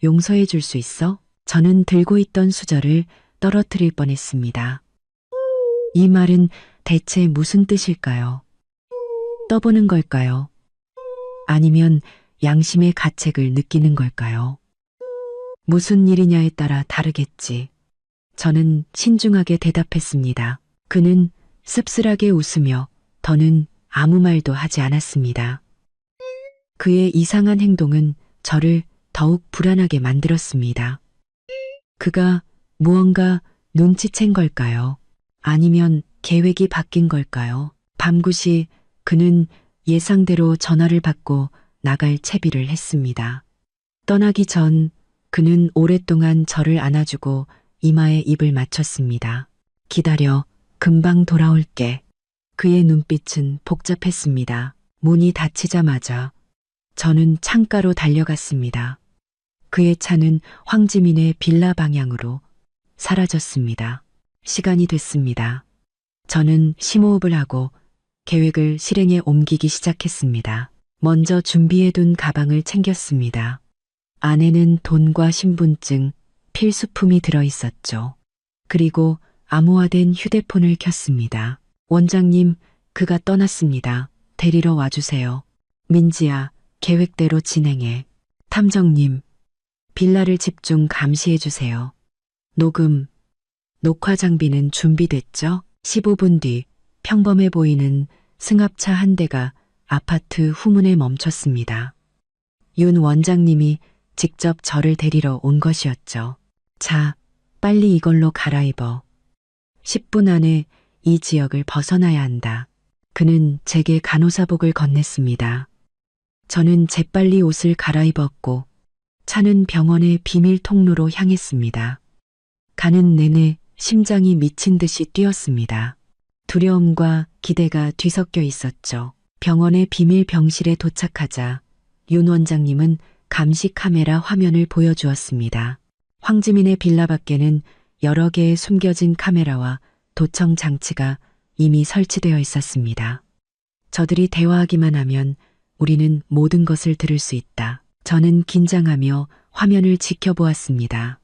용서해 줄 수 있어? 저는 들고 있던 수저를 떨어뜨릴 뻔했습니다. 이 말은 대체 무슨 뜻일까요? 떠보는 걸까요? 아니면 양심의 가책을 느끼는 걸까요? 무슨 일이냐에 따라 다르겠지. 저는 신중하게 대답했습니다. 그는 씁쓸하게 웃으며 더는 아무 말도 하지 않았습니다. 그의 이상한 행동은 저를 더욱 불안하게 만들었습니다. 그가 무언가 눈치챈 걸까요? 아니면 계획이 바뀐 걸까요? 밤 9시 그는 예상대로 전화를 받고 나갈 채비를 했습니다. 떠나기 전 그는 오랫동안 저를 안아주고 이마에 입을 맞췄습니다. 기다려, 금방 돌아올게. 그의 눈빛은 복잡했습니다. 문이 닫히자마자 저는 창가로 달려갔습니다. 그의 차는 황지민의 빌라 방향으로 사라졌습니다. 시간이 됐습니다. 저는 심호흡을 하고 계획을 실행에 옮기기 시작했습니다. 먼저 준비해둔 가방을 챙겼습니다. 안에는 돈과 신분증, 필수품이 들어있었죠. 그리고 암호화된 휴대폰을 켰습니다. 원장님, 그가 떠났습니다. 데리러 와주세요. 민지야, 계획대로 진행해. 탐정님, 빌라를 집중 감시해주세요. 녹화 장비는 준비됐죠? 15분 뒤 평범해 보이는 승합차 한 대가 아파트 후문에 멈췄습니다. 윤 원장님이 직접 저를 데리러 온 것이었죠. 자, 빨리 이걸로 갈아입어. 10분 안에 이 지역을 벗어나야 한다. 그는 제게 간호사복을 건넸습니다. 저는 재빨리 옷을 갈아입었고 차는 병원의 비밀 통로로 향했습니다. 가는 내내 심장이 미친 듯이 뛰었습니다. 두려움과 기대가 뒤섞여 있었죠. 병원의 비밀 병실에 도착하자 윤 원장님은 감시 카메라 화면을 보여주었습니다. 황지민의 빌라 밖에는 여러 개의 숨겨진 카메라와 도청 장치가 이미 설치되어 있었습니다. 저들이 대화하기만 하면 우리는 모든 것을 들을 수 있다. 저는 긴장하며 화면을 지켜보았습니다.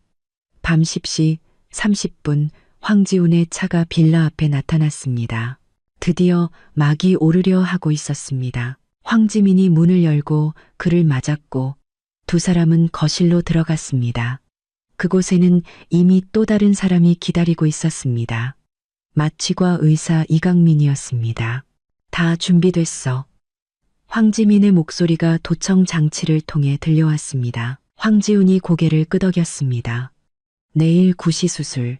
밤 10시 30분 황지훈의 차가 빌라 앞에 나타났습니다. 드디어 막이 오르려 하고 있었습니다. 황지민이 문을 열고 그를 맞았고 두 사람은 거실로 들어갔습니다. 그곳에는 이미 또 다른 사람이 기다리고 있었습니다. 마취과 의사 이강민이었습니다. 다 준비됐어. 황지민의 목소리가 도청 장치를 통해 들려왔습니다. 황지훈이 고개를 끄덕였습니다. 내일 구시 수술.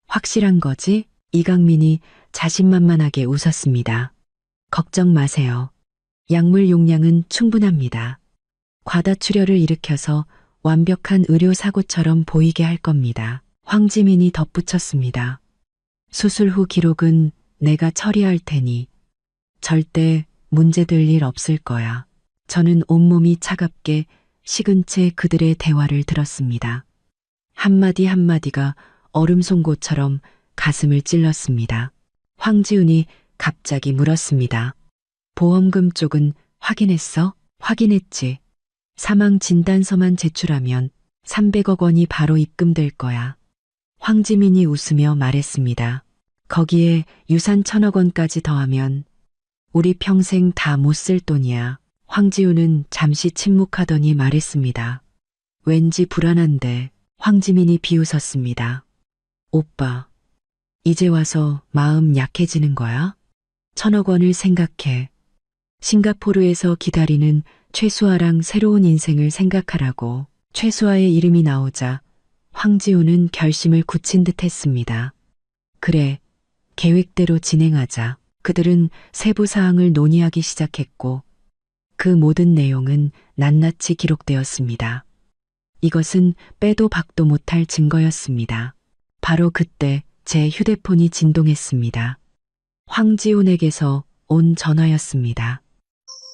확실한 거지? 이강민이 자신만만하게 웃었습니다. 걱정 마세요. 약물 용량은 충분합니다. 과다출혈을 일으켜서 완벽한 의료사고처럼 보이게 할 겁니다. 황지민이 덧붙였습니다. 수술 후 기록은 내가 처리할 테니 절대 문제될 일 없을 거야. 저는 온몸이 차갑게 식은 채 그들의 대화를 들었습니다. 한마디 한마디가 얼음 송곳처럼 가슴을 찔렀습니다. 황지훈이 갑자기 물었습니다. 보험금 쪽은 확인했어? 확인했지. 사망 진단서만 제출하면 300억 원이 바로 입금될 거야. 황지민이 웃으며 말했습니다. 거기에 유산 1,000억 원까지 더하면 우리 평생 다 못 쓸 돈이야. 황지훈은 잠시 침묵하더니 말했습니다. 왠지 불안한데. 황지민이 비웃었습니다. 오빠, 이제 와서 마음 약해지는 거야? 1,000억 원을 생각해. 싱가포르에서 기다리는 최수아랑 새로운 인생을 생각하라고. 최수아의 이름이 나오자 황지훈은 결심을 굳힌 듯 했습니다. 그래, 계획대로 진행하자. 그들은 세부 사항을 논의하기 시작했고 그 모든 내용은 낱낱이 기록되었습니다. 이것은 빼도 박도 못할 증거였습니다. 바로 그때 제 휴대폰이 진동했습니다. 황지훈에게서 온 전화였습니다.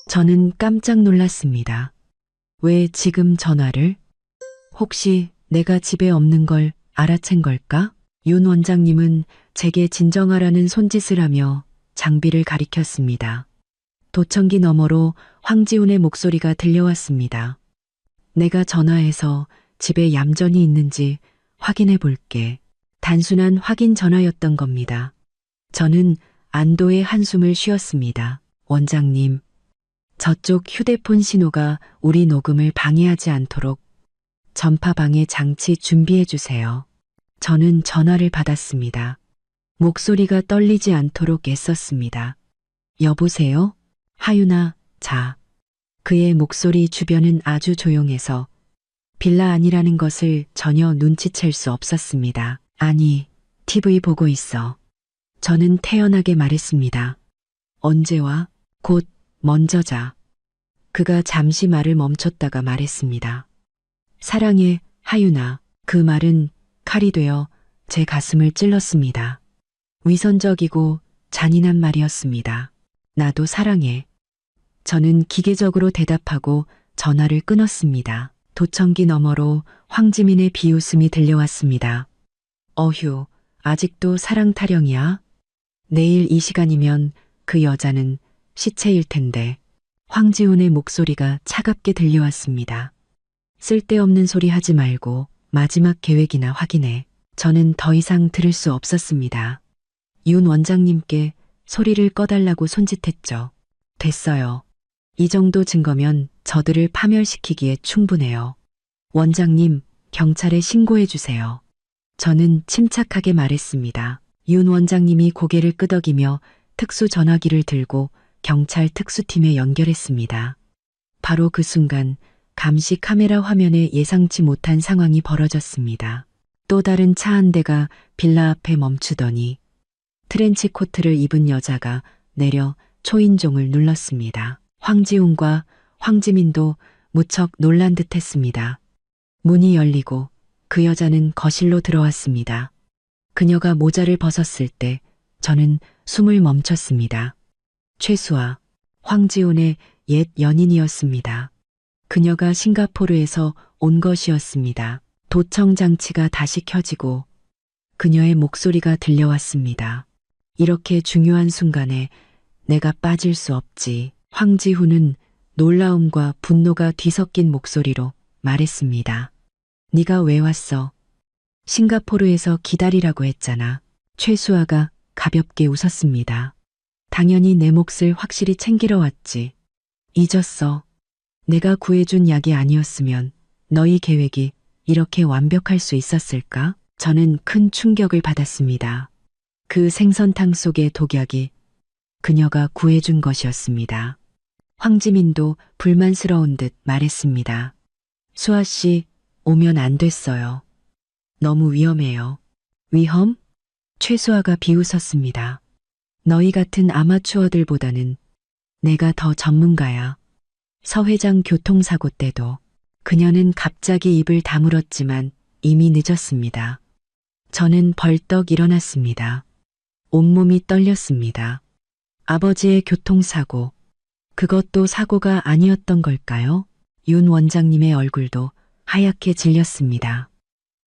저는 깜짝 놀랐습니다. 왜 지금 전화를? 혹시 내가 집에 없는 걸 알아챈 걸까? 윤 원장님은 제게 진정하라는 손짓을 하며 장비를 가리켰습니다. 도청기 너머로 황지훈의 목소리가 들려왔습니다. 내가 전화해서 집에 얌전히 있는지 확인해 볼게. 단순한 확인 전화였던 겁니다. 저는 안도의 한숨을 쉬었습니다. 원장님, 저쪽 휴대폰 신호가 우리 녹음을 방해하지 않도록 전파방해 장치 준비해 주세요. 저는 전화를 받았습니다. 목소리가 떨리지 않도록 애썼습니다. 여보세요? 하윤아, 자. 그의 목소리 주변은 아주 조용해서 빌라 안이라는 것을 전혀 눈치챌 수 없었습니다. 아니, TV 보고 있어. 저는 태연하게 말했습니다. 언제 와? 곧 먼저 자. 그가 잠시 말을 멈췄다가 말했습니다. 사랑해, 하윤아. 그 말은 칼이 되어 제 가슴을 찔렀습니다. 위선적이고 잔인한 말이었습니다. 나도 사랑해. 저는 기계적으로 대답하고 전화를 끊었습니다. 도청기 너머로 황지민의 비웃음이 들려왔습니다. 어휴, 아직도 사랑 타령이야? 내일 이 시간이면 그 여자는 시체일 텐데. 황지훈의 목소리가 차갑게 들려왔습니다. 쓸데없는 소리 하지 말고 마지막 계획이나 확인해. 저는 더 이상 들을 수 없었습니다. 윤 원장님께 소리를 꺼달라고 손짓했죠. 됐어요. 이 정도 증거면 저들을 파멸시키기에 충분해요. 원장님, 경찰에 신고해 주세요. 저는 침착하게 말했습니다. 윤 원장님이 고개를 끄덕이며 특수 전화기를 들고 경찰 특수팀에 연결했습니다. 바로 그 순간 감시 카메라 화면에 예상치 못한 상황이 벌어졌습니다. 또 다른 차 한 대가 빌라 앞에 멈추더니 트렌치 코트를 입은 여자가 내려 초인종을 눌렀습니다. 황지훈과 황지민도 무척 놀란 듯 했습니다. 문이 열리고 그 여자는 거실로 들어왔습니다. 그녀가 모자를 벗었을 때 저는 숨을 멈췄습니다. 최수아, 황지훈의 옛 연인이었습니다. 그녀가 싱가포르에서 온 것이었습니다. 도청 장치가 다시 켜지고 그녀의 목소리가 들려왔습니다. 이렇게 중요한 순간에 내가 빠질 수 없지. 황지훈은 놀라움과 분노가 뒤섞인 목소리로 말했습니다. 네가 왜 왔어? 싱가포르에서 기다리라고 했잖아. 최수아가 가볍게 웃었습니다. 당연히 내 몫을 확실히 챙기러 왔지. 잊었어. 내가 구해준 약이 아니었으면 너희 계획이 이렇게 완벽할 수 있었을까? 저는 큰 충격을 받았습니다. 그 생선탕 속의 독약이 그녀가 구해준 것이었습니다. 황지민도 불만스러운 듯 말했습니다. 수아 씨, 오면 안 됐어요. 너무 위험해요. 위험? 최수아가 비웃었습니다. 너희 같은 아마추어들보다는 내가 더 전문가야. 서 회장 교통사고 때도 그녀는 갑자기 입을 다물었지만 이미 늦었습니다. 저는 벌떡 일어났습니다. 온몸이 떨렸습니다. 아버지의 교통사고, 그것도 사고가 아니었던 걸까요? 윤 원장님의 얼굴도 하얗게 질렸습니다.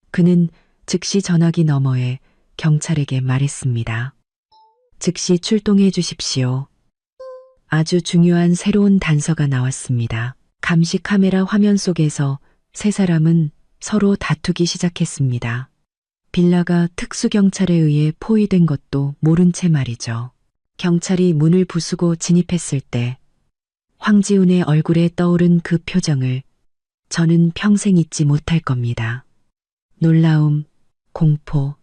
그는 즉시 전화기 너머에 경찰에게 말했습니다. 즉시 출동해 주십시오. 아주 중요한 새로운 단서가 나왔습니다. 감시 카메라 화면 속에서 세 사람은 서로 다투기 시작했습니다. 빌라가 특수경찰에 의해 포위된 것도 모른 채 말이죠. 경찰이 문을 부수고 진입했을 때 황지훈의 얼굴에 떠오른 그 표정을 저는 평생 잊지 못할 겁니다. 놀라움, 공포,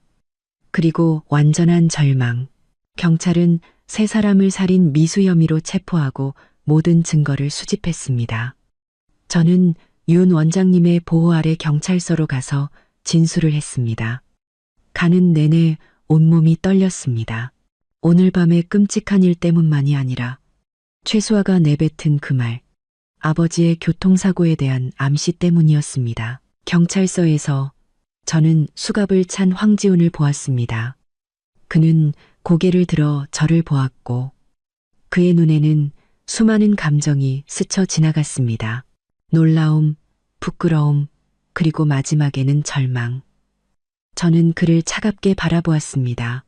그리고 완전한 절망. 경찰은 세 사람을 살인 미수 혐의로 체포하고 모든 증거를 수집했습니다. 저는 윤 원장님의 보호 아래 경찰서로 가서 진술을 했습니다. 가는 내내 온몸이 떨렸습니다. 오늘 밤의 끔찍한 일 때문만이 아니라 최수아가 내뱉은 그 말, 아버지의 교통사고에 대한 암시 때문이었습니다. 경찰서에서 저는 수갑을 찬 황지훈을 보았습니다. 그는 고개를 들어 저를 보았고 그의 눈에는 수많은 감정이 스쳐 지나갔습니다. 놀라움, 부끄러움, 그리고 마지막에는 절망. 저는 그를 차갑게 바라보았습니다.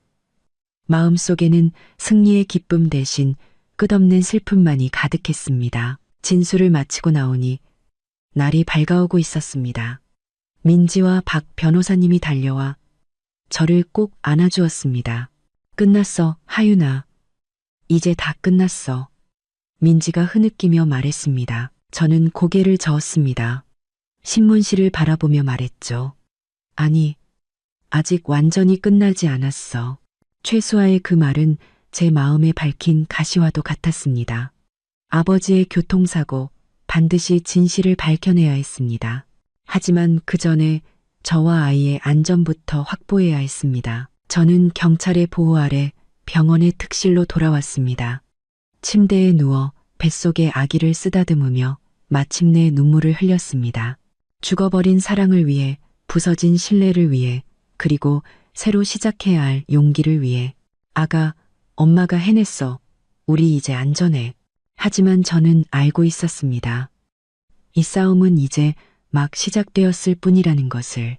마음속에는 승리의 기쁨 대신 끝없는 슬픔만이 가득했습니다. 진술을 마치고 나오니 날이 밝아오고 있었습니다. 민지와 박 변호사님이 달려와 저를 꼭 안아주었습니다. 끝났어, 하윤아. 이제 다 끝났어. 민지가 흐느끼며 말했습니다. 저는 고개를 저었습니다. 신문실을 바라보며 말했죠. 아니, 아직 완전히 끝나지 않았어. 최수아의 그 말은 제 마음에 밝힌 가시와도 같았습니다. 아버지의 교통사고, 반드시 진실을 밝혀내야 했습니다. 하지만 그 전에 저와 아이의 안전부터 확보해야 했습니다. 저는 경찰의 보호 아래 병원의 특실로 돌아왔습니다. 침대에 누워 뱃속의 아기를 쓰다듬으며 마침내 눈물을 흘렸습니다. 죽어버린 사랑을 위해, 부서진 신뢰를 위해, 그리고 새로 시작해야 할 용기를 위해. 아가, 엄마가 해냈어. 우리 이제 안전해. 하지만 저는 알고 있었습니다. 이 싸움은 이제 막 시작되었을 뿐이라는 것을.